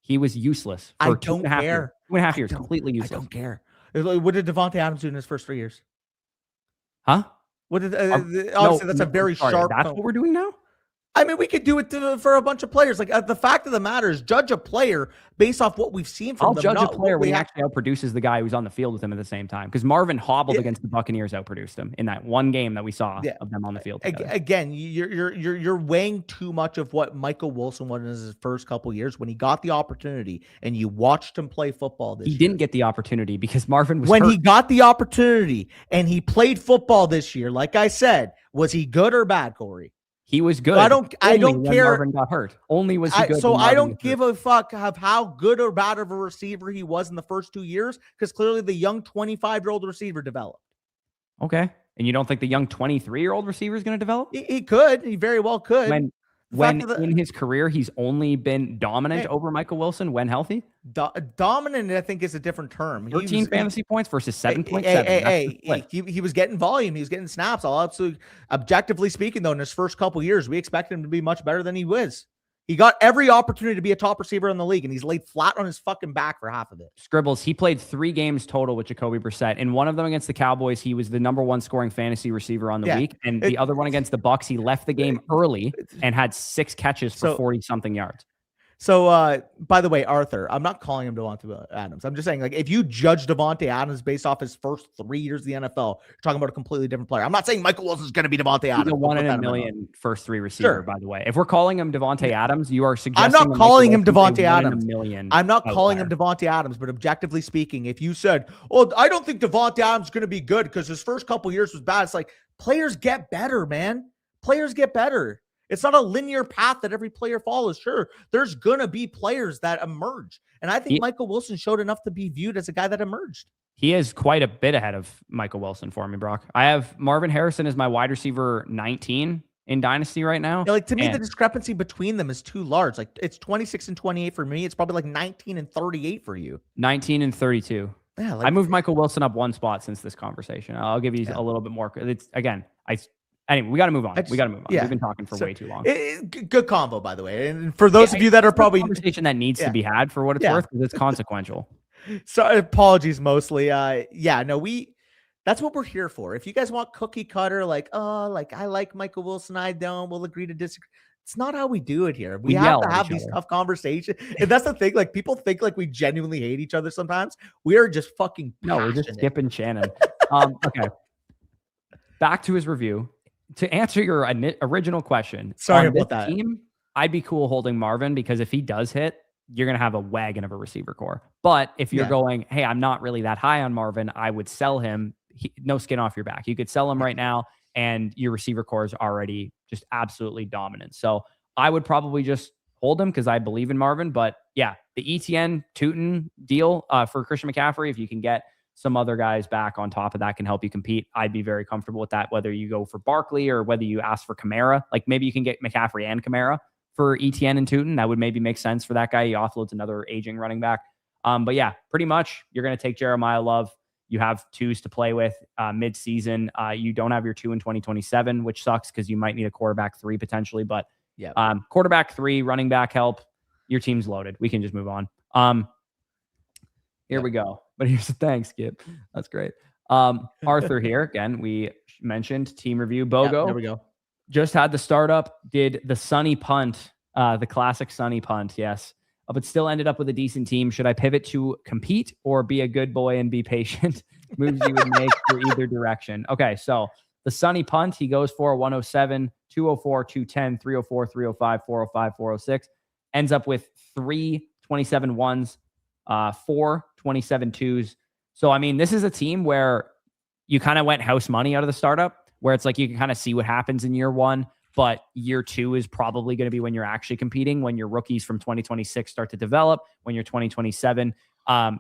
He was useless. I don't care. 2.5 years, completely useless. I don't care. What did Devontae Adams do in his first 3 years? Huh? What did obviously that's a very sharp. That's what we're doing now. I mean, we could do it for a bunch of players. Like the fact of the matter is, judge a player based off what we've seen from them. I'll judge a player when he actually outproduces the guy who's on the field with him at the same time. Because Marvin hobbled against the Buccaneers, outproduced him in that one game that we saw of them on the field together. Again, you're weighing too much of what Michael Wilson was in his first couple years when he got the opportunity and you watched him play football. This year. Didn't get the opportunity because Marvin was when hurt. He got the opportunity and he played football this year. Like I said, was he good or bad, Corey? He was good. So I don't care. Marvin got hurt. Only was he good. So I don't give a fuck of how good or bad of a receiver he was in the first 2 years because clearly the young 25-year-old receiver developed. Okay. And you don't think the young 23-year-old receiver is going to develop? He could. He very well could. When in his career, he's only been dominant over Michael Wilson when healthy? Dominant, I think, is a different term. 13 fantasy points versus 7.7. He was getting volume. He was getting snaps. Objectively speaking, though, in his first couple years, we expect him to be much better than he was. He got every opportunity to be a top receiver in the league, and he's laid flat on his fucking back for half of it. Scribbles, he played 3 games total with Jacoby Brissett. In one of them against the Cowboys, he was the #1 scoring fantasy receiver on the week. And the other one against the Bucs, he left the game early and had 6 catches for 40-something yards. So, by the way, Arthur, I'm not calling him Devontae Adams. I'm just saying, like, if you judge Devontae Adams based off his first 3 years of the NFL, you're talking about a completely different player. I'm not saying Michael Wilson's going to be Devontae Adams. He's a 1 in a million first 3 receiver, by the way. If we're calling him Devontae Adams, you are suggesting I'm not calling him Devontae Adams. I'm not calling him Devontae Adams, but objectively speaking, if you said, "Oh, I don't think Devontae Adams is going to be good because his first couple years was bad," it's like players get better, man. Players get better. It's not a linear path that every player follows. Sure, there's going to be players that emerge. And I think Michael Wilson showed enough to be viewed as a guy that emerged. He is quite a bit ahead of Michael Wilson for me, Brock. I have Marvin Harrison as my wide receiver 19 in Dynasty right now. Yeah, like to me, the discrepancy between them is too large. Like it's 26 and 28 for me. It's probably like 19 and 38 for you. 19 and 32. Yeah, like, I moved Michael Wilson up 1 spot since this conversation. I'll give you a little bit more. Anyway, we got to move on. Yeah. We've been talking for way too long. Good combo, by the way. And for those of you that are probably... conversation that needs to be had for what it's worth, because it's consequential. So apologies mostly. That's what we're here for. If you guys want cookie cutter, I like Michael Wilson, I don't, we'll agree to disagree. It's not how we do it here. We have to have these tough conversations. And that's the thing. Like people think like we genuinely hate each other sometimes. We are just fucking passionate. No, we're just skipping Shannon. Okay. Back to his review. To answer your original question, sorry about that. Team, I'd be cool holding Marvin because if he does hit, you're going to have a wagon of a receiver core. But if you're going, hey, I'm not really that high on Marvin, I would sell him. No skin off your back. You could sell him right now, and your receiver core is already just absolutely dominant. So I would probably just hold him because I believe in Marvin. But yeah, the ETN Tootin deal for Christian McCaffrey, if you can get some other guys back on top of that can help you compete, I'd be very comfortable with that, whether you go for Barkley or whether you ask for Kamara. Like maybe you can get McCaffrey and Kamara for ETN and Tootin. That would maybe make sense for that guy. He offloads another aging running back. But yeah, pretty much you're going to take Jeremiah Love. You have 2s to play with mid-season. You don't have your 2 in 2027, which sucks because you might need a quarterback 3 potentially. But quarterback 3, running back help. Your team's loaded. We can just move on. Here we go. But here's the thanks, Skip. That's great. Arthur here again. We mentioned team review. Bogo. There we go. Just had the startup. Did the sunny punt, the classic sunny punt. Yes, but still ended up with a decent team. Should I pivot to compete or be a good boy and be patient? Moves you would make for either direction. Okay, so the sunny punt, he goes for 107, 204, 210, 304, 305, 405, 406. Ends up with 3 27 ones, 4 27 twos. So, I mean, this is a team where you kind of went house money out of the startup, where it's like you can kind of see what happens in year one, but year two is probably going to be when you're actually competing, when your rookies from 2026 start to develop, when your 2027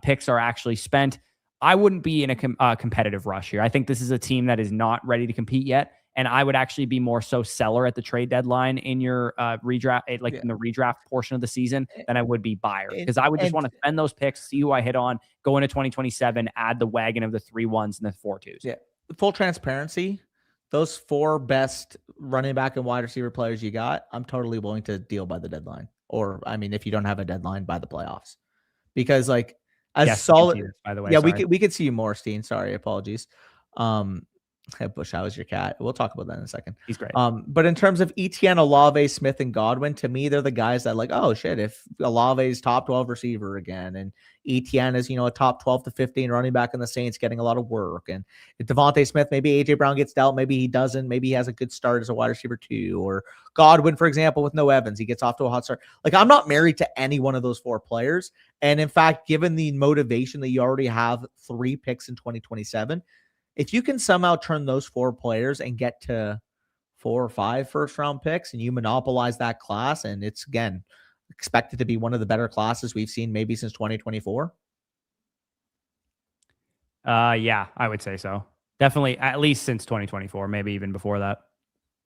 picks are actually spent. I wouldn't be in a competitive rush here. I think this is a team that is not ready to compete yet. And I would actually be more so seller at the trade deadline in your redraft, in the redraft portion of the season than I would be buyer. Because I would just want to spend those picks, see who I hit on, go into 2027, add the wagon of the 3 1s and the 4 2s. Yeah. Full transparency, those 4 best running back and wide receiver players you got, I'm totally willing to deal by the deadline. Or, I mean, if you don't have a deadline, by the playoffs. Because, like, as solid, this, by the way. Yeah, sorry. we could see you more, Steen. Sorry, apologies. Bush, how is your cat? We'll talk about that in a second. He's great. But in terms of Etienne, Olave, Smith, and Godwin, to me, they're the guys that like, oh shit, if Olave's top 12 receiver again, and Etienne is, a top 12 to 15 running back in the Saints getting a lot of work, and if Devontae Smith, maybe AJ Brown gets dealt, maybe he doesn't, maybe he has a good start as a wide receiver too, or Godwin, for example, with no Evans, he gets off to a hot start. Like, I'm not married to any one of those 4 players, and in fact, given the motivation that you already have 3 picks in 2027. If you can somehow turn those 4 players and get to 4 or 5 first-round picks and you monopolize that class, and it's, again, expected to be one of the better classes we've seen maybe since 2024? Yeah, I would say so. Definitely, at least since 2024, maybe even before that.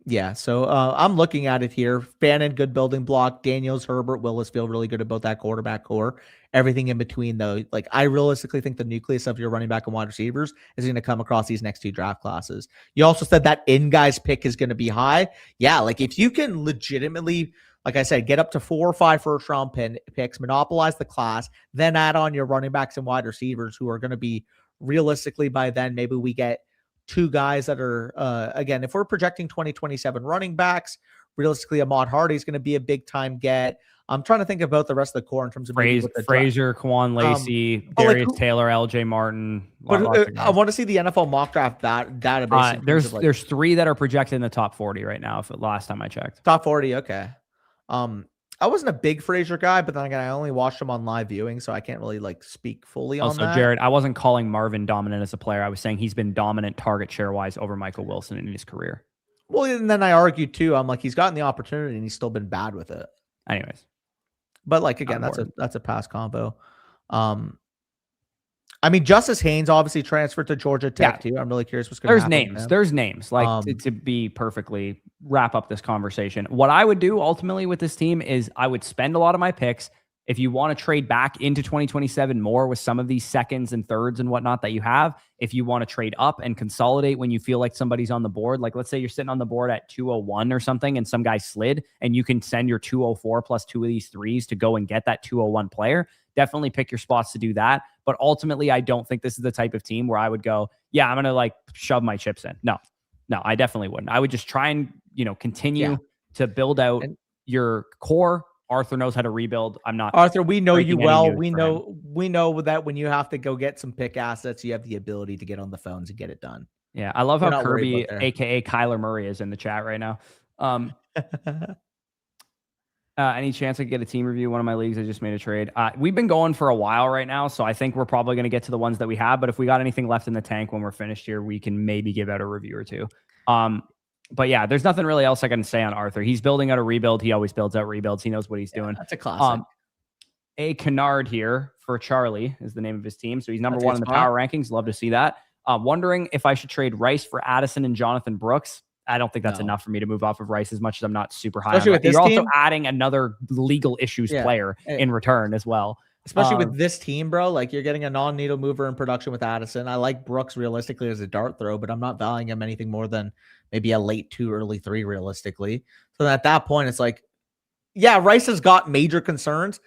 Yeah, so I'm looking at it here. Fannin, good building block. Daniels, Herbert, Willis feel really good about that quarterback core. Everything in between, though, like, I realistically think the nucleus of your running back and wide receivers is going to come across these next 2 draft classes. You also said that in-guys pick is going to be high. Yeah, like, if you can legitimately, like I said, get up to 4 or 5 first-round picks, monopolize the class, then add on your running backs and wide receivers who are going to be, realistically, by then, maybe we get 2 guys that are, again, if we're projecting 2027 running backs, realistically, Ahmad Hardy is going to be a big time get. I'm trying to think about the rest of the core in terms of Frazier, Quan Lacey, Darius Taylor, LJ Martin. But I want to see the NFL mock draft database. There's 3 that are projected in the top 40 right now. If last time I checked, top 40. Okay. I wasn't a big Frazier guy, but then again, I only watched him on live viewing, so I can't really speak fully on that. Jared, I wasn't calling Marvin dominant as a player. I was saying he's been dominant target share wise over Michael Wilson in his career. Well, and then I argued too. I'm like, he's gotten the opportunity and he's still been bad with it. Anyways, but again, that's a pass combo. I mean, Justice Haynes obviously transferred to Georgia Tech too. I'm really curious what's going to happen. There's names. To be perfectly wrap up this conversation. What I would do ultimately with this team is I would spend a lot of my picks. If you want to trade back into 2027 more with some of these seconds and thirds and whatnot that you have, if you want to trade up and consolidate when you feel like somebody's on the board, like let's say you're sitting on the board at 201 or something and some guy slid and you can send your 204 plus 2 of these 3s to go and get that 201 player, definitely pick your spots to do that. But ultimately, I don't think this is the type of team where I would go, yeah, I'm going to shove my chips in. No, I definitely wouldn't. I would just try and, continue to build out your core. Arthur knows how to rebuild. I'm not. Arthur, we know you well. We know that when you have to go get some pick assets, you have the ability to get on the phones and get it done. Yeah, I love how Kirby, aka Kyler Murray, is in the chat right now. Any chance I could get a team review? One of my leagues, I just made a trade. We've been going for a while right now, so I think we're probably going to get to the ones that we have. But if we got anything left in the tank when we're finished here, we can maybe give out a review or 2. But yeah, there's nothing really else I can say on Arthur. He's building out a rebuild. He always builds out rebuilds. He knows what he's doing. That's a classic. A Kennard here for Charlie is the name of his team. So he's number 1 in the power rankings. Love to see that. Wondering if I should trade Rice for Addison and Jonathan Brooks. I don't think that's enough for me to move off of Rice as much as I'm not super high. You're also adding another legal issues player in return as well. Especially with this team, bro. You're getting a non-needle mover in production with Addison. I like Brooks realistically as a dart throw, but I'm not valuing him anything more than maybe a late 2, early 3 realistically. So at that point, it's Rice has got major concerns,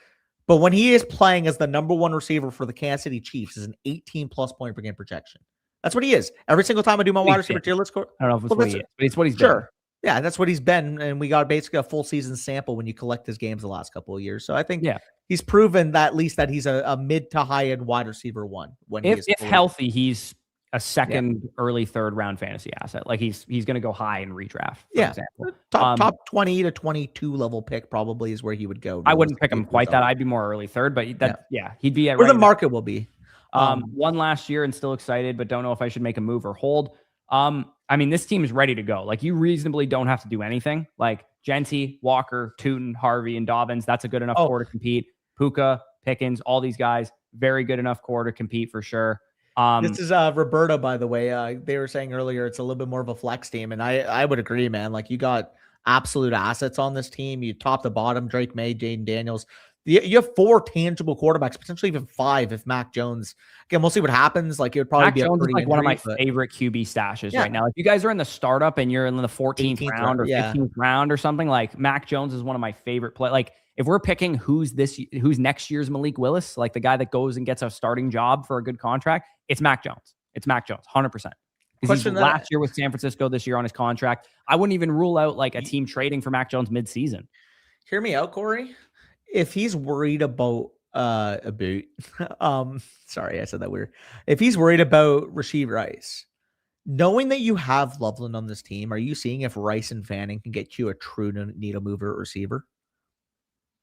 But when he is playing as the number one receiver for the Kansas City Chiefs, is an 18+ point per game projection. That's what he is. Every single time I do my wide receiver tier list score. I don't know if it's what he is, but it's what he's been. Sure. Yeah, that's what he's been. And we got basically a full season sample when you collect his games the last couple of years. So I think he's proven that at least that he's a mid to high end wide receiver one. When if healthy, he's a second, early third round fantasy asset. Like he's going to go high in redraft. For example. Top 20 to 22 level pick probably is where he would go. I wouldn't pick him quite that. I'd be more early third, but he'd be at where the market will be. One last year and still excited, but don't know if I should make a move or hold. I mean, this team is ready to go. Like you reasonably don't have to do anything. Like Genty, Walker, Tootin, Harvey, and Dobbins. That's a good enough core to compete. Puka, Pickens, all these guys, very good enough core to compete for sure. This is Roberta, by the way. They were saying earlier it's a little bit more of a flex team, and I would agree, man. Like you got absolute assets on this team. You top to bottom, Drake May, Jaden Daniels. You have 4 tangible quarterbacks, potentially even 5 if Mac Jones. Again, we'll see what happens. Like it would probably Mac be Jones is like one of my favorite QB stashes right now. If you guys are in the startup and you're in the 14th round or 15th round or something, like Mac Jones is one of my favorite play. Like if we're picking who's next year's Malik Willis, like the guy that goes and gets a starting job for a good contract, it's Mac Jones. It's Mac Jones, 100%. Because he's last year with San Francisco, this year on his contract. I wouldn't even rule out like a team trading for Mac Jones mid-season. Hear me out, Corey. If he's worried about sorry, I said that weird. If he's worried about Rashee Rice, knowing that you have Loveland on this team, are you seeing if Rice and Fanning can get you a true needle mover at receiver?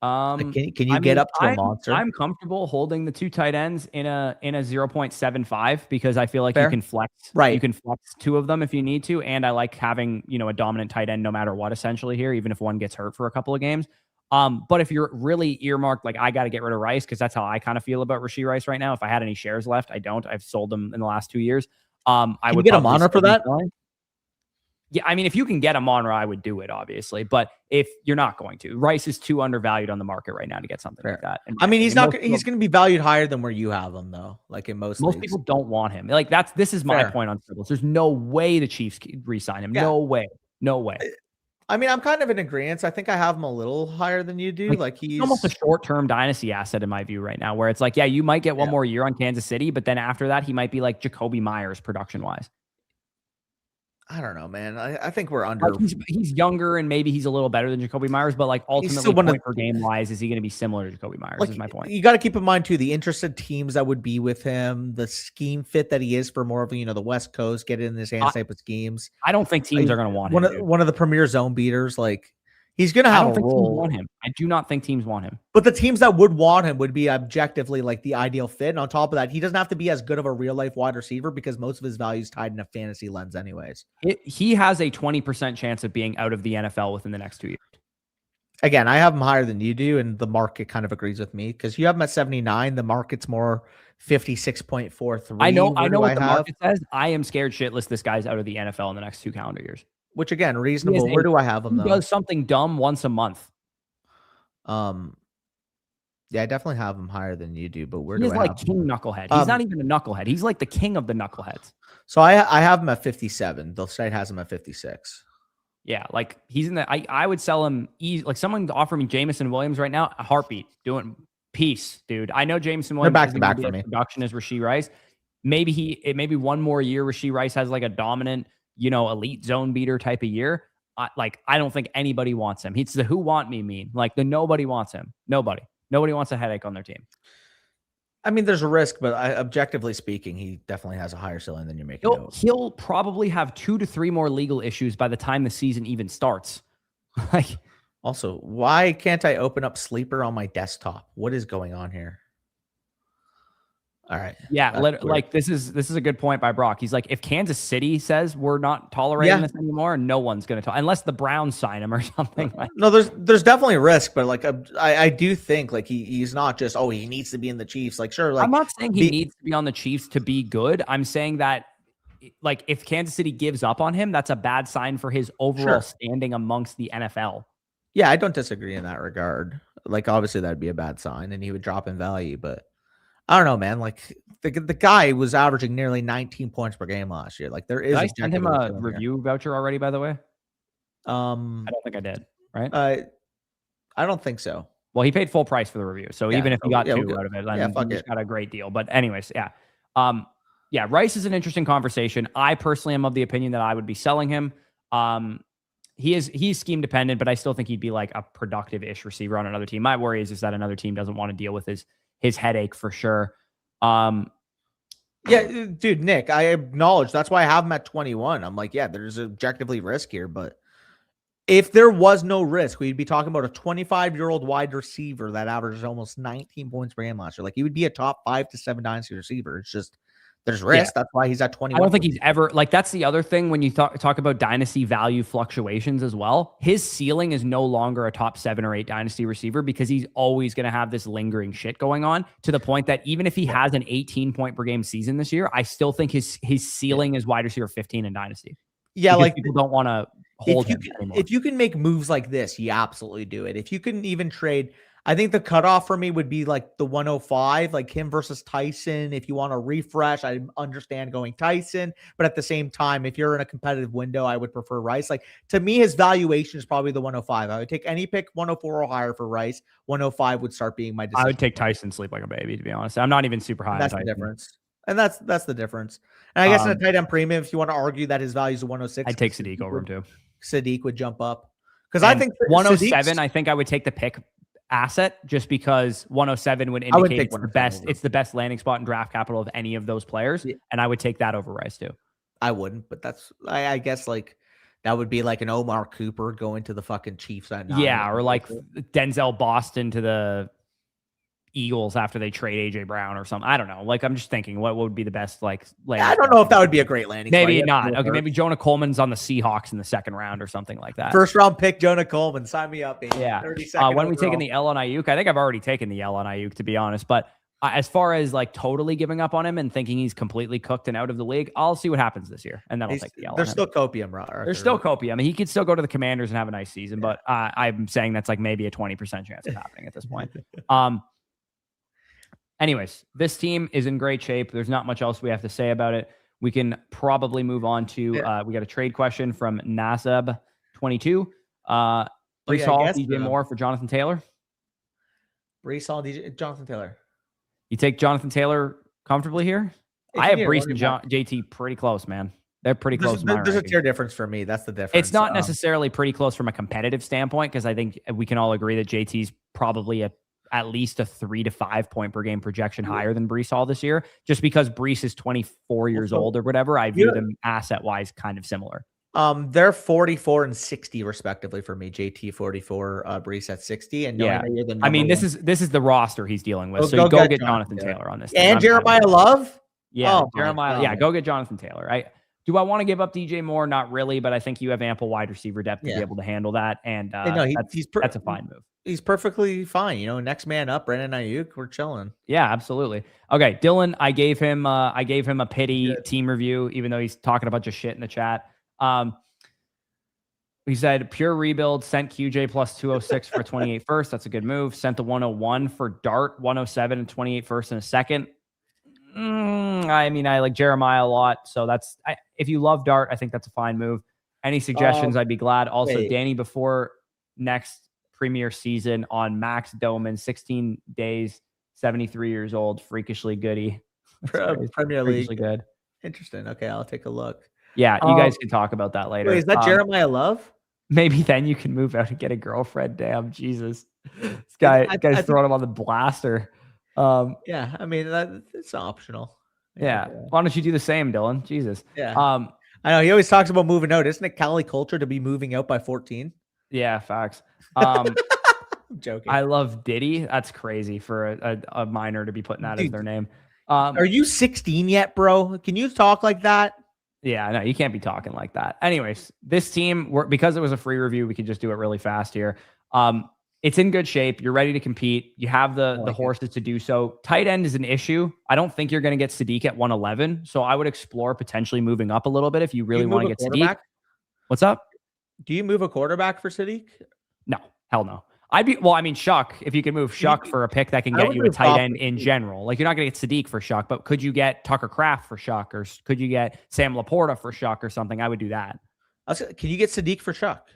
Can you get up to a monster? I'm comfortable holding the 2 tight ends in a 0.75 because I feel like you can flex. Right. You can flex 2 of them if you need to. And I like having, a dominant tight end no matter what, essentially here, even if one gets hurt for a couple of games. But if you're really earmarked, like I got to get rid of Rice because that's how I kind of feel about Rashee Rice right now. If I had any shares left, I don't. I've sold them in the last 2 years. I would get a Monra for that. Yeah, I mean, if you can get a Monra, I would do it, obviously. But if you're not going to, Rice is too undervalued on the market right now to get something like that. And I mean, he's going to be valued higher than where you have him, though. Like in most leagues. People don't want him. Like this is my point on Scribbles. There's no way the Chiefs re-sign him. Yeah. No way. I mean, I'm kind of in agreement. I think I have him a little higher than you do. Like he's almost a short-term dynasty asset in my view right now, where it's like, you might get one more year on Kansas City, but then after that, he might be like Jacoby Myers production-wise. I don't know, man. I think we're under. Like he's younger and maybe he's a little better than Jacoby Myers, but like ultimately, point per game wise, is he going to be similar to Jacoby Myers? Is my point. You got to keep in mind too the interested teams that would be with him, the scheme fit that he is for more of the West Coast, get in his hands type of schemes. I don't think teams are going to want him. One of the premier zone beaters, like. He's going to have a role. Want him. I do not think teams want him. But the teams that would want him would be objectively like the ideal fit. And on top of that, he doesn't have to be as good of a real life wide receiver because most of his value is tied in a fantasy lens anyways. He has a 20% chance of being out of the NFL within the next 2 years. Again, I have him higher than you do, and the market kind of agrees with me because you have him at 79. The market's more 56.43. I know what the market says. I am scared shitless this guy's out of the NFL in the next 2 calendar years. Which again, reasonable. Where do I have him? He does something dumb once a month. Yeah, I definitely have him higher than you do. But where do I have like King Knucklehead? He's not even a knucklehead. He's like the king of the knuckleheads. So I have him at 57. The site has him at 56. Yeah, like he's in the. I would sell him easy. Like someone offer me Jameson Williams right now, a heartbeat. Doing peace, dude. I know Jameson Williams back to back for me. Production is Rashee Rice. Maybe one more year Rashee Rice has like a dominant. Elite zone beater type of year. I don't think anybody wants him. He's the who want me meme. Like nobody wants him. Nobody wants a headache on their team. I mean, there's a risk, but objectively speaking, he definitely has a higher ceiling than you're making. He'll probably have 2 to 3 more legal issues by the time the season even starts. Also, why can't I open up Sleeper on my desktop? What is going on here? All right. Yeah, this is a good point by Brock. He's like, if Kansas City says we're not tolerating this anymore, no one's going to talk unless the Browns sign him or something. No, there's definitely risk, but like I do think like he's not just he needs to be in the Chiefs. Like sure, like I'm not saying he needs to be on the Chiefs to be good. I'm saying that like if Kansas City gives up on him, that's a bad sign for his overall standing amongst the NFL. Yeah, I don't disagree in that regard. Like obviously that'd be a bad sign, and he would drop in value, but. I don't know, man. Like the guy was averaging nearly 19 points per game last year. Like there is. Did I send him a review voucher already? By the way, I don't think I did. Right? I don't think so. Well, he paid full price for the review. So Yeah, even if he got yeah, two out of it, then fuck he just it. got a great deal. But anyways, yeah. Yeah, Rice is an interesting conversation. I personally am of the opinion that I would be selling him. He's scheme dependent, but I still think he'd be like a productive-ish receiver on another team. My worry is that another team doesn't want to deal with his headache for sure. Yeah, dude, Nick, I acknowledge that's why I have him at 21. I'm like, yeah, there's objectively risk here, but if there was no risk, we'd be talking about a 25-year-old wide receiver that averages almost 19 points per game last year. Like, he would be a top 5 to 7 dynasty receiver. It's just there's risk. Yeah. That's why he's at 21. I don't think he's ever like that's the other thing when you talk about dynasty value fluctuations as well. His ceiling is no longer a top 7 or 8 dynasty receiver because he's always going to have this lingering shit going on to the point that even if he has an 18 point per game season this year, I still think his ceiling is wide receiver 15 in dynasty. Yeah, like people don't want to hold him anymore. If you can make moves like this, you absolutely do it. If you can even trade, I think the cutoff for me would be like the 105, like him versus Tyson. If you want to refresh, I understand going Tyson, but at the same time, if you're in a competitive window, I would prefer Rice. Like to me, his valuation is probably the 105. I would take any pick 104 or higher for Rice. 105 would start being my decision. I would take Tyson sleep like a baby, to be honest. I'm not even super high. That's the difference. And that's the difference. And I guess in a tight end premium, if you want to argue that his value is 106, I'd take Sadiq over him too. Sadiq would jump up because I think 107. I think I would take the pick asset just because 107 would indicate it's the best. It's the best landing spot in draft capital of any of those players, and I would take that over Rice too. I wouldn't, but that's I guess like that would be like an Omar Cooper going to the fucking Chiefs at 9. Yeah, or like Denzel Boston to the Eagles after they trade AJ Brown or something. I don't know. Like I'm just thinking what would be the best like landing. I don't know if that would be a great landing. Maybe not. Okay, maybe Jonah Coleman's on the Seahawks in the 2nd round or something like that. First round pick Jonah Coleman. Sign me up. Baby. Yeah. When we taking the L on Ayuk, I think I've already taken the L on Ayuk to be honest. But as far as like totally giving up on him and thinking he's completely cooked and out of the league, I'll see what happens this year, and then I'll take the L. There's still copium, right? There's still copium. I mean, he could still go to the Commanders and have a nice season, but I'm saying that's like maybe a 20% chance of happening at this point. Anyways, this team is in great shape. There's not much else we have to say about it. We can probably move on to, we got a trade question from Nasab22. Brees Hall, DJ Moore for Jonathan Taylor. Brees Hall, Jonathan Taylor. You take Jonathan Taylor comfortably here? I have Brees and JT pretty close, man. They're pretty close. There's a tier difference for me. That's the difference. It's not necessarily pretty close from a competitive standpoint because I think we can all agree that JT's probably at least a 3 to 5 point per game projection higher than Brees Hall this year, just because Brees is 24 years old or whatever. I view them asset wise kind of similar. They're 44 and 60 respectively for me. JT 44, Brees at 60. And I mean, this is the roster he's dealing with. So go get Jonathan Taylor on this. And Jeremiah Love. Yeah, Jeremiah. Yeah, go get Jonathan Taylor. Do I want to give up DJ Moore? Not really, but I think you have ample wide receiver depth to be able to handle that. And that's a fine move. He's perfectly fine. Next man up, Brandon Ayuk. We're chilling. Yeah, absolutely. Okay, Dylan, I gave him a pity team review, even though he's talking a bunch of shit in the chat. He said pure rebuild, sent QJ plus 206 for 28 first. That's a good move. Sent the 101 for Dart, 107 and 28 first and a second. I mean, I like Jeremiah a lot. So if you love Dart, I think that's a fine move. Any suggestions? I'd be glad. Also, Danny, before next premier season on Max Doman, 16 days, 73 years old, freakishly goody. Premier League. Good. Interesting. Okay, I'll take a look. Yeah, you guys can talk about that later. Wait, is that Jeremiah Love? Maybe then you can move out and get a girlfriend. Damn, Jesus. This guy's throwing him on the blaster. Yeah, I mean, it's optional. Yeah. Why don't you do the same, Dylan? Jesus. Yeah. I know he always talks about moving out. Isn't it Cali culture to be moving out by 14? Yeah, facts. I'm joking. I love Diddy. That's crazy for a minor to be putting that as their name. Are you 16 yet, bro? Can you talk like that? Yeah, no, you can't be talking like that. Anyways, this team, because it was a free review, we could just do it really fast here. It's in good shape. You're ready to compete. You have the horses to do so. Tight end is an issue. I don't think you're going to get Sadiq at 111. So I would explore potentially moving up a little bit if you really want to get Sadiq. What's up? Do you move a quarterback for Sadiq? No, hell no. Shuck, if you can move Shuck for a pick that can get you a tight end in general. Like, you're not going to get Sadiq for Shuck, but could you get Tucker Kraft for Shuck, or could you get Sam Laporta for Shuck or something? I would do that. Can you get Sadiq for Shuck?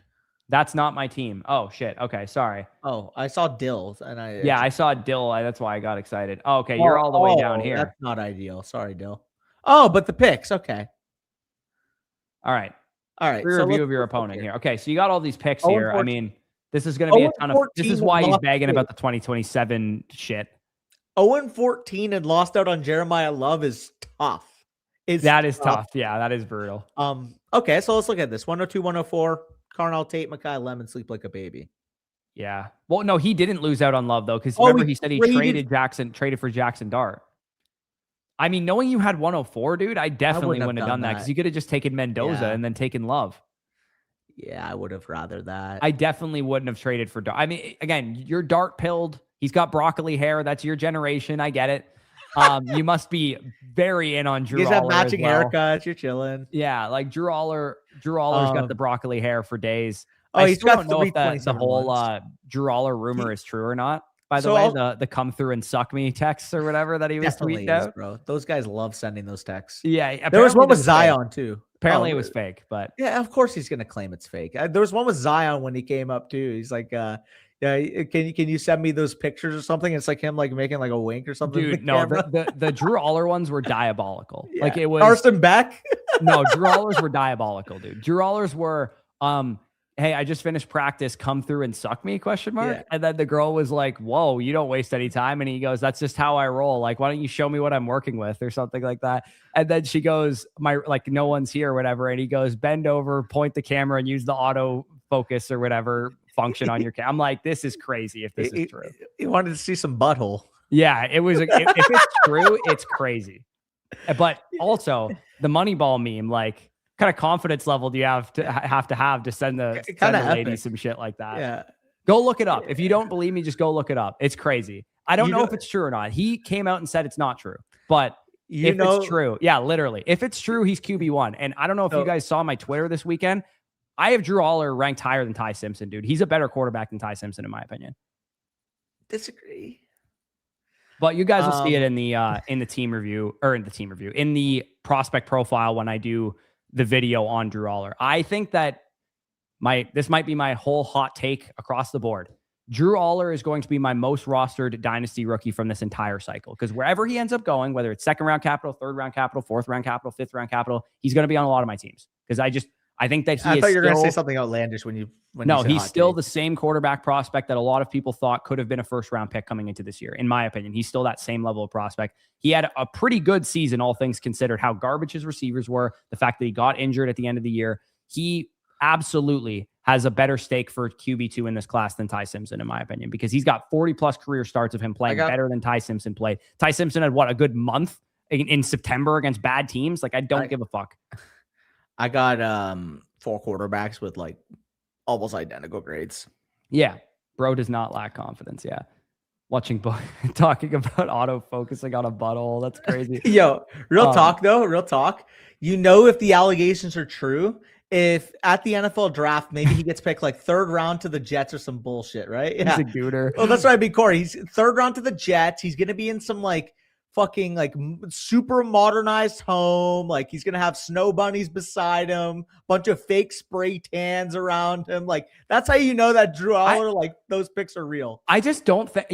That's not my team. Oh shit. Okay, sorry. Oh, I saw Dills, and Yeah, I saw Dill. That's why I got excited. Oh, okay, you're all the way down here. That's not ideal. Sorry, Dill. Oh, but the picks. Okay. All right. All right. Free So review of your opponent here. Okay, so you got all these picks Oh, here. I 14. mean, this is going to be a ton of. This is why he's begging too. about the 2027 shit. 0-14 and lost out on Jeremiah Love is tough. That is tough. Yeah, that is brutal. Okay, so let's look at this. 102, 104. Carnell, Tate, Mackay, Lemon, Sleep Like a Baby. Yeah. Well, no, he didn't lose out on Love though, because remember he said he traded for Jackson Dart. I mean, knowing you had 104, dude, I definitely wouldn't have done that because you could have just taken Mendoza and then taken Love. Yeah, I would have rather that. I definitely wouldn't have traded for Dart. I mean, again, you're Dart pilled. He's got broccoli hair. That's your generation. I get it. You must be very in on Drew. You guys have matching haircuts. You're chilling. Yeah, like Drew Aller's got the broccoli hair for days. Oh, I still don't know if the whole Drew Aller rumor is true or not. By the way, the come through and suck me texts or whatever that he was tweeting out. Bro. Those guys love sending those texts. Yeah, there was one with Zion too. Apparently it was fake, but yeah, of course he's gonna claim it's fake. There was one with Zion when he came up too. He's like, yeah, can you send me those pictures or something? It's like him like making like a wink or something. Dude, no, the Drew Aller ones were diabolical. Yeah. Like it was Carson Beck. No, Drew Allers were diabolical, dude. Drew Allers were hey, I just finished practice. Come through and suck me? ? Yeah. And then the girl was like, "Whoa, you don't waste any time." And he goes, "That's just how I roll. Like, why don't you show me what I'm working with or something like that?" And then she goes, no one's here or whatever." And he goes, "Bend over, point the camera, and use the auto focus or whatever function on your camera." I'm like, this is crazy. If this is true, he wanted to see some butthole. Yeah, it was. If it's true, it's crazy. But also the Moneyball meme, like, kind of confidence level do you have to send the lady some shit like that? Yeah. Go look it up. If you don't believe me, just go look it up. It's crazy. I don't know if it's true or not. He came out and said it's not true. But if it's true, yeah, literally. If it's true, he's QB1. And I don't know if you guys saw my Twitter this weekend. I have Drew Aller ranked higher than Ty Simpson, dude. He's a better quarterback than Ty Simpson, in my opinion. Disagree. But you guys will see it in the prospect profile when I do the video on Drew Aller. I think that this might be my whole hot take across the board. Drew Aller is going to be my most rostered dynasty rookie from this entire cycle, because wherever he ends up going, whether it's second round capital, third round capital, fourth round capital, fifth round capital, he's going to be on a lot of my teams. Because I think that I thought you were going to say something outlandish when you he's still the same quarterback prospect that a lot of people thought could have been a first round pick coming into this year. In my opinion, he's still that same level of prospect. He had a pretty good season, all things considered, how garbage his receivers were, the fact that he got injured at the end of the year. He absolutely has a better stake for QB2 in this class than Ty Simpson, in my opinion, because he's got 40 plus career starts of him playing better than Ty Simpson played. Ty Simpson had a good month in September against bad teams. Like, I don't give a fuck. I got 4 quarterbacks with like almost identical grades. Yeah. Bro does not lack confidence. Yeah. Talking about auto focusing on a butthole. That's crazy. Yo, real talk though. Real talk. You know, if the allegations are true, if at the NFL draft, maybe he gets picked like 3rd round to the Jets or some bullshit, right? Yeah. He's a gooter. Well, that's what I mean, Corey. He's 3rd round to the Jets. He's going to be in some like fucking like super modernized home. Like, he's gonna have snow bunnies beside him, bunch of fake spray tans around him. Like, that's how you know that Drew Aller, like, those picks are real. I just don't think,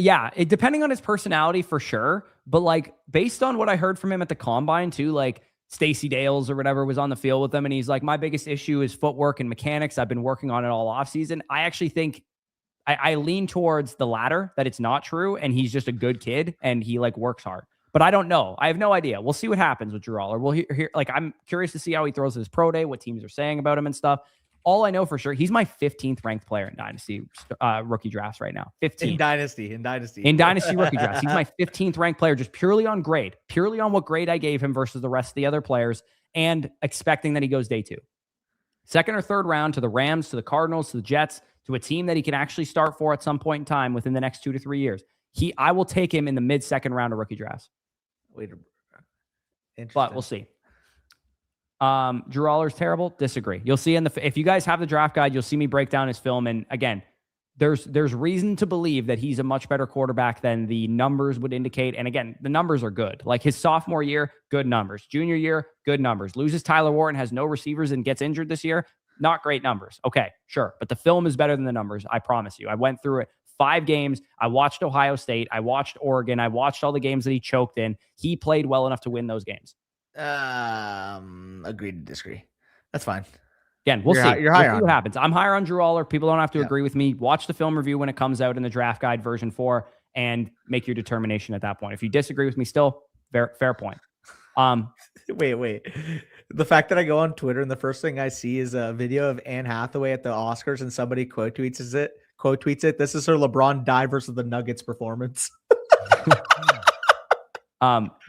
depending on his personality for sure, but like based on what I heard from him at the combine too, like Stacey Dales or whatever was on the field with him, and he's like, my biggest issue is footwork and mechanics. I've been working on it all off season. I actually think I lean towards the latter, that it's not true and he's just a good kid and he like works hard. But I don't know. I have no idea. We'll see what happens with Drew Aller. We'll hear, like, I'm curious to see how he throws his pro day, what teams are saying about him and stuff. All I know for sure, he's my 15th ranked player in Dynasty rookie drafts right now. 15. In Dynasty rookie drafts. He's my 15th ranked player, just purely on grade, purely on what grade I gave him versus the rest of the other players, and expecting that he goes day 2. 2nd or 3rd round to the Rams, to the Cardinals, to the Jets, to a team that he can actually start for at some point in time within the next 2 to 3 years. I will take him in the mid-2nd round of rookie drafts. But we'll see. Drew Aller's terrible. Disagree. You'll see if you guys have the draft guide, you'll see me break down his film. And again, there's reason to believe that he's a much better quarterback than the numbers would indicate. And again, the numbers are good. Like his sophomore year, good numbers. Junior year, good numbers. Loses Tyler Wharton, has no receivers and gets injured this year. not great numbers. Okay, sure. But the film is better than the numbers. I promise you. I went through it 5 games. I watched Ohio State. I watched Oregon. I watched all the games that he choked in. He played well enough to win those games. Agree to disagree. That's fine. Again, we'll see. You're higher we'll see what happens. I'm higher on Drew Aller. People don't have to agree with me. Watch the film review when it comes out in the draft guide version 4 and make your determination at that point. If you disagree with me still, fair point. Wait. The fact that I go on Twitter and the first thing I see is a video of Anne Hathaway at the Oscars and somebody quote tweets it. This is her LeBron die versus the Nuggets performance.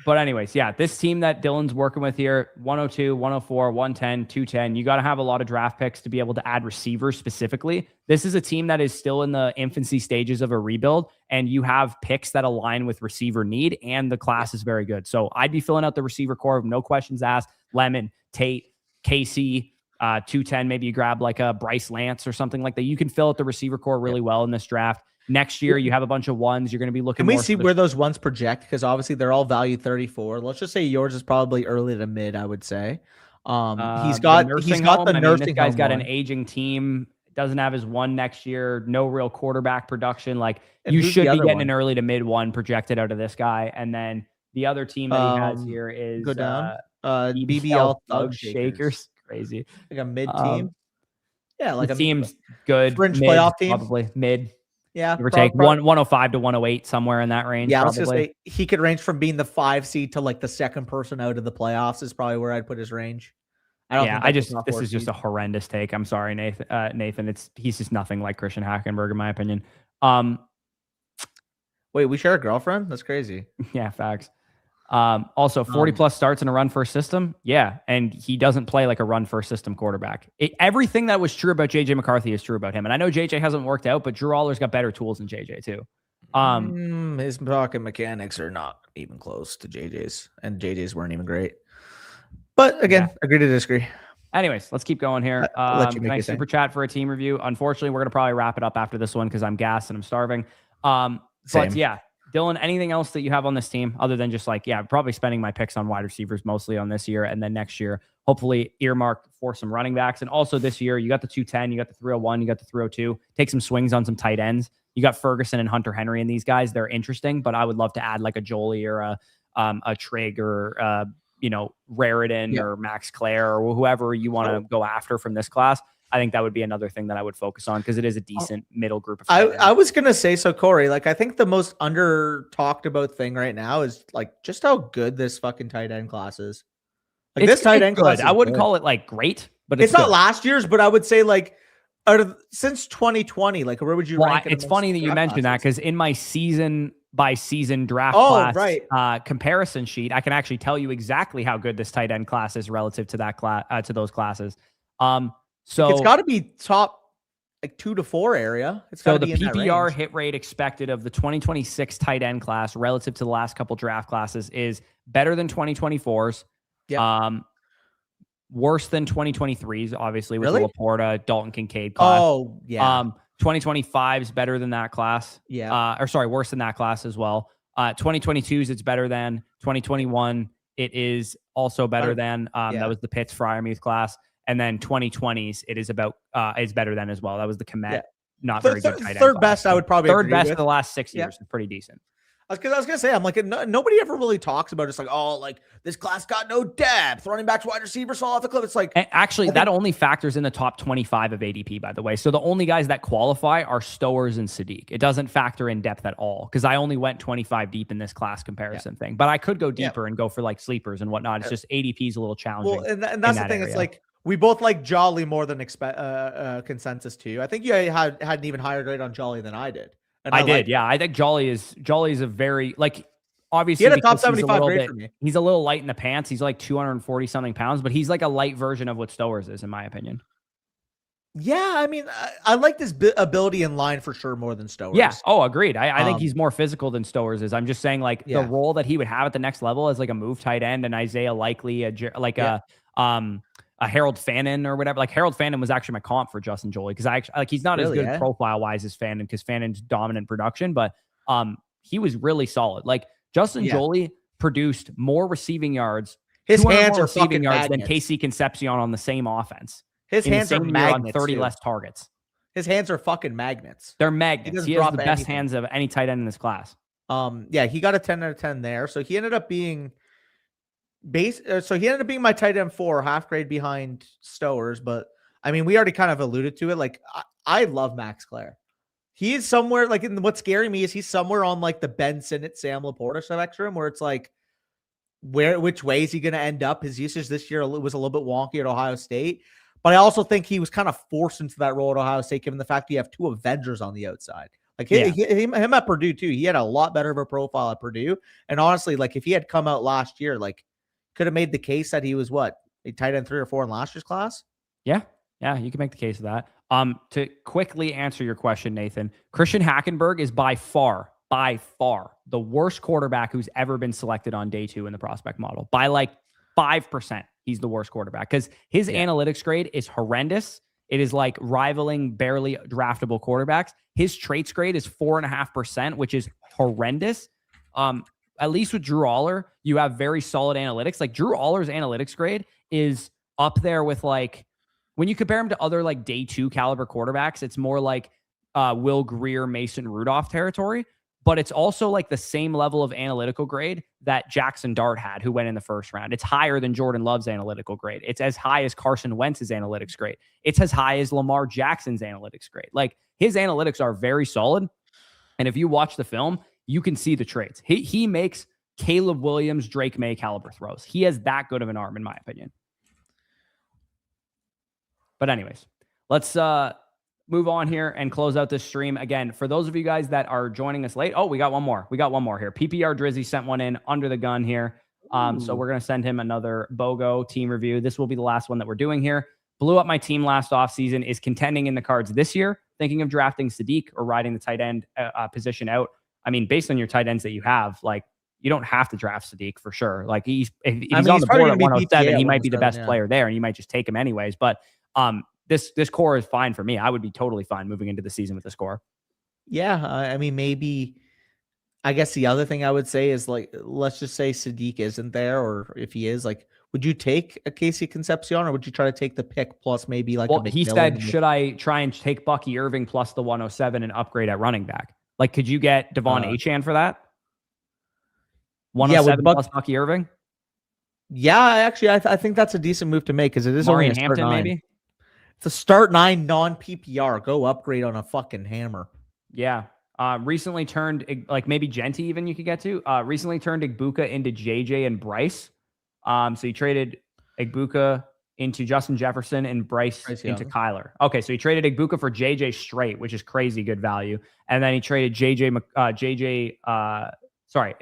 But anyways, yeah, this team that Dylan's working with here, 102, 104, 110, 210, you got to have a lot of draft picks to be able to add receivers specifically. This is a team that is still in the infancy stages of a rebuild, and you have picks that align with receiver need, and the class is very good. So I'd be filling out the receiver core, no questions asked. Lemon, Tate, Casey, 210, maybe you grab like a Bryce Lance or something like that. You can fill out the receiver core really well in this draft. Next year, you have a bunch of ones. You're going to be looking. Can we see where those ones project? Because obviously they're all valued 34. Let's just say yours is probably early to mid, I would say. He's got the nursing. This guy's got an aging team. Doesn't have his one next year. No real quarterback production. Like you should be getting an early to mid one projected out of this guy. And then the other team that he has here is go down. BBL Thug Shakers. Crazy. Like a mid team. Yeah, like a team's good. Fringe playoff team. Probably mid. Yeah, or take 105 to 108, somewhere in that range. Yeah, I was gonna say he could range from being the 5 seed to like the second person out of the playoffs is probably where I'd put his range. This is just a horrendous take. I'm sorry, Nathan. He's just nothing like Christian Hackenberg in my opinion. Wait, we share a girlfriend? That's crazy. Yeah, facts. Also 40 plus starts in a run first system. Yeah. And he doesn't play like a run first system quarterback. Everything that was true about JJ McCarthy is true about him. And I know JJ hasn't worked out, but Drew Aller's got better tools than JJ too. His pocket mechanics are not even close to JJ's, and JJ's weren't even great. But again, agree to disagree. Anyways, let's keep going here. Nice super chat for a team review. Unfortunately, we're going to probably wrap it up after this one because I'm gassed and I'm starving. But yeah, Dylan, anything else that you have on this team other than just like, probably spending my picks on wide receivers mostly on this year, and then next year, hopefully earmark for some running backs. And also this year, you got the 210, you got the 301, you got the 302. Take some swings on some tight ends. You got Ferguson and Hunter Henry and these guys. They're interesting, but I would love to add like a Jolie or a Trigg or Raritan or Max Clare or whoever you want to go after from this class. I think that would be another thing that I would focus on because it is a decent middle group of I was going to say, so Corey, like I think the most under talked about thing right now is like just how good this fucking tight end class is. Like this tight end class, I wouldn't call it like great, but it's not last year's, but I would say like since 2020, like where would you rank it? It's funny that you mentioned that because in my season by season draft class comparison sheet, I can actually tell you exactly how good this tight end class is relative to that class to those classes. So it's got to be top like 2 to 4 area. It's got to be in that PPR range. hit rate expected of the 2026 tight end class relative to the last couple draft classes is better than 2024's. Yeah. Worse than 2023's, obviously, with the Laporta, Dalton Kincaid class. 2025's better than that class. Yeah. Worse than that class as well. 2022's, it's better than 2021. It is also better than that was the Pitts Fryermuth class. And then 2020s, it is better than as well. That was the Komet, not very good tight end. Third best, I would probably third best of the last 6 years. Pretty decent. Because I was gonna say, I'm like, nobody ever really talks about it's like, oh, like this class got no depth, running backs, wide receivers fall off the cliff. It's like, and actually, that only factors in the top 25 of ADP, by the way. So the only guys that qualify are Stowers and Sadiq. It doesn't factor in depth at all because I only went 25 deep in this class comparison thing. But I could go deeper and go for like sleepers and whatnot. It's just ADP is a little challenging. Well, and that's the thing. Area. It's like we both like Jolly more than consensus too. I think you had an even higher grade on Jolly than I did. And I did. Yeah. I think Jolly is a very, like, obviously he had a top 75 grade for me. He's a little light in the pants. He's like 240 something pounds, but he's like a light version of what Stowers is, in my opinion. Yeah. I mean, I like this ability in line for sure more than Stowers. Yeah. Oh, agreed. I think he's more physical than Stowers is. I'm just saying like the role that he would have at the next level is like a move tight end and Isaiah Likely, a Harold Fannin or whatever. Like Harold Fannin was actually my comp for Justin Jolie because he's not as good profile wise as Fannin because Fannin's dominant production, but he was really solid. Like Justin Jolie produced more receiving yards, his hands are receiving yards than Casey Concepcion on the same offense. His in the hands are same year on magnets 30 too. less targets. His hands are fucking magnets. They're magnets. He has the best hands of any tight end in this class. Yeah, he got a 10 out of 10 there. So he ended up being my tight end 4, half grade behind Stowers. But I mean, we already kind of alluded to it. Like, I love Max Clare. He is somewhere like, what's scaring me is he's somewhere on like the Ben Sinnott, Sam Laporta spectrum, where it's like, which way is he going to end up? His usage this year was a little bit wonky at Ohio State, but I also think he was kind of forced into that role at Ohio State, given the fact you have 2 Avengers on the outside. Like him at Purdue too. He had a lot better of a profile at Purdue. And honestly, like if he had come out last year, like could have made the case that he was a tight end 3 or 4 in last year's class. Yeah. Yeah. You can make the case of that. To quickly answer your question, Nathan, Christian Hackenberg is by far the worst quarterback who's ever been selected on day 2 in the prospect model. By like 5%, he's the worst quarterback because his analytics grade is horrendous. It is like rivaling barely draftable quarterbacks. His traits grade is 4.5%, which is horrendous. At least with Drew Aller, you have very solid analytics. Like Drew Aller's analytics grade is up there with like, when you compare him to other like day 2 caliber quarterbacks, it's more like Will Grier, Mason Rudolph territory. But it's also like the same level of analytical grade that Jackson Dart had, who went in the first round. It's higher than Jordan Love's analytical grade. It's as high as Carson Wentz's analytics grade. It's as high as Lamar Jackson's analytics grade. Like his analytics are very solid. And if you watch the film, you can see the traits. He makes Caleb Williams, Drake May caliber throws. He has that good of an arm, in my opinion. But anyways, let's move on here and close out this stream. Again, for those of you guys that are joining us late, we got one more here. PPR Drizzy sent one in under the gun here. So we're going to send him another BOGO team review. This will be the last one that we're doing here. Blew up my team last offseason, is contending in the cards this year, thinking of drafting Sadiq or riding the tight end position out. I mean, based on your tight ends that you have, like, you don't have to draft Sadiq for sure. Like if he's on the board at 107, he might be the best player there, and you might just take him anyways. But this core is fine for me. I would be totally fine moving into the season with this core. Yeah, I mean, maybe. I guess the other thing I would say is, like, let's just say Sadiq isn't there, or if he is, like, would you take a Casey Concepcion, or would you try to take the pick plus maybe like? Well, he said, should I try and take Bucky Irving plus the 107 and upgrade at running back? Like, could you get Devon Achane for that? 107 plus Bucky Irving. Yeah, actually, I think that's a decent move to make because it is only a Hampton, maybe. It's a start 9 non-PPR. Go upgrade on a fucking hammer. Yeah. Recently turned, like maybe Genty even you could get to. Recently turned Igbuka into JJ and Bryce. So he traded Igbuka into Justin Jefferson and Bryce into Kyler. Okay, so he traded Igbuka for JJ straight, which is crazy good value. And then he traded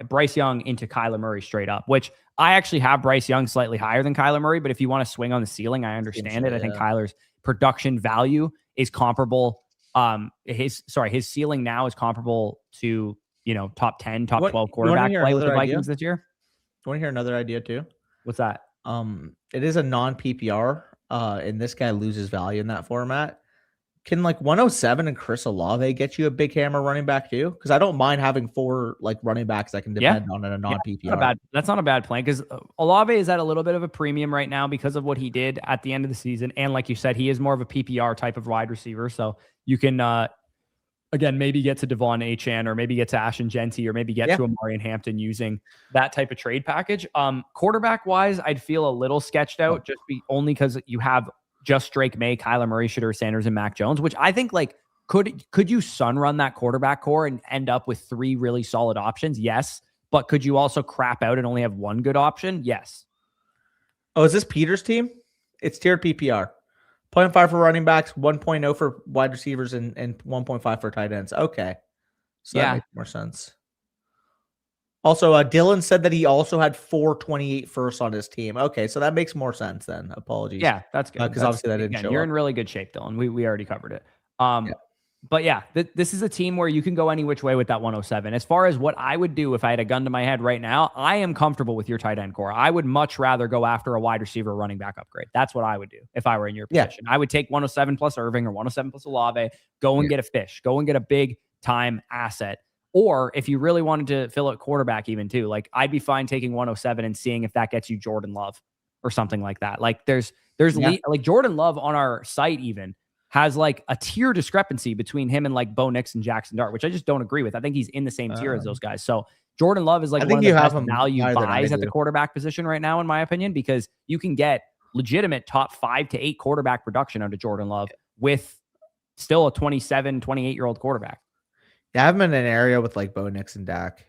Bryce Young into Kyler Murray straight up, which I actually have Bryce Young slightly higher than Kyler Murray. But if you want to swing on the ceiling, I understand it. I think Kyler's production value is comparable. His ceiling now is comparable to, top 10, top 12 quarterback play with the Vikings this year. You want to hear another idea too? What's that? It is a non-PPR, and this guy loses value in that format. Can like 107 and Chris Olave get you a big hammer running back too? Because I don't mind having 4 like running backs I can depend on in a non-PPR. That's not a bad plan because Olave is at a little bit of a premium right now because of what he did at the end of the season. And like you said, he is more of a PPR type of wide receiver. So you can, again, maybe get to Devon Achane or maybe get to Ashton Genty or maybe get to Amari and Hampton using that type of trade package. Quarterback wise, I'd feel a little sketched out only because you have just Drake May, Kyler Murray, Shedeur Sanders, and Mac Jones, which I think like could you sun run that quarterback core and end up with 3 really solid options? Yes. But could you also crap out and only have 1 good option? Yes. Oh, is this Peter's team? It's tiered PPR. 0.5 for running backs, 1.0 for wide receivers, and 1.5 for tight ends. Okay. So that makes more sense. Also, Dylan said that he also had 428 firsts on his team. Okay, so that makes more sense then. Apologies. Yeah, that's good. Because obviously that didn't show You're up. in really good shape, Dylan. We already covered it. But yeah, this is a team where you can go any which way with that 107. As far as what I would do if I had a gun to my head right now, I am comfortable with your tight end core. I would much rather go after a wide receiver running back upgrade. That's what I would do if I were in your position. I would take 107 plus Irving or 107 plus Olave, go and get a fish, go and get a big time asset. Or if you really wanted to fill out quarterback even too, like I'd be fine taking 107 and seeing if that gets you Jordan Love or something like that. Like there's There's like Jordan Love on our site even has like a tier discrepancy between him and like Bo Nix and Jackson Dart, which I just don't agree with. I think he's in the same tier as those guys. So Jordan Love is like one of the best value buys at the quarterback position right now, in my opinion, because you can get legitimate top 5 to 8 quarterback production under Jordan Love with still a 27, 28-year-old quarterback. Yeah, I have him in an area with like Bo Nix and Dak.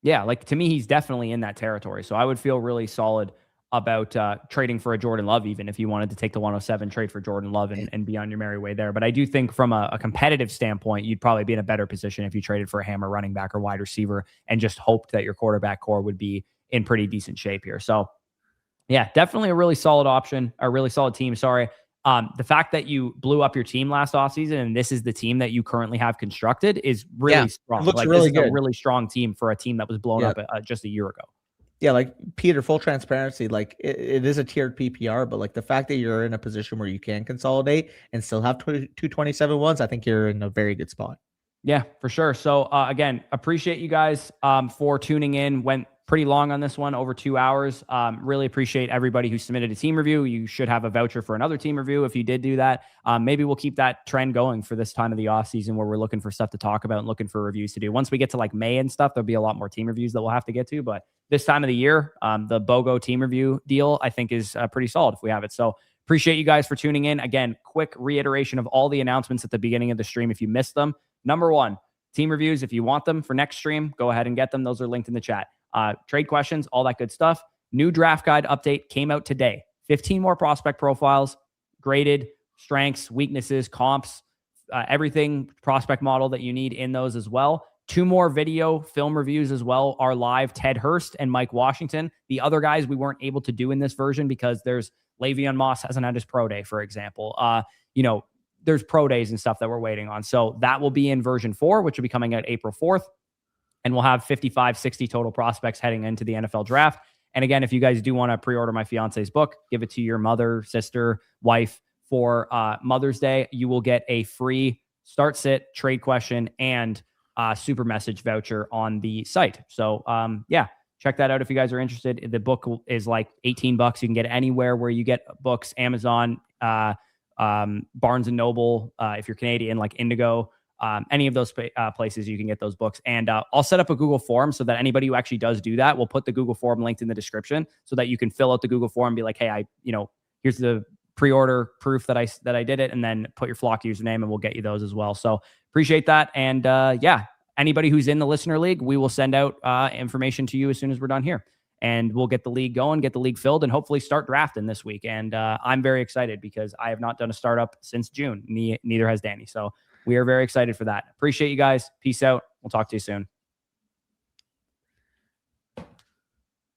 Yeah, like to me, he's definitely in that territory. So I would feel really solid about trading for a Jordan Love, even if you wanted to take the 107, trade for Jordan Love and be on your merry way there. But I do think from a competitive standpoint, you'd probably be in a better position if you traded for a hammer running back or wide receiver and just hoped that your quarterback core would be in pretty decent shape here. So yeah, definitely a really solid option, a really solid team. Sorry. The fact that you blew up your team last offseason and this is the team that you currently have constructed is really strong. It looks like really this good. Is a really strong team for a team that was blown up just a year ago. Yeah, like Peter, full transparency, like it is a tiered PPR, but like the fact that you're in a position where you can consolidate and still have 227 ones, I think you're in a very good spot. Yeah, for sure. So again, appreciate you guys for tuning in. Went pretty long on this one, over 2 hours. Really appreciate everybody who submitted a team review. You should have a voucher for another team review if you did do that. Maybe we'll keep that trend going for this time of the off season where we're looking for stuff to talk about and looking for reviews to do. Once we get to like May and stuff, there'll be a lot more team reviews that we'll have to get to. But this time of the year, the BOGO team review deal, I think is pretty solid if we have it. So appreciate you guys for tuning in. Again, quick reiteration of all the announcements at the beginning of the stream if you missed them. Number 1, team reviews. If you want them for next stream, go ahead and get them. Those are linked in the chat. Trade questions, all that good stuff. New draft guide update came out today. 15 more prospect profiles, graded, strengths, weaknesses, comps, everything prospect model that you need in those as well. 2 more video film reviews as well are live. Ted Hurst and Mike Washington. The other guys we weren't able to do in this version because there's Le'Veon Moss hasn't had his pro day, for example. There's pro days and stuff that we're waiting on. So that will be in version 4, which will be coming out April 4th. And we'll have 55, 60 total prospects heading into the NFL draft. And again, if you guys do want to pre-order my fiance's book, give it to your mother, sister, wife for Mother's Day, you will get a free start sit, trade question, and super message voucher on the site. So check that out if you guys are interested. The book is like $18. You can get it anywhere where you get books, Amazon, Barnes and Noble, if you're Canadian, like Indigo, any of those places you can get those books. And I'll set up a Google form so that anybody who actually does do that, we'll put the Google form linked in the description so that you can fill out the Google form and be like, hey, here's the pre-order proof that I did it, and then put your Flock username and we'll get you those as well. So appreciate that. And anybody who's in the listener league, we will send out information to you as soon as we're done here. And we'll get the league going, get the league filled, and hopefully start drafting this week. And I'm very excited because I have not done a startup since June. Neither has Danny. So we are very excited for that. Appreciate you guys. Peace out. We'll talk to you soon.